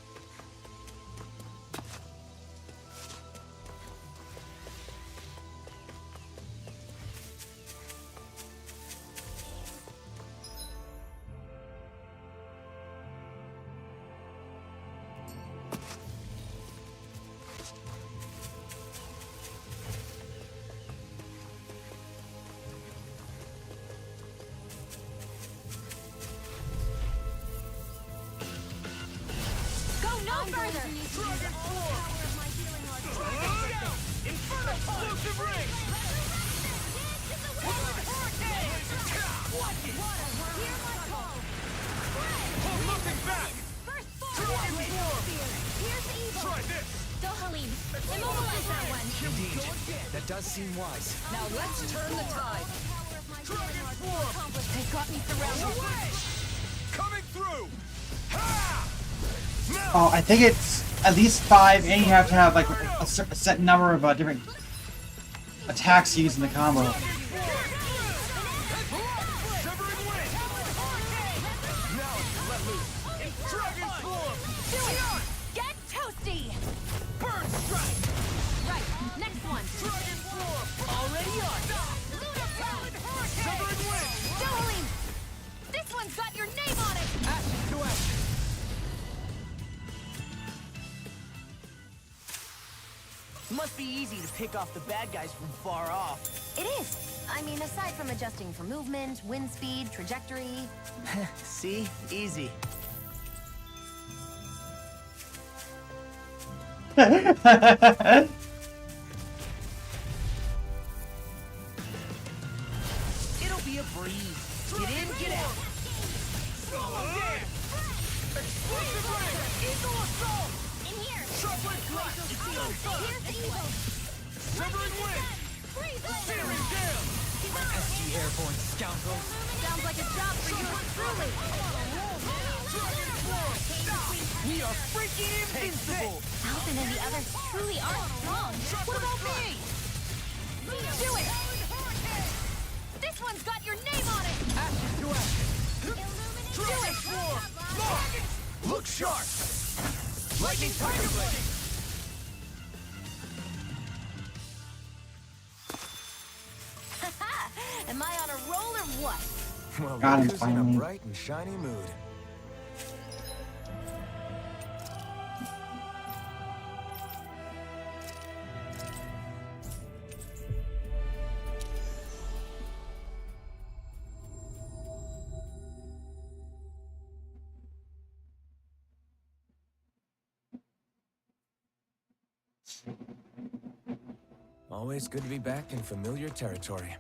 Go no further! Dragon Swarm! Inferno Explosive Ring! Hurricane! Hear my call! Hold nothing back! First Dragon Swarm! Here's evil! Try this! Dohalim, immobilize that one! Indeed, that does seem wise. Now let's turn the tide. Dragon Swarm! They've got me surrounded. Away! Oh, I think it's at least 5, and you have to have like a set number of different attacks used in the combo. Get toasty! Burn strike! Right, next one! Dragon form! Already on! Severing wind! Dueling! This one's got your name on it! Action to action! Must be easy to pick off the bad guys from far off. It is. I mean, aside from adjusting for movement, wind speed, trajectory. See? Easy. It'll be a breeze. Get in, get out. Explosive ray! Eagle assault! In here! Sharply flash! Here's the eagle! Severing wind! Searing gale! SG airborne scoundrel! Sounds like a job for yours truly! We are freaking invincible! Alvin and the others truly are strong. What about me? Do it! This one's got your name on it! Action to action! Do it! Look sharp! Lightning tiger blade! Am I on a roll or what? Well, Got him look who's in a finally. bright and shiny mood. Always good to be back in familiar territory.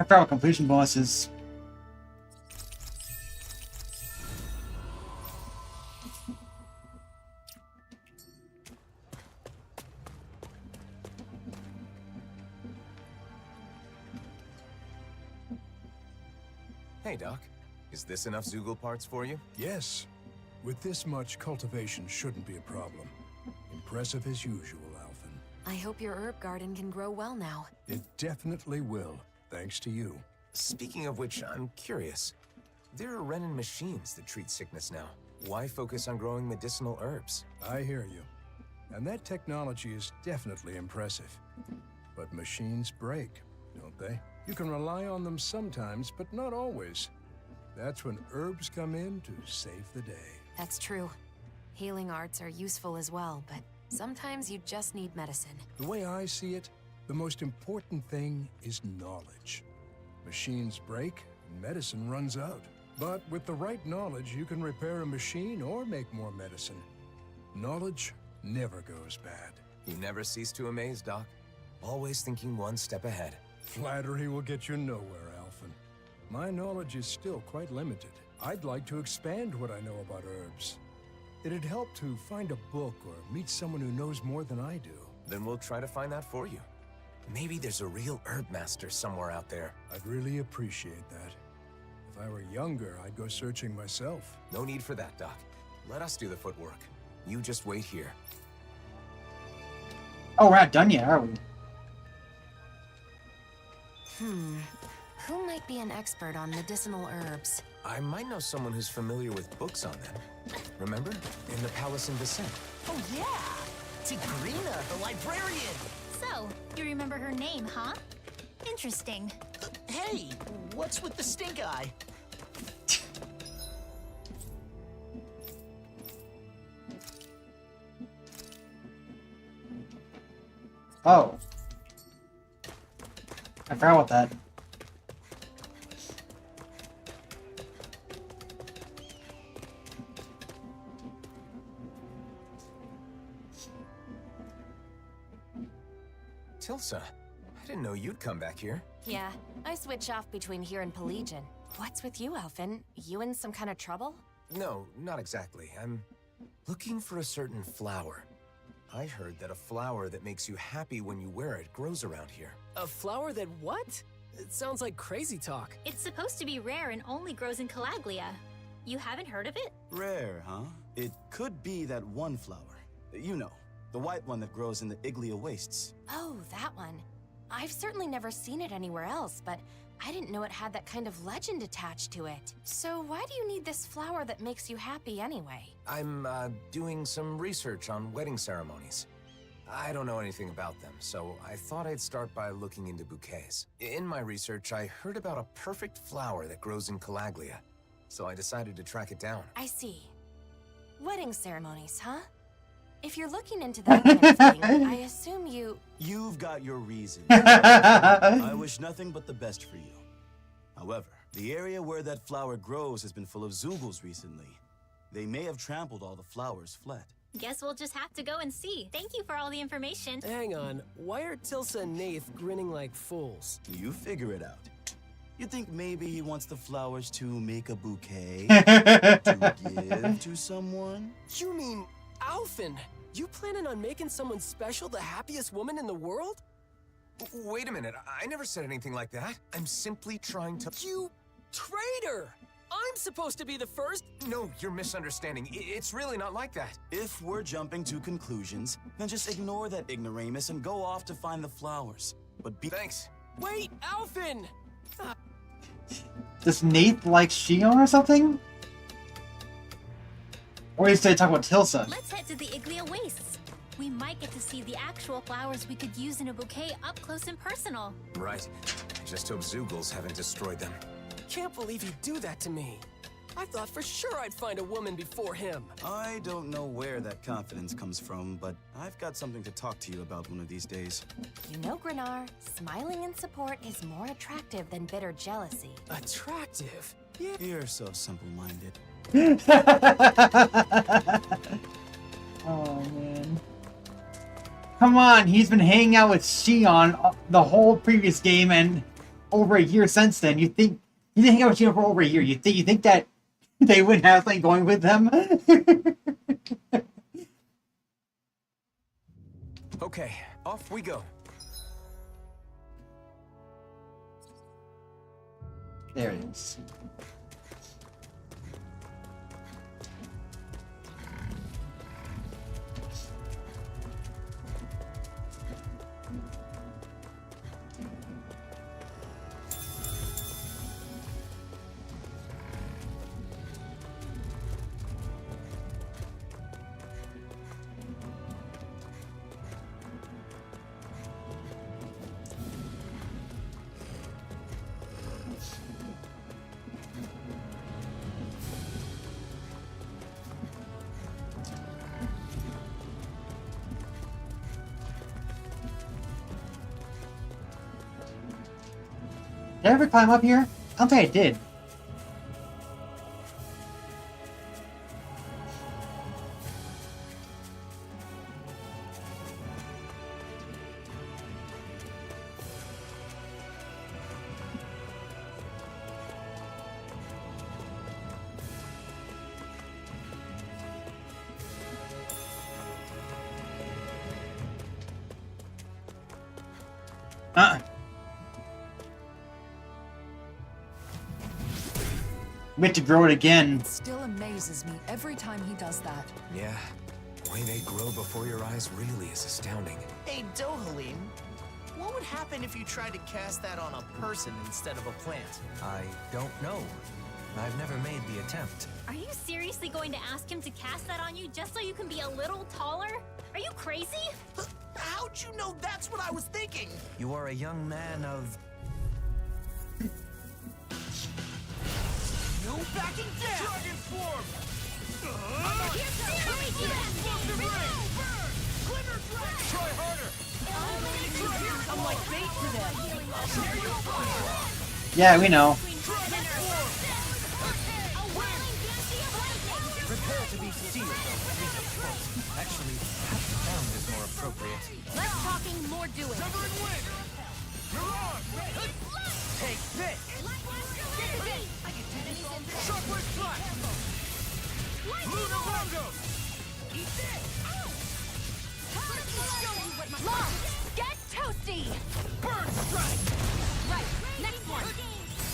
I forgot what completion bonus is. Hey, Doc. Is this enough Zoogle parts for you? Yes. With this much, cultivation shouldn't be a problem. Impressive as usual, Alphen. I hope your herb garden can grow well now. It definitely will, thanks to you. Speaking of which, I'm curious. There are Renin machines that treat sickness now. Why focus on growing medicinal herbs? I hear you. And that technology is definitely impressive. But machines break, don't they? You can rely on them sometimes, but not always. That's when herbs come in to save the day. That's true. Healing arts are useful as well, but sometimes you just need medicine. The way I see it, the most important thing is knowledge. Machines break, and medicine runs out. But with the right knowledge, you can repair a machine or make more medicine. Knowledge never goes bad. You never cease to amaze, Doc. Always thinking one step ahead. Flattery will get you nowhere, Alphen. My knowledge is still quite limited. I'd like to expand what I know about herbs. It'd help to find a book or meet someone who knows more than I do. Then we'll try to find that for you. Maybe there's a real herb master somewhere out there. I'd really appreciate that. If I were younger, I'd go searching myself. No need for that, Doc. Let us do the footwork. You just wait here. Oh, we're not done yet, are we? Who might be an expert on medicinal herbs? I might know someone who's familiar with books on them. Remember? In the Palace in Descent. Oh, yeah! Tigrina, the librarian! So, you remember her name, huh? Interesting. Hey, what's with the stink eye? Oh. I forgot about that. Tilsa, I didn't know you'd come back here. Yeah, I switch off between here and Pelagian. What's with you, Alphen? You in some kind of trouble? No, not exactly. I'm looking for a certain flower. I heard that a flower that makes you happy when you wear it grows around here. A flower that what? It sounds like crazy talk. It's supposed to be rare and only grows in Calaglia. You haven't heard of it? Rare, huh? It could be that one flower. You know, the white one that grows in the Iglia wastes. Oh, that one. I've certainly never seen it anywhere else, but I didn't know it had that kind of legend attached to it. So why do you need this flower that makes you happy anyway? I'm, doing some research on wedding ceremonies. I don't know anything about them, so I thought I'd start by looking into bouquets. In my research, I heard about a perfect flower that grows in Calaglia, so I decided to track it down. I see. Wedding ceremonies, huh? If you're looking into that kind of thing, I assume You've got your reason. I wish nothing but the best for you. However, the area where that flower grows has been full of Zoogles recently. They may have trampled all the flowers fled. Guess we'll just have to go and see. Thank you for all the information. Hang on, why are Tilsa and Nath grinning like fools? You figure it out. You think maybe he wants the flowers to make a bouquet to give to someone? You mean Alphen? You planning on making someone special the happiest woman in the world? Wait a minute, I never said anything like that. I'm simply trying to— You traitor! I'm supposed to be the first? No, you're misunderstanding. It's really not like that. If we're jumping to conclusions, then just ignore that ignoramus and go off to find the flowers. But be— Thanks. Wait, Alphen! Does Nate like Shion or something? Or is they talk about Tilsa? Let's head to the Iglia Wastes. We might get to see the actual flowers we could use in a bouquet up close and personal. Right. Just hope Zoogles haven't destroyed them. Can't believe he'd do that to me. I thought for sure I'd find a woman before him. I don't know where that confidence comes from, but I've got something to talk to you about one of these days. You know, Grenar, smiling in support is more attractive than bitter jealousy. Attractive? Yeah. You're so simple-minded. Oh, man. Come on, he's been hanging out with Shion the whole previous game and over a year since then. You think he didn't hang out with Shion for over a year? You think that they wouldn't have something going with them? Okay, off we go. There it is. Did I ever climb up here? I don't think I did. We have to grow it again. It still amazes me every time he does that. Yeah, the way they grow before your eyes really is astounding. Hey, Dohalim, what would happen if you tried to cast that on a person instead of a plant? I don't know. I've never made the attempt. Are you seriously going to ask him to cast that on you just so you can be a little taller? Are you crazy? How'd you know that's what I was thinking? You are a young man of... No backing down! Dragon form! Try harder! I'm like bait to them. Yeah, we know. Prepare to be sealed. Actually, found is more appropriate. Less talking, more doing. Severing wind! Mirage! Take this! Shockwave flash! Lunar Rondo! Eat this! Long! Get toasty! Burn strike! Right, next one!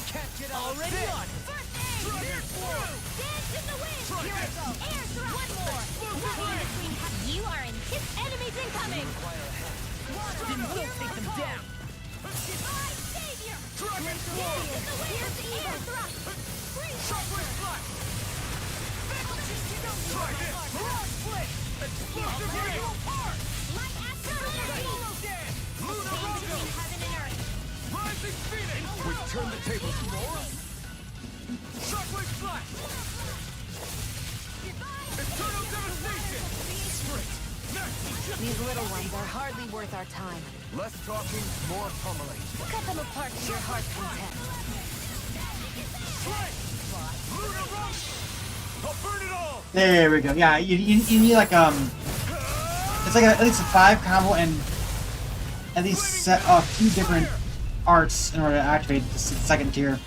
Can't get out Already of on! First aid! Dragon form! Dance in the wind! Try Here I this. go! Air thrust! One more! You are in hit enemies incoming! Then we'll take them down! Goodbye, savior! Dragon form! Here's the air thrust! Shockwave flash! Try this! Mirage split! Explosive ray! Light accelerating! Lunar Rondo! Heaven and earth! Rising Phoenix! We've turned the tables more! Shockwave flash! Eternal devastation! Straight! Next! These little ones are hardly worth our time. Less talking, more pummeling. Cut them apart to your heart's content. Strike! Lunar Rondo! I'll burn it all! There we go. Yeah, you need like it's like at least a 5 combo and at least set a few different arts in order to activate the second tier.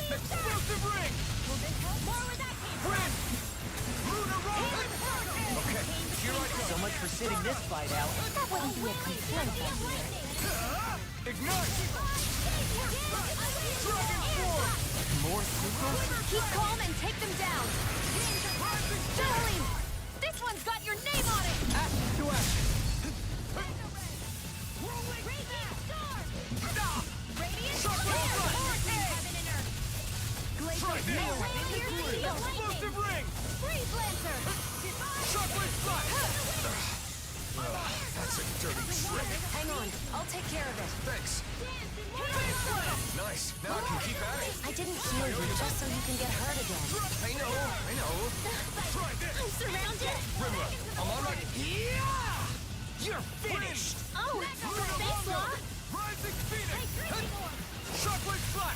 Explosive ring! Okay, here I go. So much for sitting this fight out. That wouldn't be a complaint. Ignite! Dragon form! More sequels? Keep calm and take them down. Darling, this one's got your name on it. Action to action. Try this! Explosive ring! Freeze Lancer! Shockwave flash! That's a dirty trick. Hang on, I'll take care of it. Thanks. Nice. Now I can keep at it. I didn't heal you just so you can get hurt again. I know. Try this! I'm surrounded. Rimla, I'm on my... Yeah! You're finished! Oh, thanks, Law. Rising Phoenix! Shockwave flash!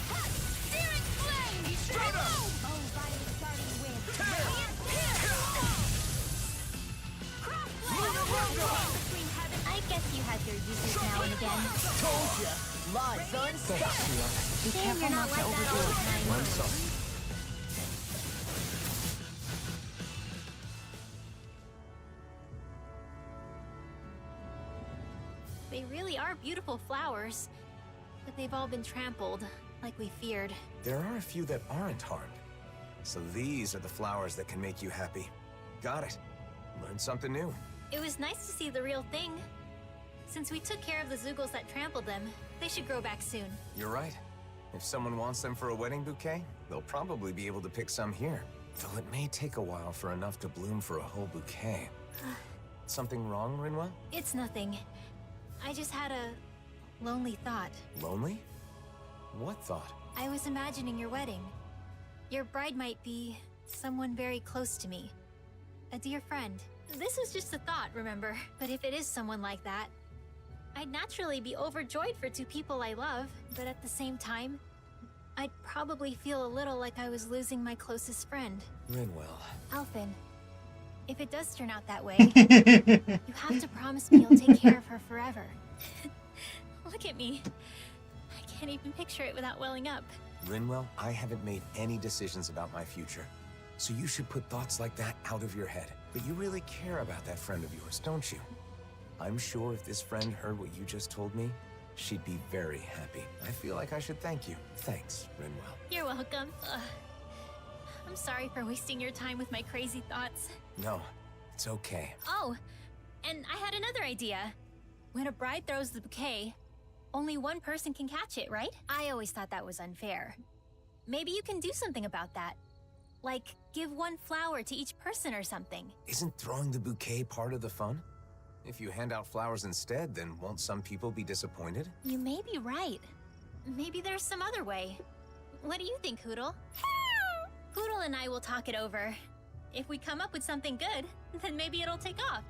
Searing flame! Stunner! Oh, by the starting wind. Tear! Lunar Rondo! I guess you have your uses now and again. Told ya! Lies unstopped! Be careful not to overdo it, I'm sorry. They really are beautiful flowers, but they've all been trampled, like we feared. There are a few that aren't harmed. So these are the flowers that can make you happy. Got it. Learned something new. It was nice to see the real thing. Since we took care of the Zoogles that trampled them, they should grow back soon. You're right. If someone wants them for a wedding bouquet, they'll probably be able to pick some here. Though it may take a while for enough to bloom for a whole bouquet. Something wrong, Rinwell? It's nothing. I just had a lonely thought. Lonely? What thought? I was imagining your wedding. Your bride might be someone very close to me. A dear friend. This was just a thought, remember? But if it is someone like that, I'd naturally be overjoyed for two people I love, but at the same time, I'd probably feel a little like I was losing my closest friend. Rinwell. Alphen, if it does turn out that way, you have to promise me you'll take care of her forever. Look at me. I can't even picture it without welling up. Rinwell, I haven't made any decisions about my future. So you should put thoughts like that out of your head. But you really care about that friend of yours, don't you? I'm sure if this friend heard what you just told me, she'd be very happy. I feel like I should thank you. Thanks, Rinwell. You're welcome. I'm sorry for wasting your time with my crazy thoughts. No, it's okay. Oh, and I had another idea. When a bride throws the bouquet, only one person can catch it, right? I always thought that was unfair. Maybe you can do something about that. Like, give one flower to each person or something. Isn't throwing the bouquet part of the fun? If you hand out flowers instead, then won't some people be disappointed? You may be right. Maybe there's some other way. What do you think, Hoodle? Hoodle and I will talk it over. If we come up with something good, then maybe it'll take off.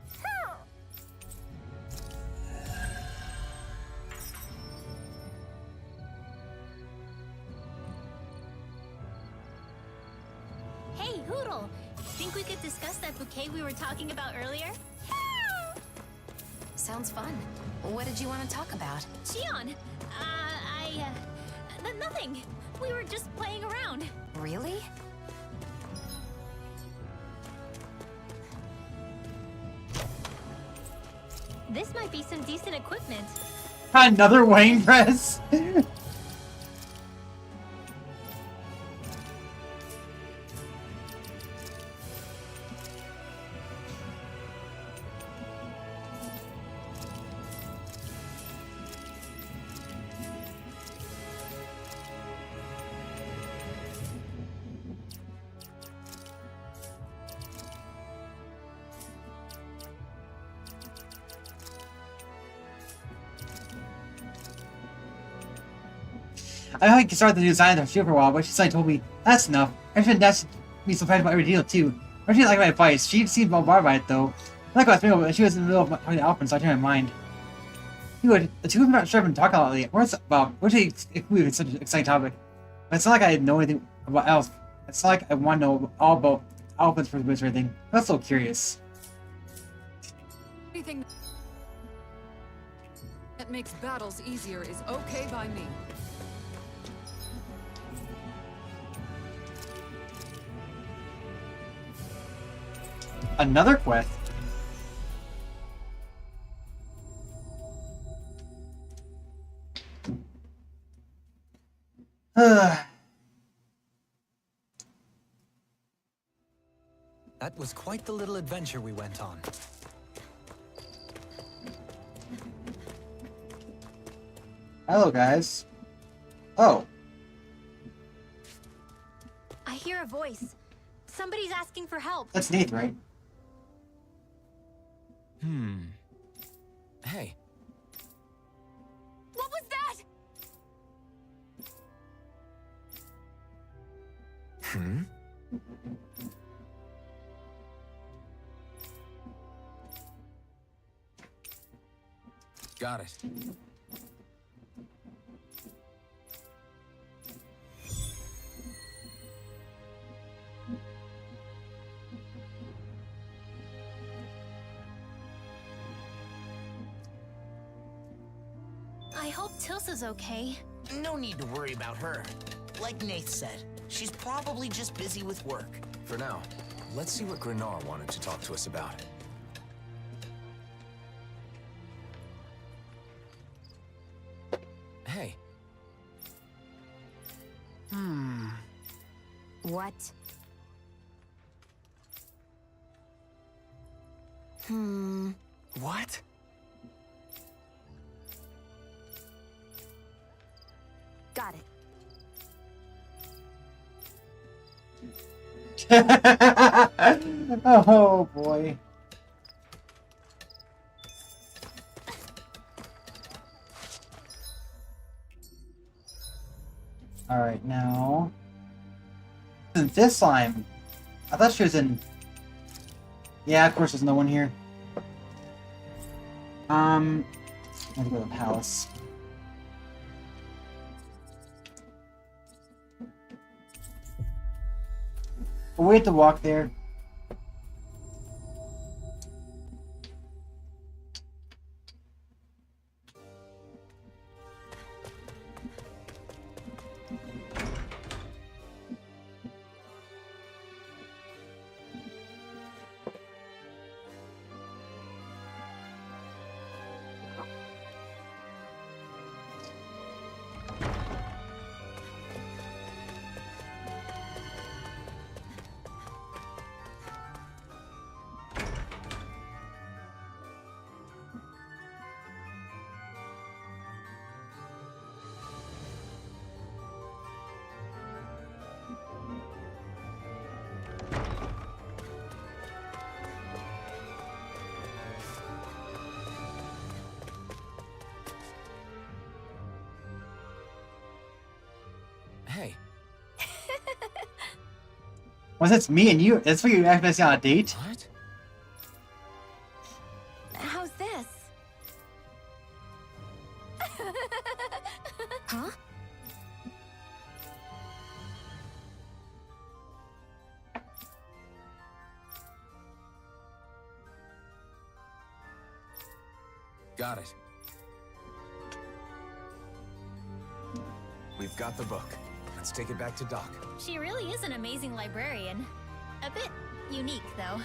Hey, Hoodle! Think we could discuss that bouquet we were talking about earlier? Sounds fun. What did you want to talk about? Xion! Nothing. We were just playing around. Really? This might be some decent equipment. Another Wayne press? I know I can start the new design of the shield for a while, but she suddenly told me, that's enough. I shouldn't ask me surprised about every deal, too. I didn't like my advice. She seemed bombarded by it, though. I like what I but she was in the middle of talking to Alpin, so I changed my mind. Dude, the two of them not sure have been talking lately. What's about? What should include in such an exciting topic? But it's not like I know anything about else. It's not like I want to know all about Alpin's perspective or anything. I'm so curious. Anything that makes battles easier is okay by me. Another quest? That was quite the little adventure we went on. Hello, guys. Oh. I hear a voice. Somebody's asking for help. That's Nate, right? Hey. What was that? Got it. I hope Tilsa's okay. No need to worry about her. Like Nath said, she's probably just busy with work. For now, let's see what Grenar wanted to talk to us about. Hey. What? What? Got it. Oh boy. Alright, now. Isn't this slime? I thought she was in. Yeah, of course there's no one here. I'm gonna go to the palace. We'll wait to walk there. Once it's me and you, that's what you actually on a date? What? How's this? Huh? Got it. We've got the book. Let's take it back to Doc. She really is an amazing librarian. A bit unique, though.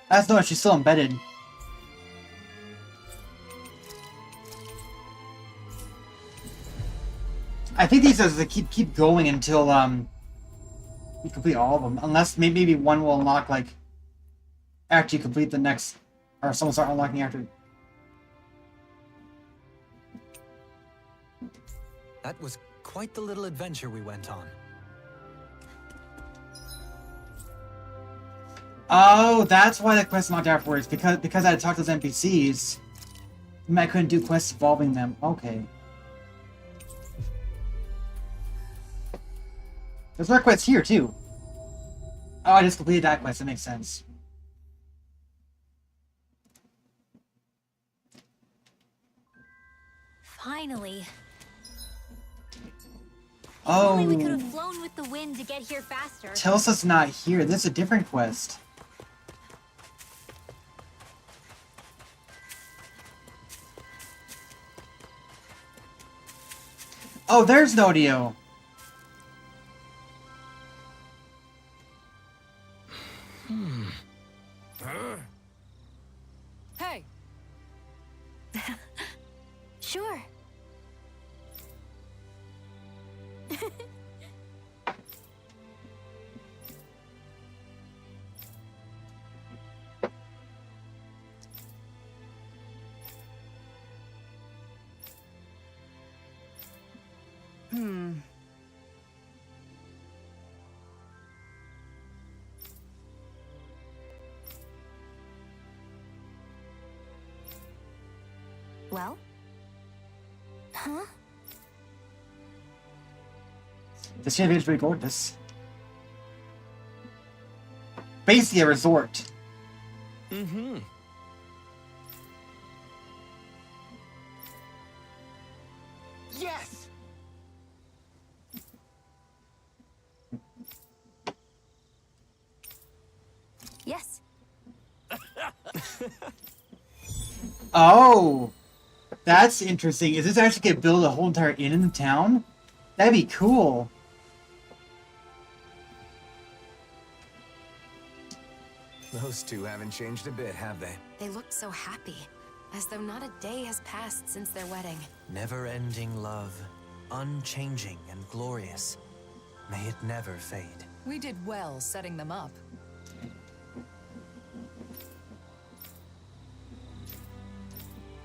That's no, she's still embedded. I think these are they keep going until you complete all of them, unless maybe one will unlock like after you complete the next, or someone start unlocking after. That was quite the little adventure we went on. Oh, that's why the quest unlocked afterwards, because I had talked to those NPCs. I couldn't do quests involving them. Okay. There's more quests here too. Oh, I just completed that quest. That makes sense. Finally. Oh. Only we could have flown with the wind to get here faster. Telsa's not here. This is a different quest. Oh, there's Nodio. Hey. Sure. Well? Huh? The city is pretty gorgeous. Basically a resort. Mm-hmm. Yes! Yes. Oh, that's interesting. Is this actually gonna build a whole entire inn in the town? That'd be cool. Those two haven't changed a bit, have they? They looked so happy, as though not a day has passed since their wedding. Never-ending love, unchanging and glorious. May it never fade. We did well setting them up.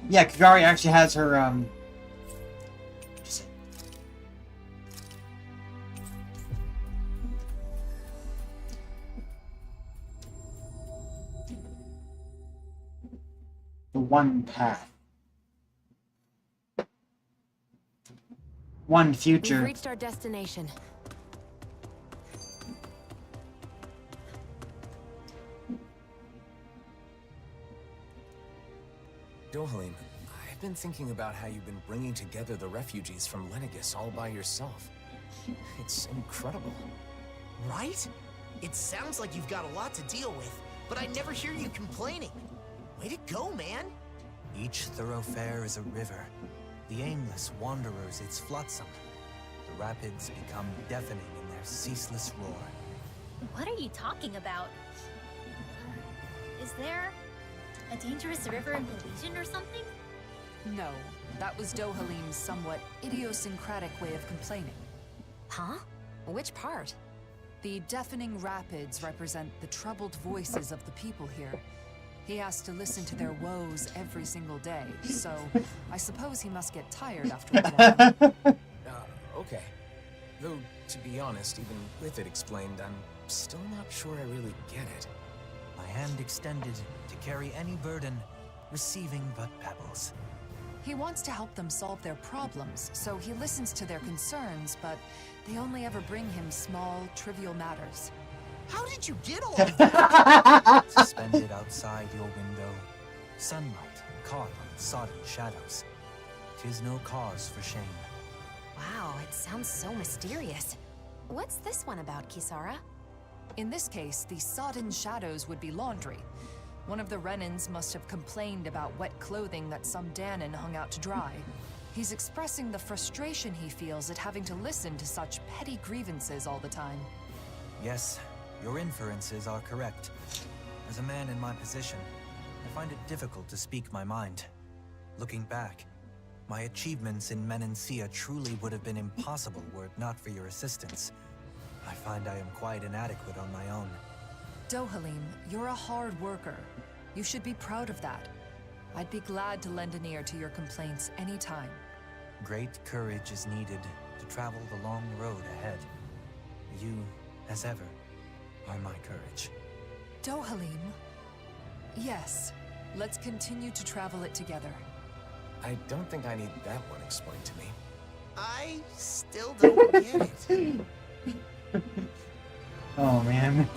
Yeah, Kagari actually has her, the one path. One future. We've reached our destination. Dohalim, I've been thinking about how you've been bringing together the refugees from Lenegus all by yourself. It's incredible. Right? It sounds like you've got a lot to deal with, but I never hear you complaining. Way to go, man! Each thoroughfare is a river. The aimless wanderers its flotsam. The rapids become deafening in their ceaseless roar. What are you talking about? Is there a dangerous river in Belizean or something? No, that was Dohalim's somewhat idiosyncratic way of complaining. Huh? Which part? The deafening rapids represent the troubled voices of the people here. He has to listen to their woes every single day, so I suppose he must get tired after a while. Okay. Though, to be honest, even with it explained, I'm still not sure I really get it. My hand extended to carry any burden, receiving but pebbles. He wants to help them solve their problems, so he listens to their concerns, but they only ever bring him small, trivial matters. How did you get all of that? Suspended outside your window, sunlight caught on sodden shadows. 'Tis no cause for shame. Wow, it sounds so mysterious. What's this one about, Kisara? In this case, the sodden shadows would be laundry. One of the Renans must have complained about wet clothing that some Dahnan hung out to dry. He's expressing the frustration he feels at having to listen to such petty grievances all the time. Yes, your inferences are correct. As a man in my position, I find it difficult to speak my mind. Looking back, my achievements in Menancia truly would have been impossible were it not for your assistance. I find I am quite inadequate on my own. Dohalim, you're a hard worker. You should be proud of that. I'd be glad to lend an ear to your complaints anytime. Great courage is needed to travel the long road ahead. You, as ever, are my courage. Dohalim? Yes, let's continue to travel it together. I don't think I need that one explained to me. I still don't get it. Oh, man.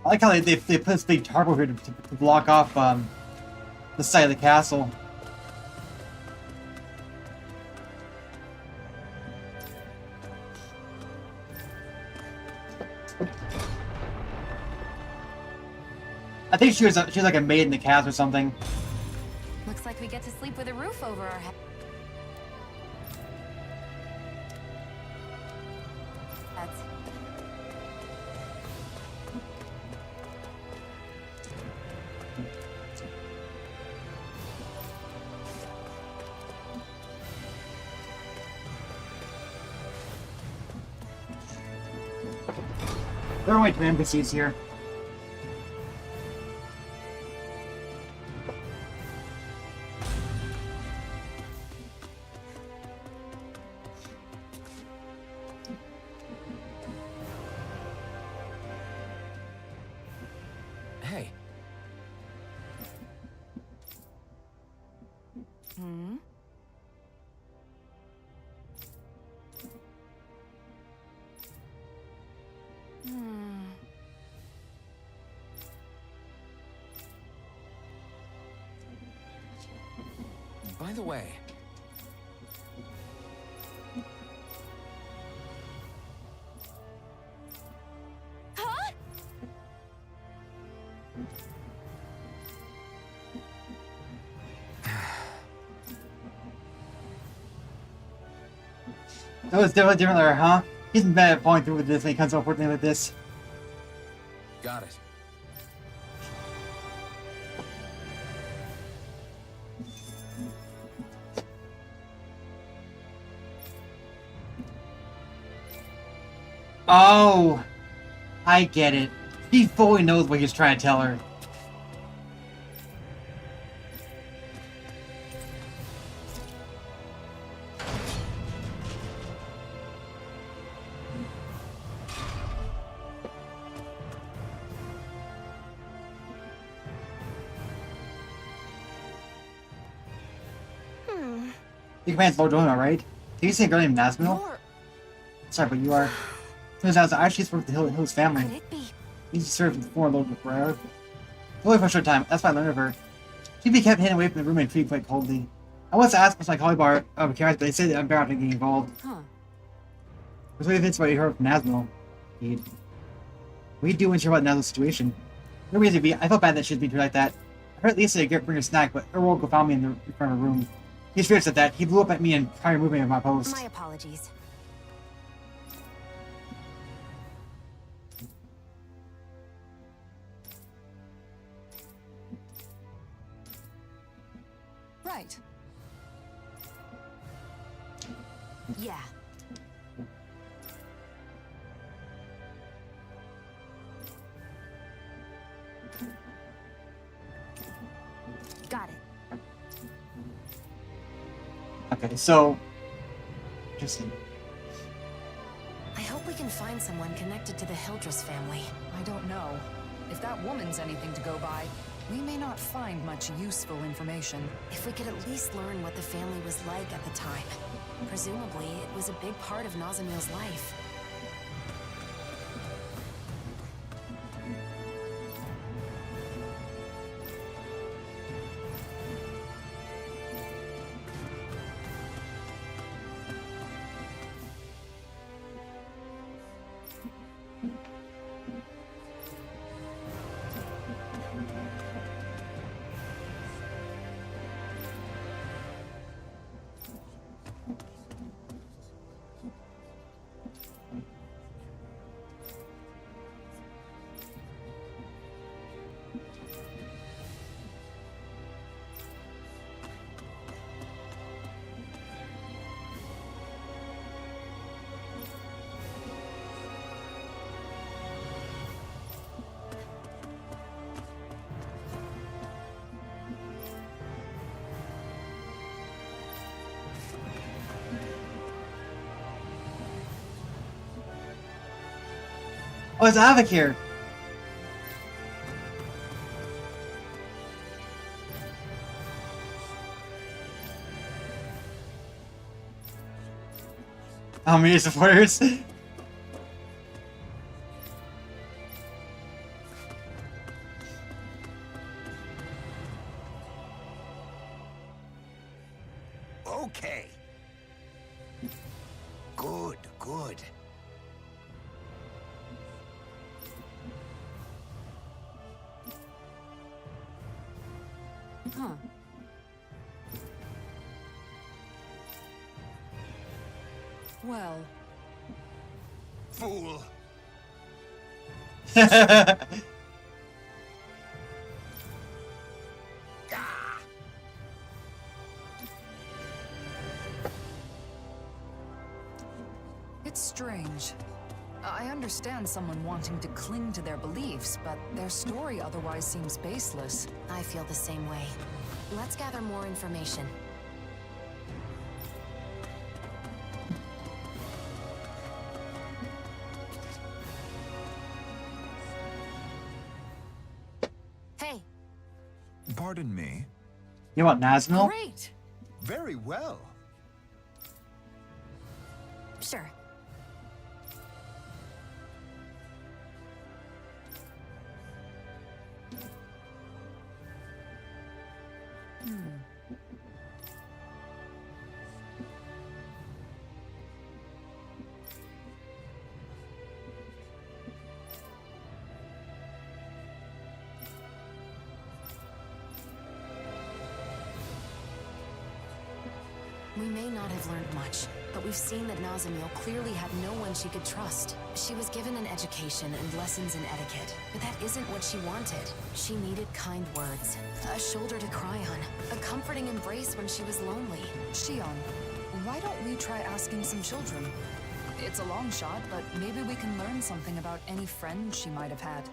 I like how they put this big tarp here to block off the side of the castle. I think she was like a maid in the cast or something. Looks like we get to sleep with a roof over our head. There are only 2 NPCs here. Hey. Hmm? By the way, Huh? That was definitely different there, huh? He's bad at following through with this when he comes up with something like this. got it. Oh, I get it. He fully knows what he's trying to tell her. The command's Lord Dahna, right? Did you say a girl named Nazmil? Sorry, but you are. Turns out I actually worked with Hill's family. Could it be? He served before Lord Rare. Only for a short time. That's why I learned of her. She'd be kept hidden away from the room and treated quite coldly. I once asked my colleague bar of Karis, but they said I'm better off getting involved. Huh. What's what you think about you heard from Nazmil? Indeed. What do you do when you're about Nazmil's situation? No reason to be. I felt bad that she'd be treated like that. I heard Lisa to bring her snack, but Erwolko found me in front of her room. He's fierce at that. He blew up at me and tried to remove me from my post. My apologies. Right. Yeah. Got it. Okay, so... Interesting. I hope we can find someone connected to the Hildress family. I don't know. If that woman's anything to go by, we may not find much useful information. If we could at least learn what the family was like at the time. Presumably, it was a big part of Nazamil's life. Oh, it's Avik here. How many supporters? Okay. Good, good. Huh. Well. Fool. It's strange. I understand someone wanting to cling to their beliefs, but their story otherwise seems baseless. I feel the same way. Let's gather more information. Hey. Pardon me? You want Nazmil? Great. Very well. Sure. may not have learned much, but we've seen that Nazamil clearly had no one she could trust. She was given an education and lessons in etiquette, but that isn't what she wanted. She needed kind words, a shoulder to cry on, a comforting embrace when she was lonely. Shion, why don't we try asking some children? It's a long shot, but maybe we can learn something about any friends she might have had.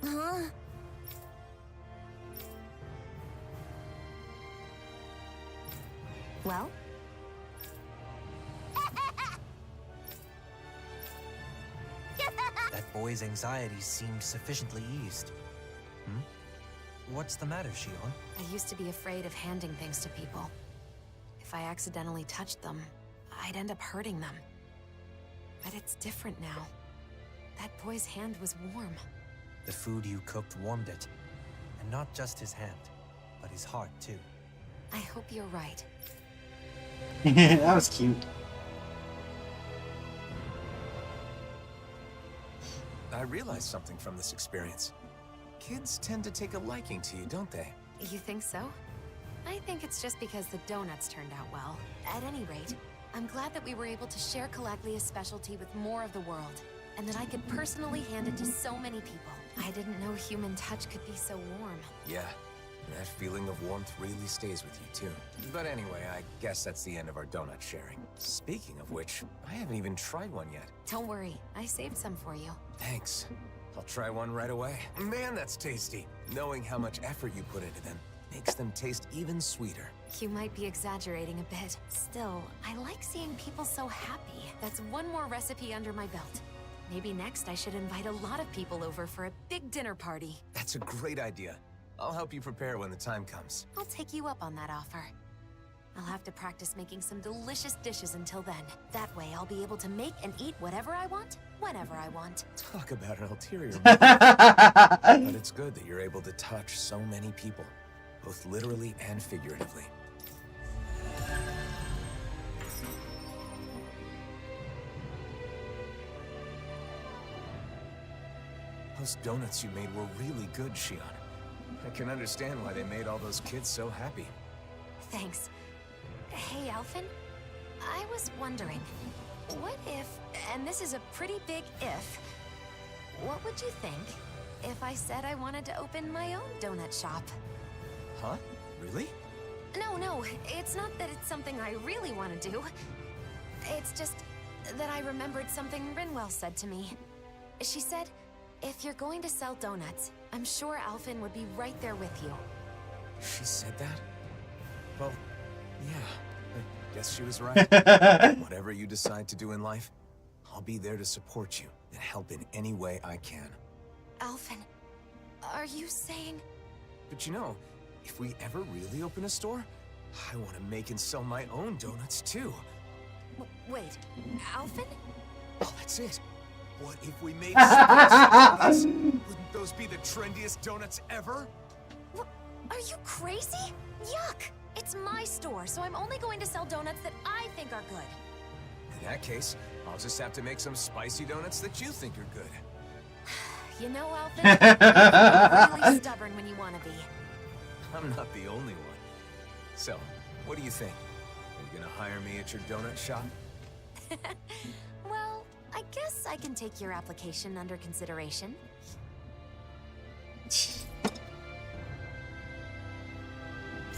Huh? Well? That boy's anxiety seemed sufficiently eased. What's the matter, Shion? I used to be afraid of handing things to people. If I accidentally touched them, I'd end up hurting them. But it's different now. That boy's hand was warm. The food you cooked warmed it. And not just his hand, but his heart, too. I hope you're right. That was cute. I realized something from this experience. Kids tend to take a liking to you, don't they? You think so? I think it's just because the donuts turned out well. At any rate, I'm glad that we were able to share Calaglia's specialty with more of the world, and that I could personally hand it to so many people. I didn't know human touch could be so warm. Yeah, that feeling of warmth really stays with you, too. But anyway, I guess that's the end of our donut sharing. Speaking of which, I haven't even tried one yet. Don't worry, I saved some for you. Thanks. I'll try one right away. Man, that's tasty. Knowing how much effort you put into them makes them taste even sweeter. You might be exaggerating a bit. Still, I like seeing people so happy. That's one more recipe under my belt. Maybe next I should invite a lot of people over for a big dinner party. That's a great idea. I'll help you prepare when the time comes. I'll take you up on that offer. I'll have to practice making some delicious dishes until then. That way I'll be able to make and eat whatever I want, whenever I want. Talk about an ulterior motive. But it's good that you're able to touch so many people, both literally and figuratively. Those donuts you made were really good, Shion. I can understand why they made all those kids so happy. Thanks. Hey, Alphen. I was wondering, what if, and this is a pretty big if, what would you think if I said I wanted to open my own donut shop? Huh? Really? No, it's not that it's something I really want to do. It's just that I remembered something Rinwell said to me. She said, if you're going to sell donuts, I'm sure Alphen would be right there with you. She said that? Well, yeah, I guess she was right. Whatever you decide to do in life, I'll be there to support you and help in any way I can. Alphen, are you saying... But you know, if we ever really open a store, I want to make and sell my own donuts too. Wait, Alphen? Oh, that's it. What if we made donuts? Wouldn't those be the trendiest donuts ever? Are you crazy? Yuck! It's my store, so I'm only going to sell donuts that I think are good. In that case, I'll just have to make some spicy donuts that you think are good. You know, Alphen, you're really stubborn when you want to be. I'm not the only one. So, what do you think? Are you gonna hire me at your donut shop? Well, I guess I can take your application under consideration.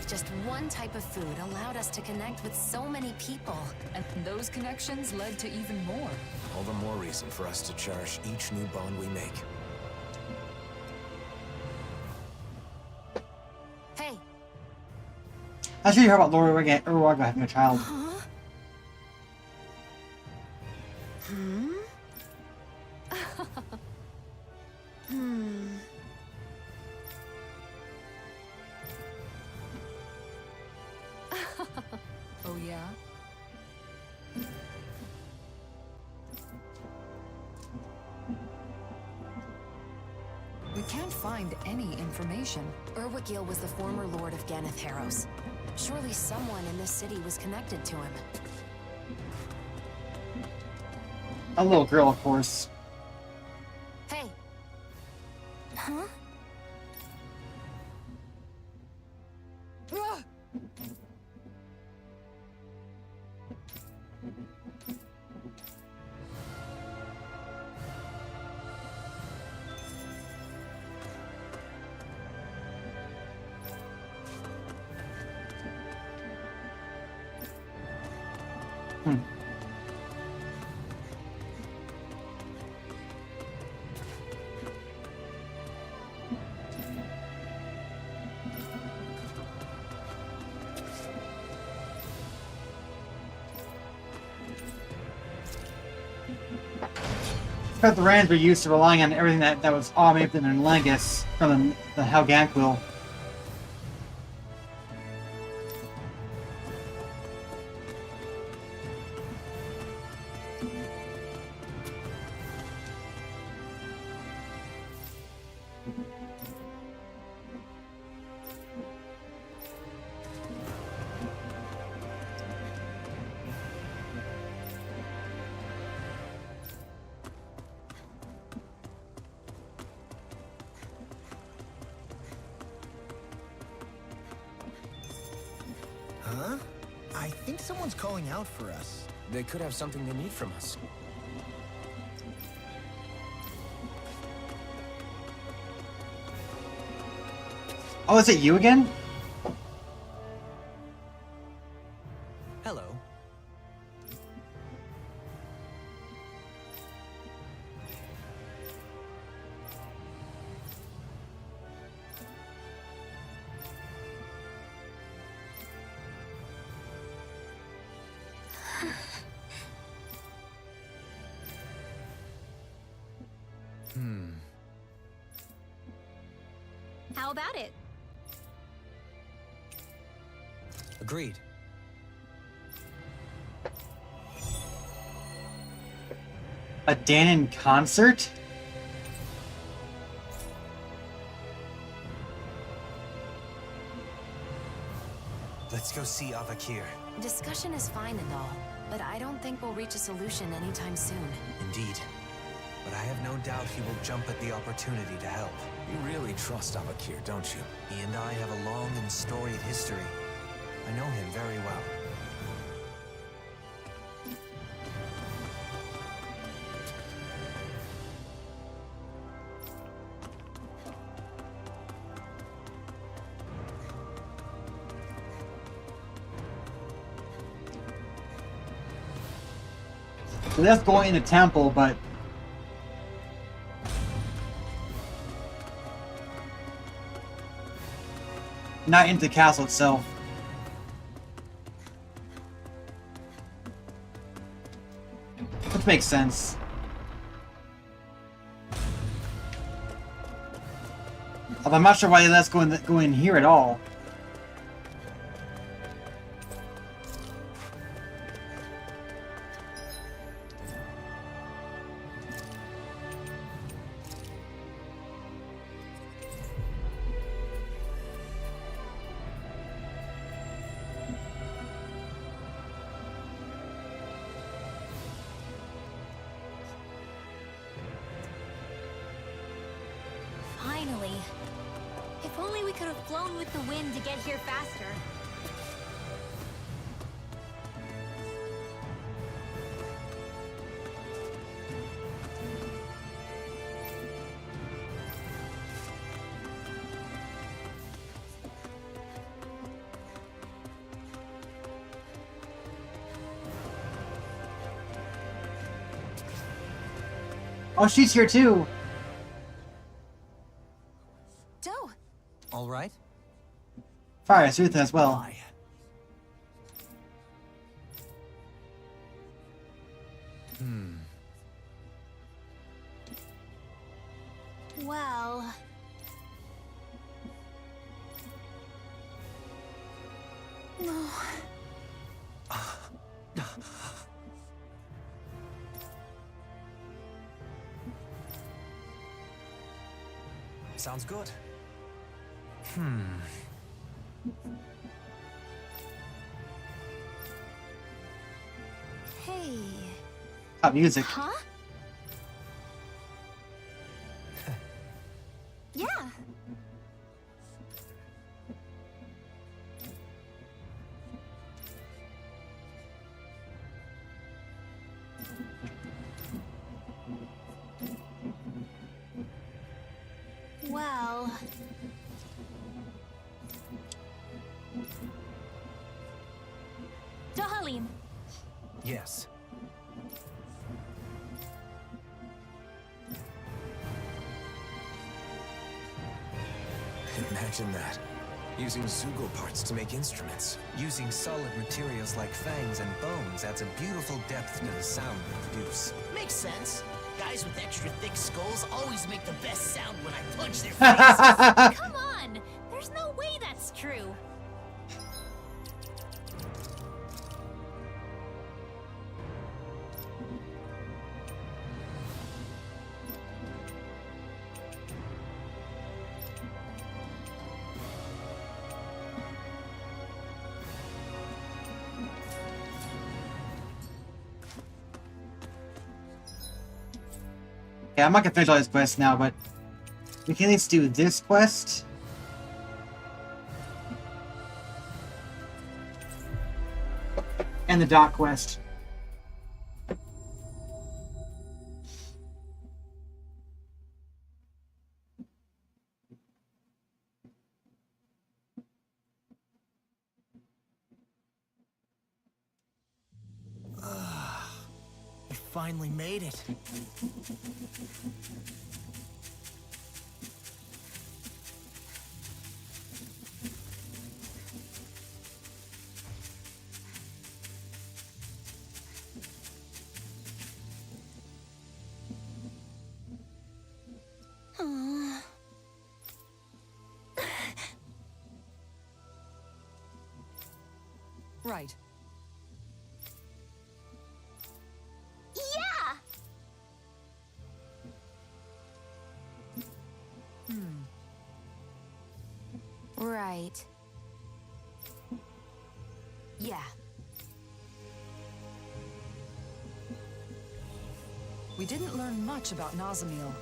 Just one type of food allowed us to connect with so many people. And those connections led to even more. All the more reason for us to cherish each new bond we make. Hey. I'm sure you heard about Laura Uruguay having a child. Huh? yeah? We can't find any information. Urwagil was the former lord of Ganeth Harrows. Surely someone in this city was connected to him. A little girl, of course. Hey. Huh? Ah! But the Rands were used to relying on everything that was automated in Langus from the Helganquil. Huh? I think someone's calling out for us. They could have something they need from us. Oh, is it you again? Hello. How about it? Agreed. A Dahnan concert? Let's go see Avakir. Discussion is fine and all, but I don't think we'll reach a solution anytime soon. Indeed. But I have no doubt he will jump at the opportunity to help. You really trust Avakir, don't you? He and I have a long and storied history. I know him very well. So that's going in the temple, but not into the castle itself. Which makes sense. Although I'm not sure why that's go in here at all. Finally. If only we could have flown with the wind to get here faster. Oh, she's here too. Doe. All right. Fire, Sutha as well. Well... I Sounds good. Hey. Hot music. Huh? Yeah. Well... Dahalim. Yes. Imagine that. Using Zoogle parts to make instruments. Using solid materials like fangs and bones adds a beautiful depth to the sound we produce. Makes sense. Guys with extra thick skulls always make the best sound when I punch their faces. Come on! There's no way that's true. Yeah, I'm not gonna finish all these quests now, but we can at least do this quest. And the dock quest. We finally made it. Aww. Right. Yeah! Right. Yeah. We didn't learn much about Nazamiel,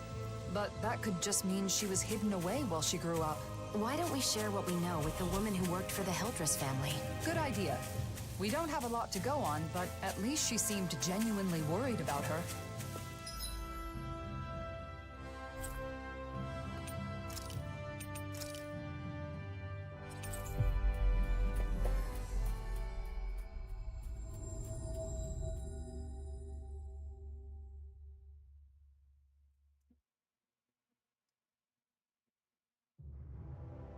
but that could just mean she was hidden away while she grew up. Why don't we share what we know with the woman who worked for the Hildress family? Good idea. We don't have a lot to go on, but at least she seemed genuinely worried about her.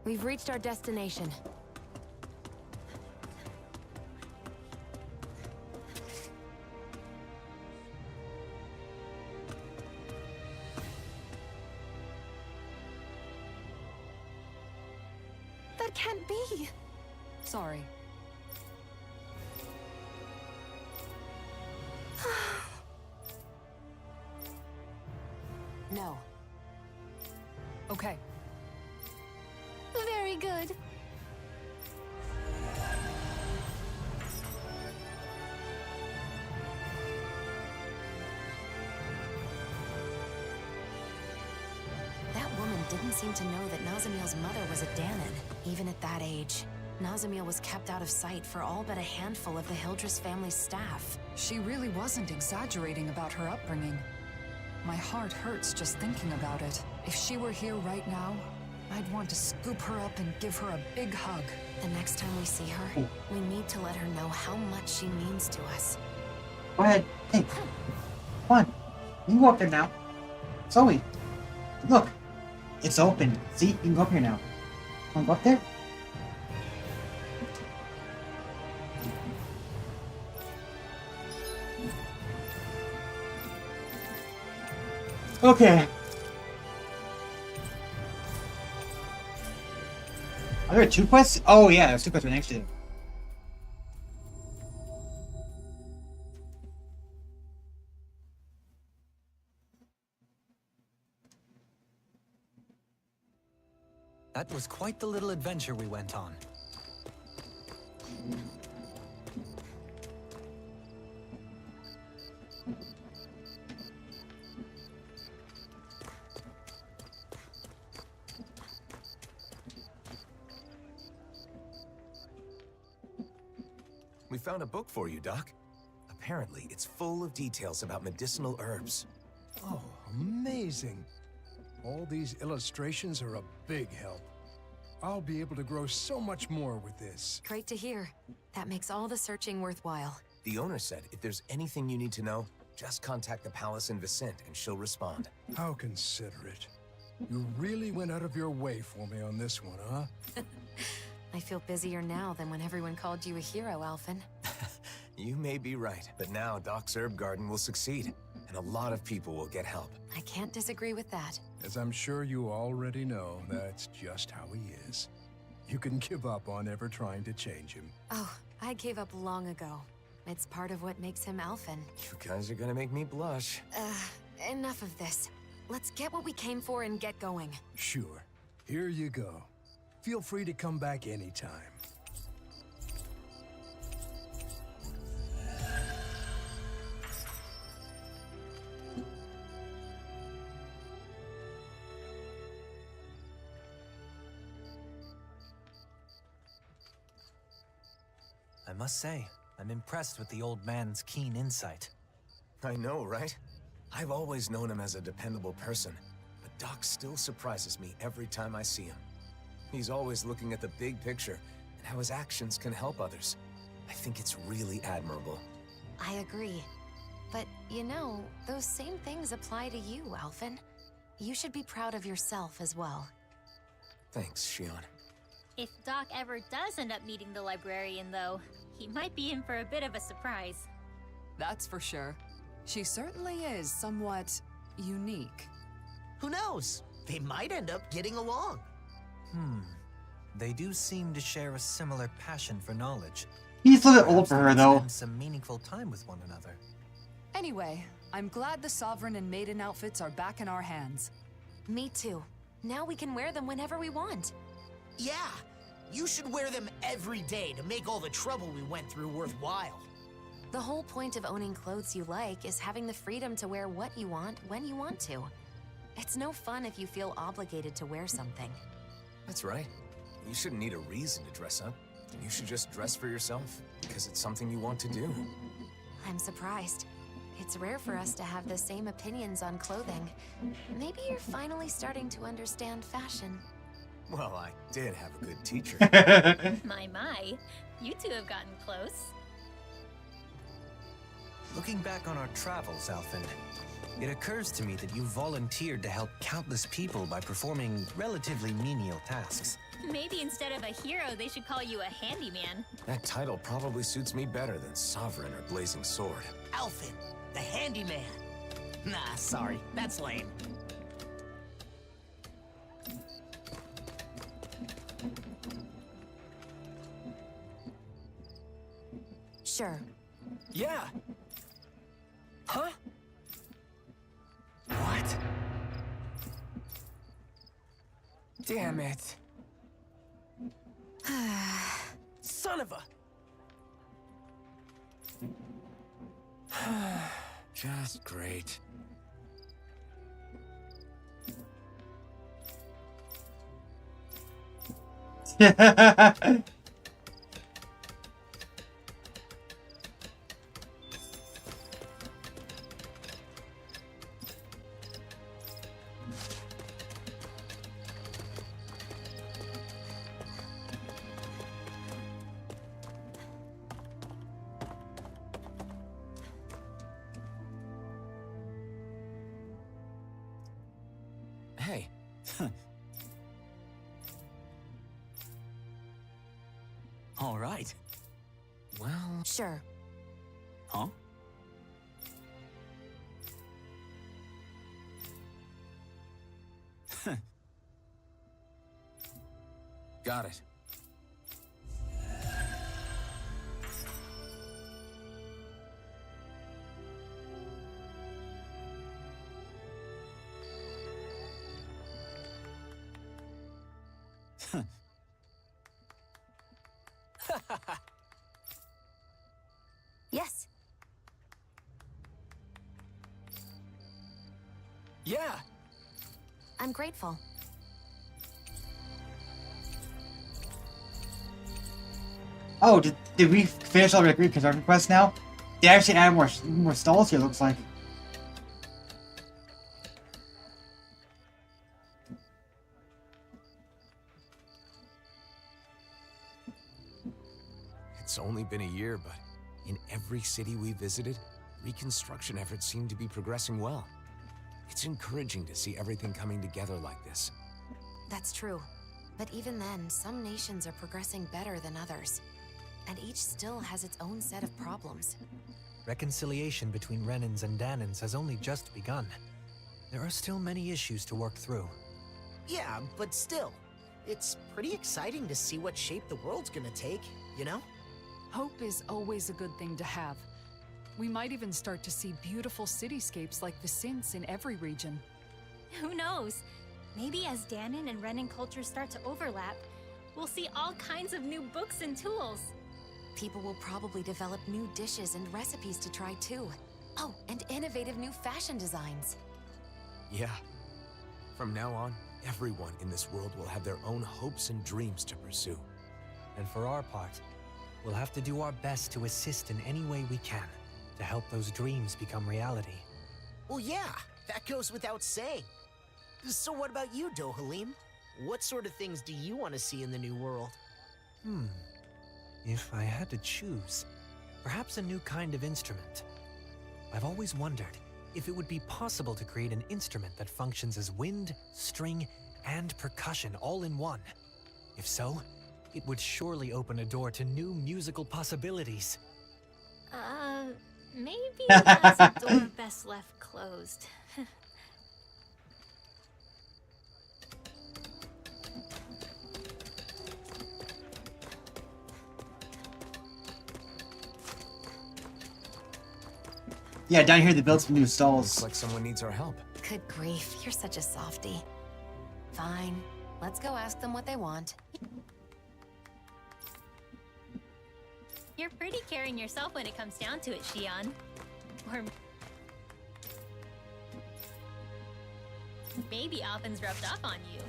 We've reached our destination. That can't be. Sorry. No. Okay. Very good. That woman didn't seem to know that Nazamiel's mother was a Dahnan, even at that age. Nazamiel was kept out of sight for all but a handful of the Hildress family's staff. She really wasn't exaggerating about her upbringing. My heart hurts just thinking about it. If she were here right now, I'd want to scoop her up and give her a big hug. The next time we see her, we need to let her know how much she means to us. Go ahead. Hey. Come on. You can go up there now. Zoe. Look. It's open. See? You can go up here now. Want to go up there? Okay. Are there 2 quests? Oh yeah, there's 2 quests right next to it. was quite the little adventure we went on. We found a book for you, Doc. Apparently, it's full of details about medicinal herbs. Oh, amazing. All these illustrations are a big help. I'll be able to grow so much more with this. Great to hear. That makes all the searching worthwhile. The owner said if there's anything you need to know, just contact the palace in Vicent and she'll respond. How considerate. You really went out of your way for me on this one, huh? I feel busier now than when everyone called you a hero, Alphen. You may be right, but now Doc's herb garden will succeed, and a lot of people will get help. I can't disagree with that. As I'm sure you already know, that's just how he is. You can give up on ever trying to change him. Oh, I gave up long ago. It's part of what makes him Alphen. You guys are gonna make me blush. Enough of this. Let's get what we came for and get going. Sure. Here you go. Feel free to come back anytime. I must say, I'm impressed with the old man's keen insight. I know, right? I've always known him as a dependable person, but Doc still surprises me every time I see him. He's always looking at the big picture and how his actions can help others. I think it's really admirable. I agree. But, you know, those same things apply to you, Alphen. You should be proud of yourself as well. Thanks, Shion. If Doc ever does end up meeting the librarian, though, he might be in for a bit of a surprise. That's for sure. She certainly is somewhat unique. Who knows? They might end up getting along. They do seem to share a similar passion for knowledge. He's a bit old for her, though. Spend some meaningful time with one another. Anyway, I'm glad the Sovereign and Maiden outfits are back in our hands. Me too. Now we can wear them whenever we want. Yeah, you should wear them every day to make all the trouble we went through worthwhile. The whole point of owning clothes you like is having the freedom to wear what you want when you want to. It's no fun if you feel obligated to wear something. That's right. You shouldn't need a reason to dress up. You should just dress for yourself, because it's something you want to do. I'm surprised. It's rare for us to have the same opinions on clothing. Maybe you're finally starting to understand fashion. Well, I did have a good teacher. My, you two have gotten close. Looking back on our travels, Alphen, it occurs to me that you volunteered to help countless people by performing relatively menial tasks. Maybe instead of a hero, they should call you a handyman. That title probably suits me better than Sovereign or Blazing Sword. Alphen, the handyman. Nah, sorry, that's lame. Sure. Yeah. Huh? What? Damn it. Son of a... Just great. Hey. All right. Well... Sure. Huh? Got it. Yes. Yeah. I'm grateful. Oh, did we finish all the construction quests now? They actually add more stalls here, looks like. It's only been a year, but in every city we visited, reconstruction efforts seem to be progressing well. It's encouraging to see everything coming together like this. That's true. But even then, some nations are progressing better than others. And each still has its own set of problems. Reconciliation between Renans and Dahnans has only just begun. There are still many issues to work through. Yeah, but still, it's pretty exciting to see what shape the world's gonna take, you know? Hope is always a good thing to have. We might even start to see beautiful cityscapes like the Sints in every region. Who knows? Maybe as Dahnan and Renan cultures start to overlap, we'll see all kinds of new books and tools. People will probably develop new dishes and recipes to try too. Oh, and innovative new fashion designs. Yeah. From now on, everyone in this world will have their own hopes and dreams to pursue. And for our part, we'll have to do our best to assist in any way we can to help those dreams become reality. Well, yeah, that goes without saying. So what about you, Dohalim? What sort of things do you want to see in the new world? If I had to choose, perhaps a new kind of instrument. I've always wondered if it would be possible to create an instrument that functions as wind, string, and percussion all in one. If so, it would surely open a door to new musical possibilities. Maybe that's a door best left closed. Yeah, down here they built some new stalls. Looks like someone needs our help. Good grief, you're such a softie. Fine, let's go ask them what they want. You're pretty caring yourself when it comes down to it, Xion. Or maybe Alphen's rubbed off on you.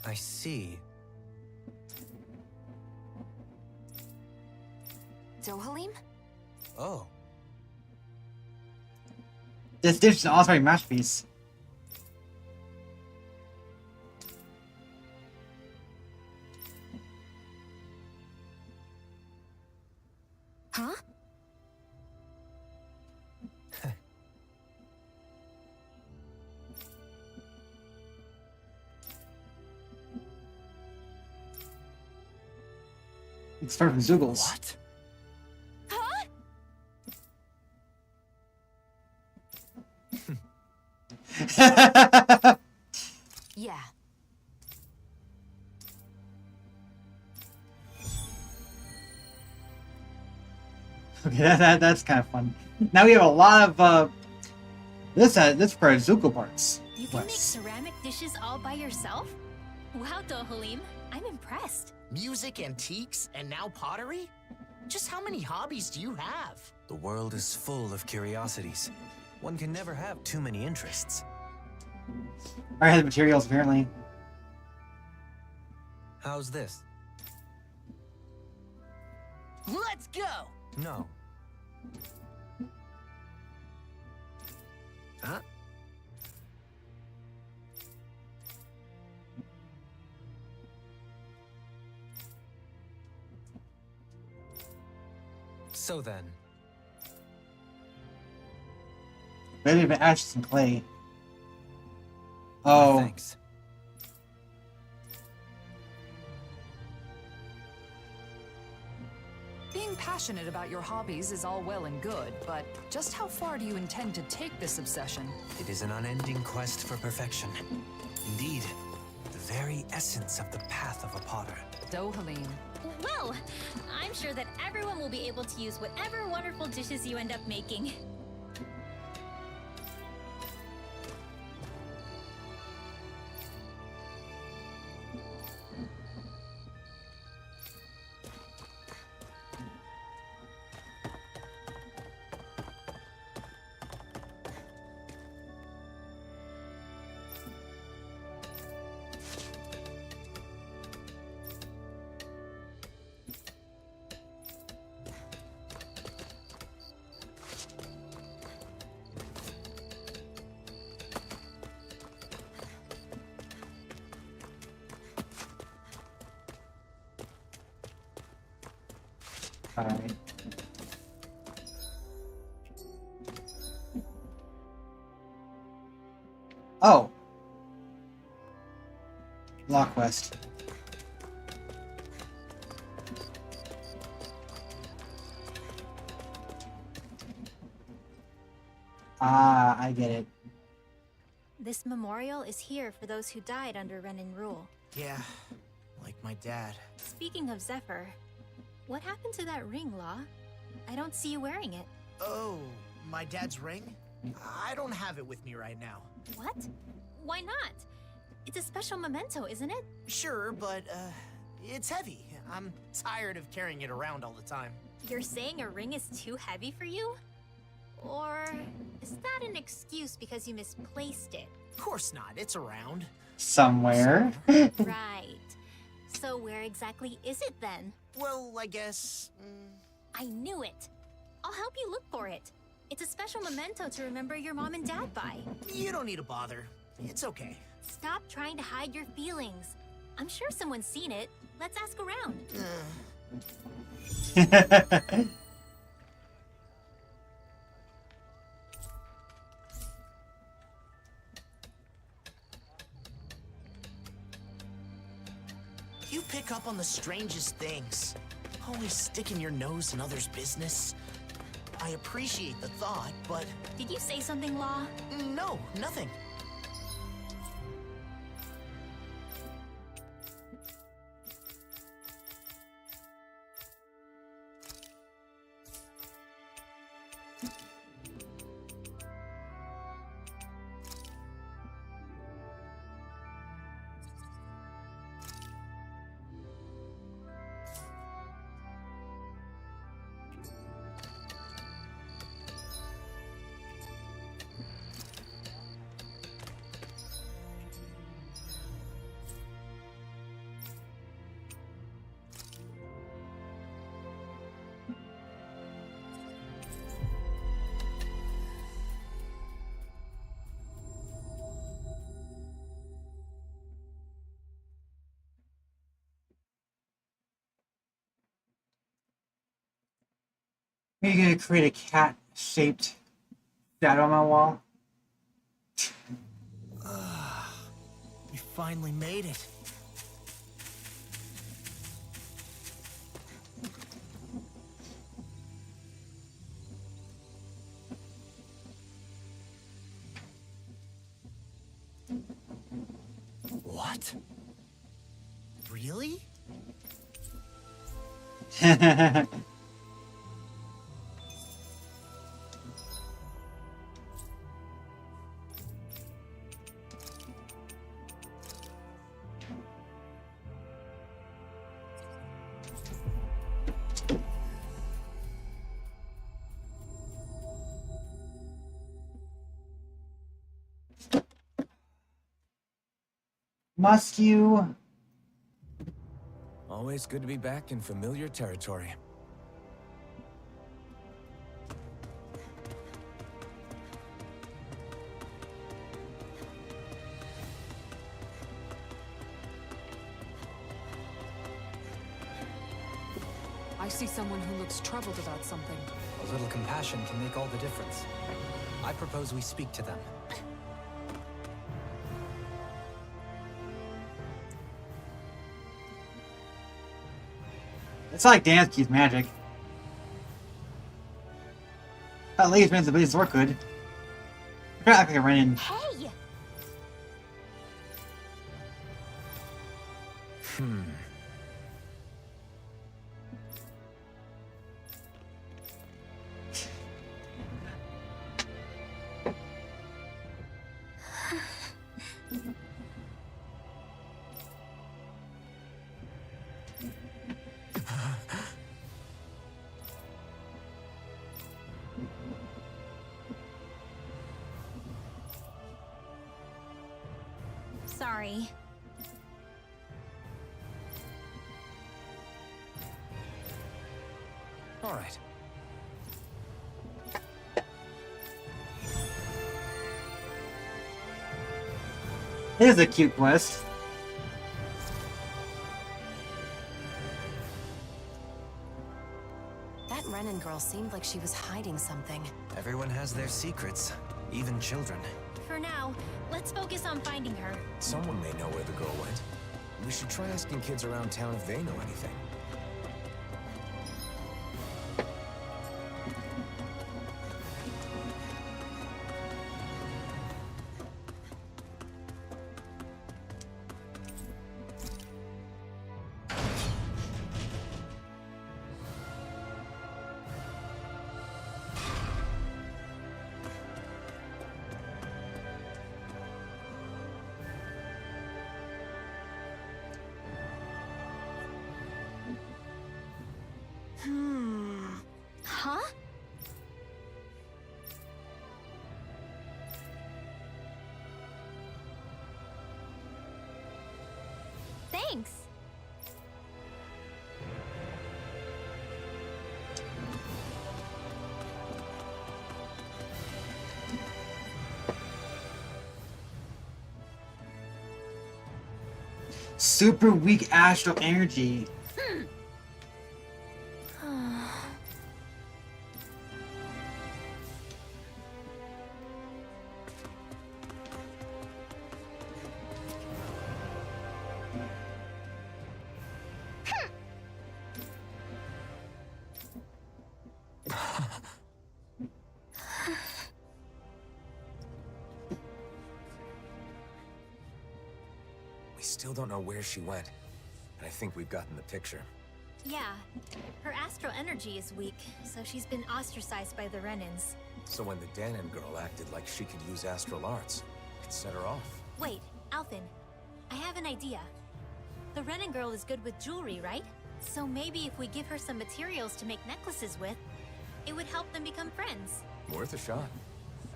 I see. Dohalim? Oh. This dish is an awesome masterpiece. Huh? It's from Zoogles. What? Yeah. Okay, that's kind of fun. Now we have a lot of this for Zuko parts. You can make ceramic dishes all by yourself? Wow, Dohalim, I'm impressed. Music, antiques, and now pottery? Just how many hobbies do you have? The world is full of curiosities. One can never have too many interests. I had the materials apparently. How's this? Let's go! No. Huh? So then. Maybe even ashes and clay. Oh. Thanks. Being passionate about your hobbies is all well and good, but just how far do you intend to take this obsession? It is an unending quest for perfection. Indeed, the very essence of the path of a potter. Dohalim. Well, I'm sure that everyone will be able to use whatever wonderful dishes you end up making. Alright. Oh! Law quest. Ah, I get it. This memorial is here for those who died under Renin rule. Yeah, like my dad. Speaking of Zephyr, what happened to that ring, Law? I don't see you wearing it. Oh, my dad's ring? I don't have it with me right now. What? Why not? It's a special memento, isn't it? Sure, but, it's heavy. I'm tired of carrying it around all the time. You're saying a ring is too heavy for you? Or is that an excuse because you misplaced it? Of course not, it's around. Somewhere. Right. So where exactly is it then? Well, I guess... I knew it. I'll help you look for it. It's a special memento to remember your mom and dad by. You don't need to bother. It's okay. Stop trying to hide your feelings. I'm sure someone's seen it. Let's ask around. You pick up on the strangest things. Always sticking your nose in others' business. I appreciate the thought, but... Did you say something, Law? No, nothing. Are you gonna create a cat-shaped shadow on my wall? We finally made it. What? Really? Must you? Always good to be back in familiar territory. I see someone who looks troubled about something. A little compassion can make all the difference. I propose we speak to them. It's like dance keys magic. At least means the business work good. I'm trying to act like I ran in. Hey! Sorry. All right. Here's a cute quest. girl seemed like she was hiding something. Everyone has their secrets, even children. For now, let's focus on finding her. Someone may know where the girl went. We should try asking kids around town if they know anything. Huh? Thanks. Super weak astral energy. We still don't know where she went, and I think we've gotten the picture. Yeah, her astral energy is weak, so she's been ostracized by the Renans. So when the Dahna girl acted like she could use astral arts, it set her off. Wait, Alphen, I have an idea. The Renan girl is good with jewelry, right? So maybe if we give her some materials to make necklaces with, it would help them become friends. Worth a shot.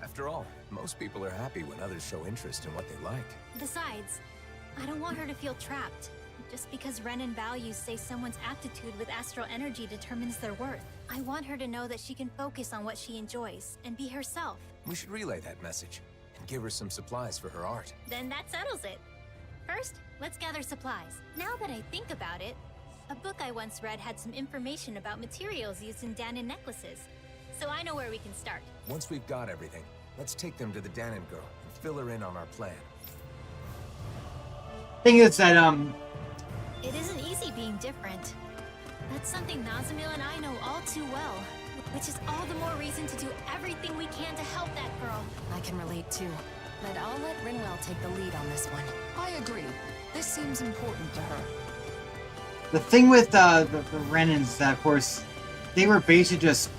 After all, most people are happy when others show interest in what they like. Besides, I don't want her to feel trapped. Just because Renan values say someone's aptitude with astral energy determines their worth. I want her to know that she can focus on what she enjoys and be herself. We should relay that message and give her some supplies for her art. Then that settles it. First, let's gather supplies. Now that I think about it, a book I once read had some information about materials used in Dahna necklaces. So I know where we can start. Once we've got everything, let's take them to the Dahna girl and fill her in on our plan. Thing is that It isn't easy being different. That's something Nazamil and I know all too well, which is all the more reason to do everything we can to help that girl. I can relate too, but I'll let Rinwell take the lead on this one. I agree. This seems important to her. the thing with the Renans, that of course, they were basically just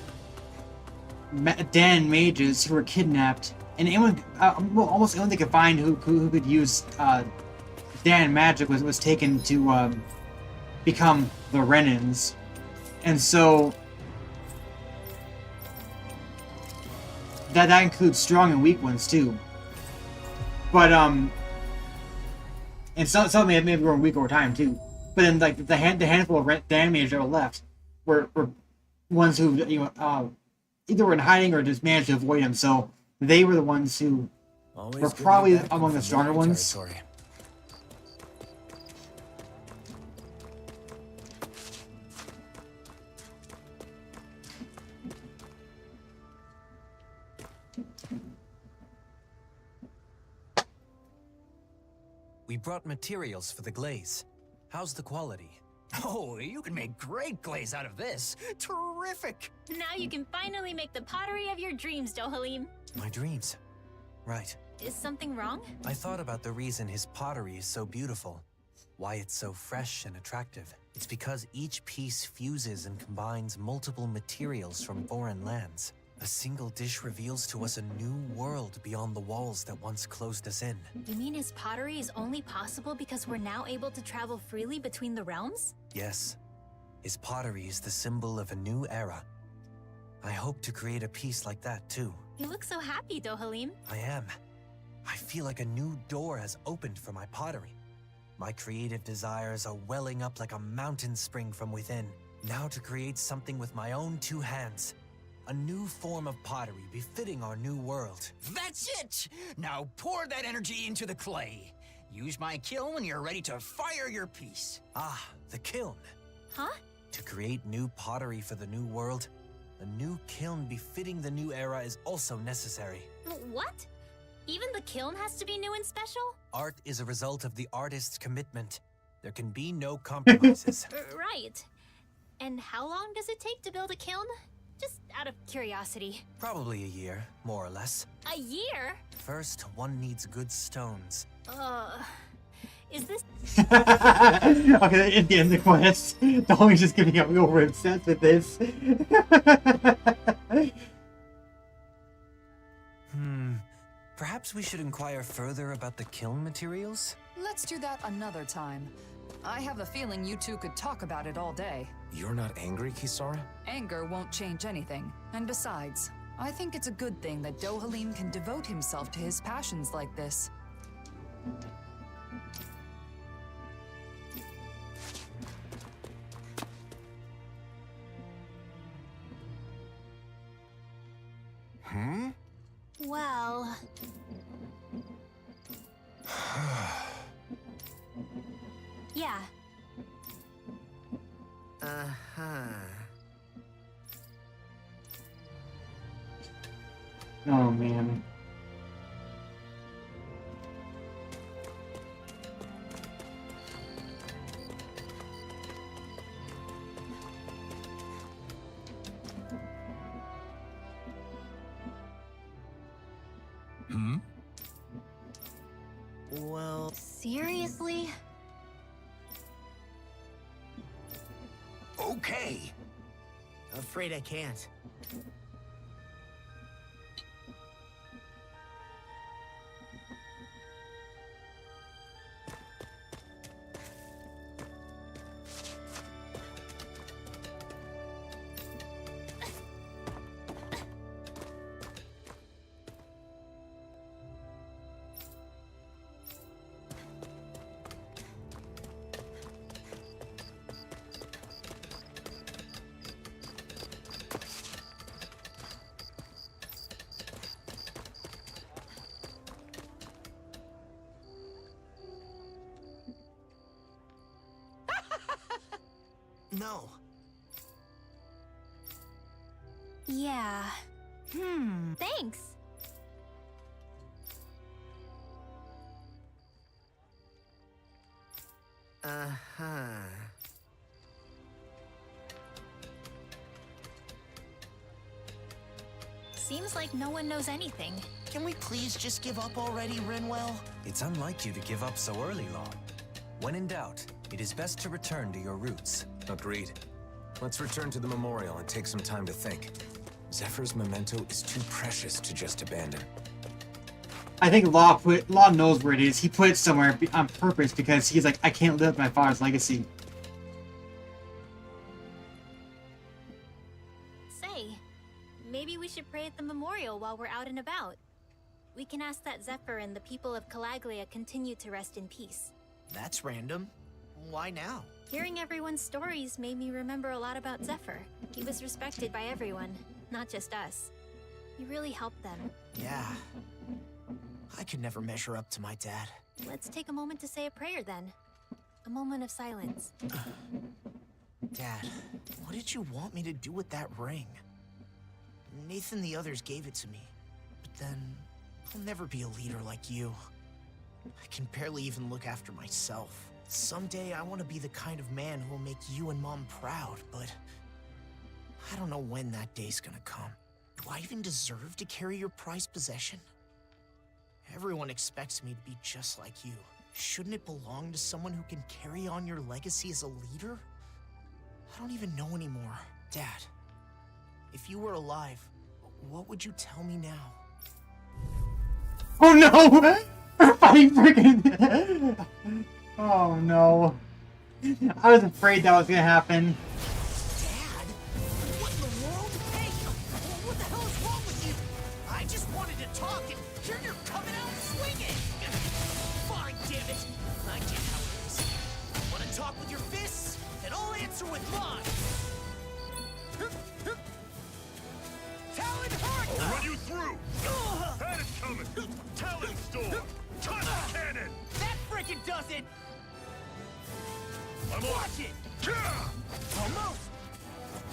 Dan mages who were kidnapped, and anyone, almost anyone they could find who could use Dan magic was taken to become the Renans, and so that includes strong and weak ones too. But and some may have grown weak over time too. But then like the handful of Dan mages that were left were ones who either were in hiding or just managed to avoid him. So they were the ones who were probably among the stronger ones. We brought materials for the glaze. How's the quality? Oh, you can make great glaze out of this. Terrific! Now you can finally make the pottery of your dreams, Dohalim. My dreams. Right. Is something wrong? I thought about the reason his pottery is so beautiful. Why it's so fresh and attractive. It's because each piece fuses and combines multiple materials from foreign lands. A single dish reveals to us a new world beyond the walls that once closed us in. You mean his pottery is only possible because we're now able to travel freely between the realms? Yes. His pottery is the symbol of a new era. I hope to create a piece like that too. You look so happy, Dohalim. I am. I feel like a new door has opened for my pottery. My creative desires are welling up like a mountain spring from within. Now to create something with my own two hands. A new form of pottery befitting our new world. That's it! Now pour that energy into the clay. Use my kiln when you're ready to fire your piece. Ah, the kiln. Huh? To create new pottery for the new world, A new kiln befitting the new era is also necessary. What? Even the kiln has to be new and special? Art is a result of the artist's commitment. There can be no compromises. Right. And how long does it take to build a kiln? Just out of curiosity. Probably a year, more or less. A year? First, one needs good stones. Is this... Okay, at the end of the quest, Dahna's just getting a real obsessed with this. Perhaps we should inquire further about the kiln materials? Let's do that another time. I have a feeling you two could talk about it all day. You're not angry, Kisara? Anger won't change anything. And besides, I think it's a good thing that Dohalim can devote himself to his passions like this. Well... yeah. Oh man. Well... Seriously? Okay. Afraid I can't. No. Yeah. Thanks. Seems like no one knows anything. Can we please just give up already, Renwell? It's unlike you to give up so early, Law. When in doubt, it is best to return to your roots. Agreed. Let's return to the memorial and take some time to think. Zephyr's memento is too precious to just abandon. I think Law knows where it is. He put it somewhere on purpose because he's like, I can't live my father's legacy. Say, maybe we should pray at the memorial while we're out and about. We can ask that Zephyr and the people of Calaglia continue to rest in peace. That's random. Why now? Hearing everyone's stories made me remember a lot about Zephyr. He was respected by everyone, not just us. He really helped them. Yeah. I could never measure up to my dad. Let's take a moment to say a prayer then. A moment of silence. Dad, what did you want me to do with that ring? Nathan and the others gave it to me. But then, I'll never be a leader like you. I can barely even look after myself. Someday I want to be the kind of man who will make you and Mom proud, but I don't know when that day's gonna come. Do I even deserve to carry your prized possession? Everyone expects me to be just like you. Shouldn't it belong to someone who can carry on your legacy as a leader? I don't even know anymore. Dad, if you were alive, what would you tell me now? Oh no! We're fighting freaking... Oh no. I was afraid that was gonna happen. Dad? What in the world? Hey! What the hell is wrong with you? I just wanted to talk and here you're coming out swinging! Fine, damn it! I get how it is. Want to talk with your fists? Then I'll answer with mine! Talon Heart! I'll run you through! That is coming! Talon Storm! Touch cannon! That frickin' does it! I'm on! Watch it! Almost!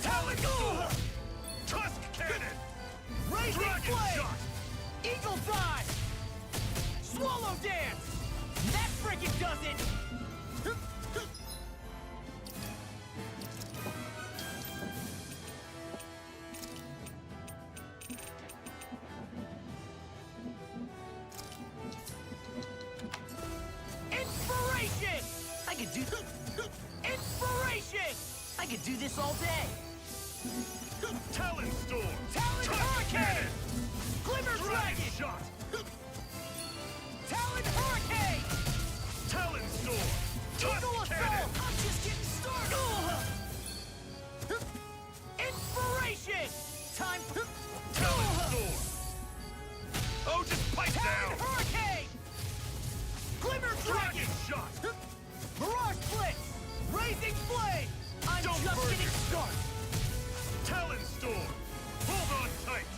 Talon Storm! Touch Blazing Flame! Eagle Dive! Swallow Dance! That freaking does it! Inspiration! I could do... Inspiration! I could do this all day! Talon Storm! Talon Hurricane! Glimmer Dragon! Shot! Talon Hurricane! Talon Storm! Eagle Assault! I'm just getting started! Inspiration! Time... Talon Storm! Oh, just pipe Talon down! Hurricane! Glimmer Dragon! Shot! Mirage Blitz! Raising Flame! I'm Don't just burn getting it. started! Talon Storm! Hold on tight!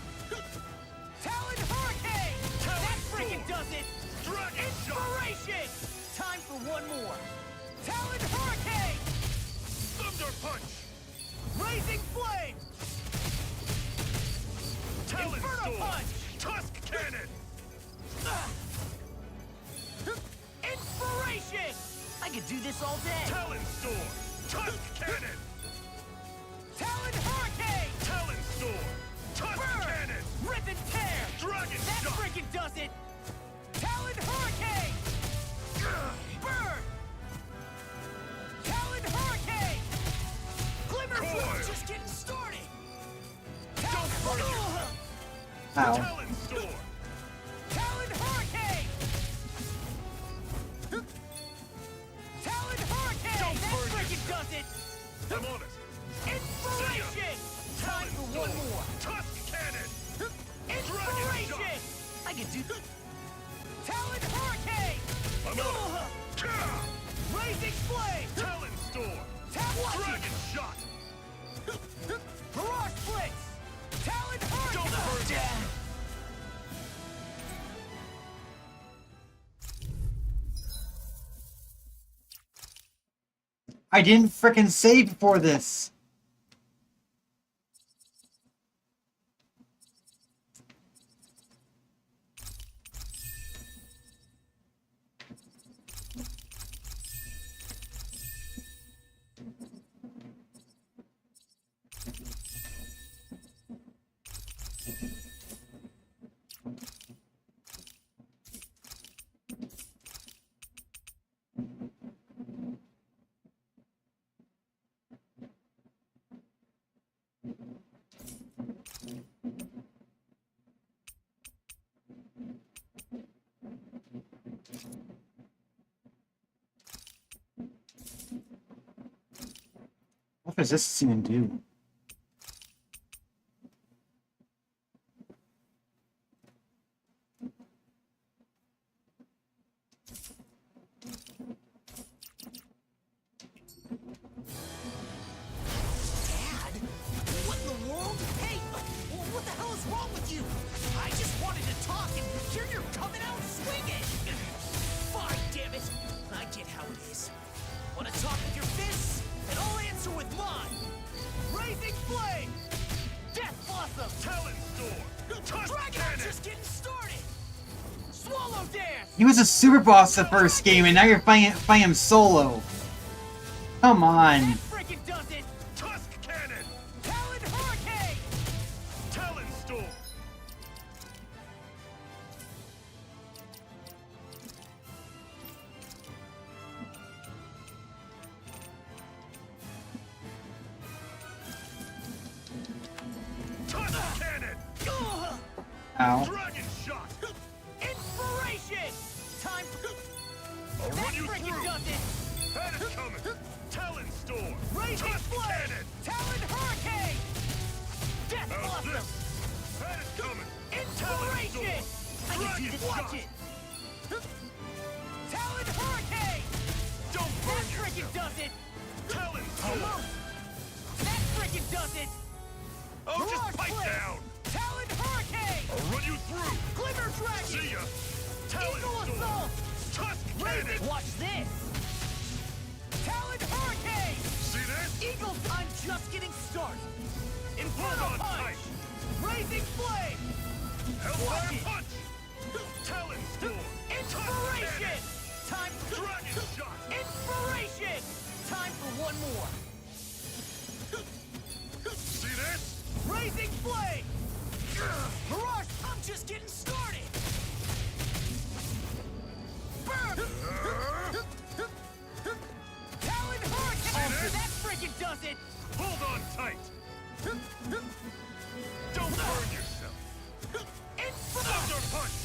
Talon Hurricane! Talon That freaking Storm. does it! Dragon Inspiration! Time for one more! Talon Hurricane! Thunder Punch! Raising Flame! Talon Inferno Storm! Punch! Tusk Cannon! Inspiration! I could do this all day! Talon Storm! Tusk Cannon! Talon Hurricane! Talon Storm! Tusk Burn! Cannon! Rip and tear! Dragon That Shot! freaking does it! Talon Hurricane! Burn! Talon Hurricane! Glimmer Coil! Flame just getting started! Don't burn it! Ow. Talon Storm! Talon Hurricane! Talon Hurricane! Don't That burn freaking does it! I'm on it! Inspiration! Time for one more! Tusk Cannon! Inspiration! I can do... Talon Hurricane! I'm on it! Kah! Raising Flame! Talon Storm! Dragon Shot! Mirage Blitz! Talon Hurricane! Don't burn it! I didn't frickin' save before this. What does this even do? Dad? What in the world? Hey, what the hell is wrong with you? I just wanted to talk, and here you're coming out swinging! Fine, damn it! I get how it is. Want to talk with your fists? And I'll answer with mine! Raising Flame! Death Blossom! Talon Storm! Tusk Dragon Cannon! just getting started! Swallow Dance! He was a super boss the first game, and now you're fighting him solo. Come on. That freaking does it! Tusk Cannon! Talon Hurricane! Talon Storm! Tusk Cannon! Ow. Dragon Shot! Inspiration! Time for... I'll That run you freaking through! does it! Had it coming! Talon Storm! Raising Tusk Flame! Cannon! Talon Hurricane! Death How's Blossom! this? Had it coming! Inspiration! I can do Dragon this. Watch Shot! it! Talon Hurricane! Don't That burn freaking yourself! does it! Talon Storm! Almost! That freaking does it! Oh, Mirage just pipe Blitz! down! Talon Hurricane! I'll run you through! Glimmer Dragon! See ya! Talon Eagle Storm! Assault! Tusk Raising! Cannon! Watch this! Talon Hurricane! See this? Eagle! I'm just getting started! Hold Inferno on Punch! tight! Blazing flame! Hellfire punch! Talon storm! Inspiration! Time for dragon shot! Inspiration! Time for one more! See this? Raising flame! Mirage, I'm just getting started! Burn! Talon hurricane! That freaking does it! Hold on tight! Don't burn yourself! Thunder punch!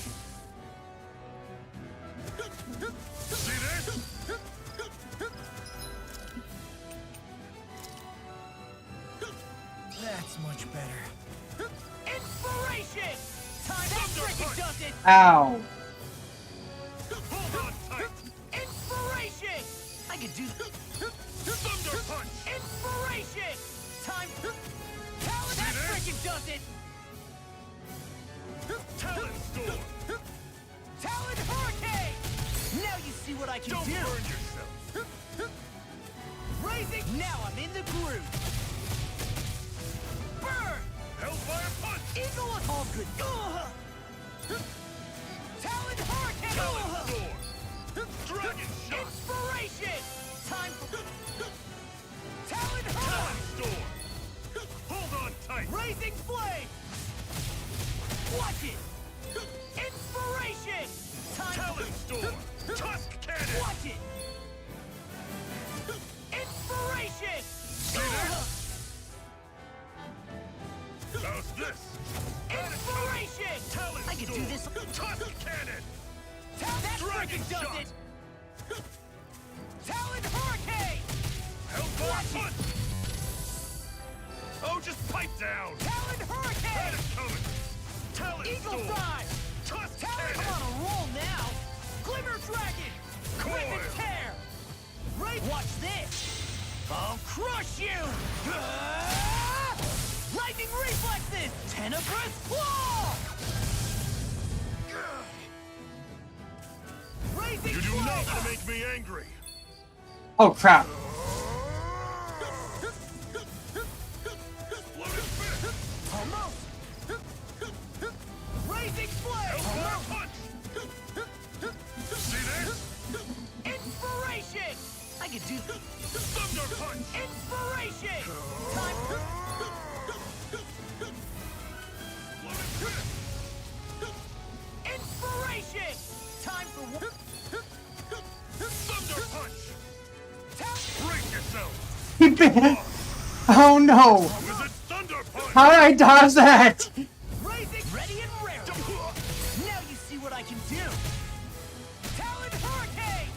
See this? That's much better. Inspiration! Time that freaking does it! Ow. Hold on tight! Inspiration! I can do Thunder punch! Inspiration! Time Talon that freaking does it! Talon storm! Talon hurricane! Now you see what I can do! Don't burn yourself! Raising! Now I'm in the groove! Burn! Hellfire punch! Eagle all good! Talon hurricane! Talon storm! Dragon shot! Inspiration! Time for Talon hurricane! Storm! Hold on tight! Raising flame! Watch it! Inspiration! Time Talon storm! Tusk cannon! Watch it! Inspiration! See this? How's this? Inspiration! Talon I can do this. Tusk cannon! That dragon does it! Talon hurricane! Hellfire punch! Oh, just pipe down! Talon hurricane! That is coming! Talon Eagle dive! Tusk cannon! On a roll now! Glimmer dragon! Rip and tear! Right! Watch this! I'll crush you! Lightning reflexes! Tenebrous claw! You do not want to make me angry! Oh crap. Almost! Raising flame! Punch! See this? Inspiration! I can do Thunder punch! Inspiration! Time Inspiration! Time for Thunder punch! Break yourself! Oh no! Was it Thunder punch? How did I dodge that? Raising ready and rare. Now you see what I can do. Talon hurricane!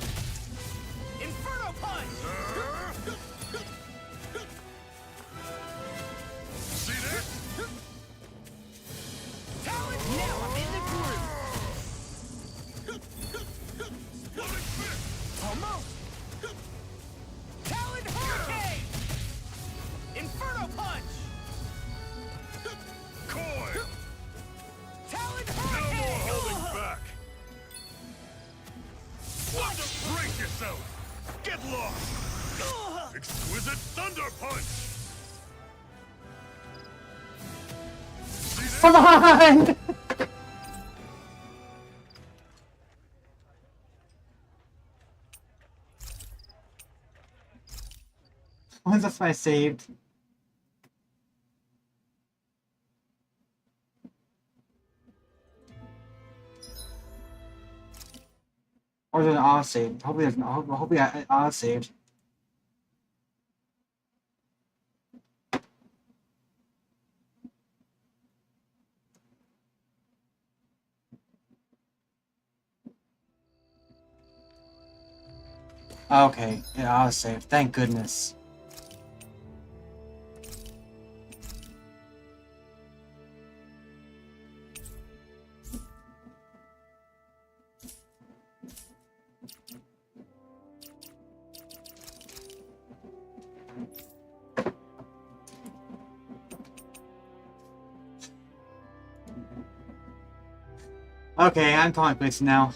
Inferno punch! See this? Talon, now I'm in the groove. Almost. Talon hurricane! Inferno punch! Coil! Talon hurricane! No more holding back! Thunder, break yourself! Get lost! Exquisite thunder punch! Come on! When's that's why I saved? Or there's an auto saved. Hopefully there's hopefully I auto saved. Okay, yeah, auto saved. Thank goodness. Okay, I'm calling quits now.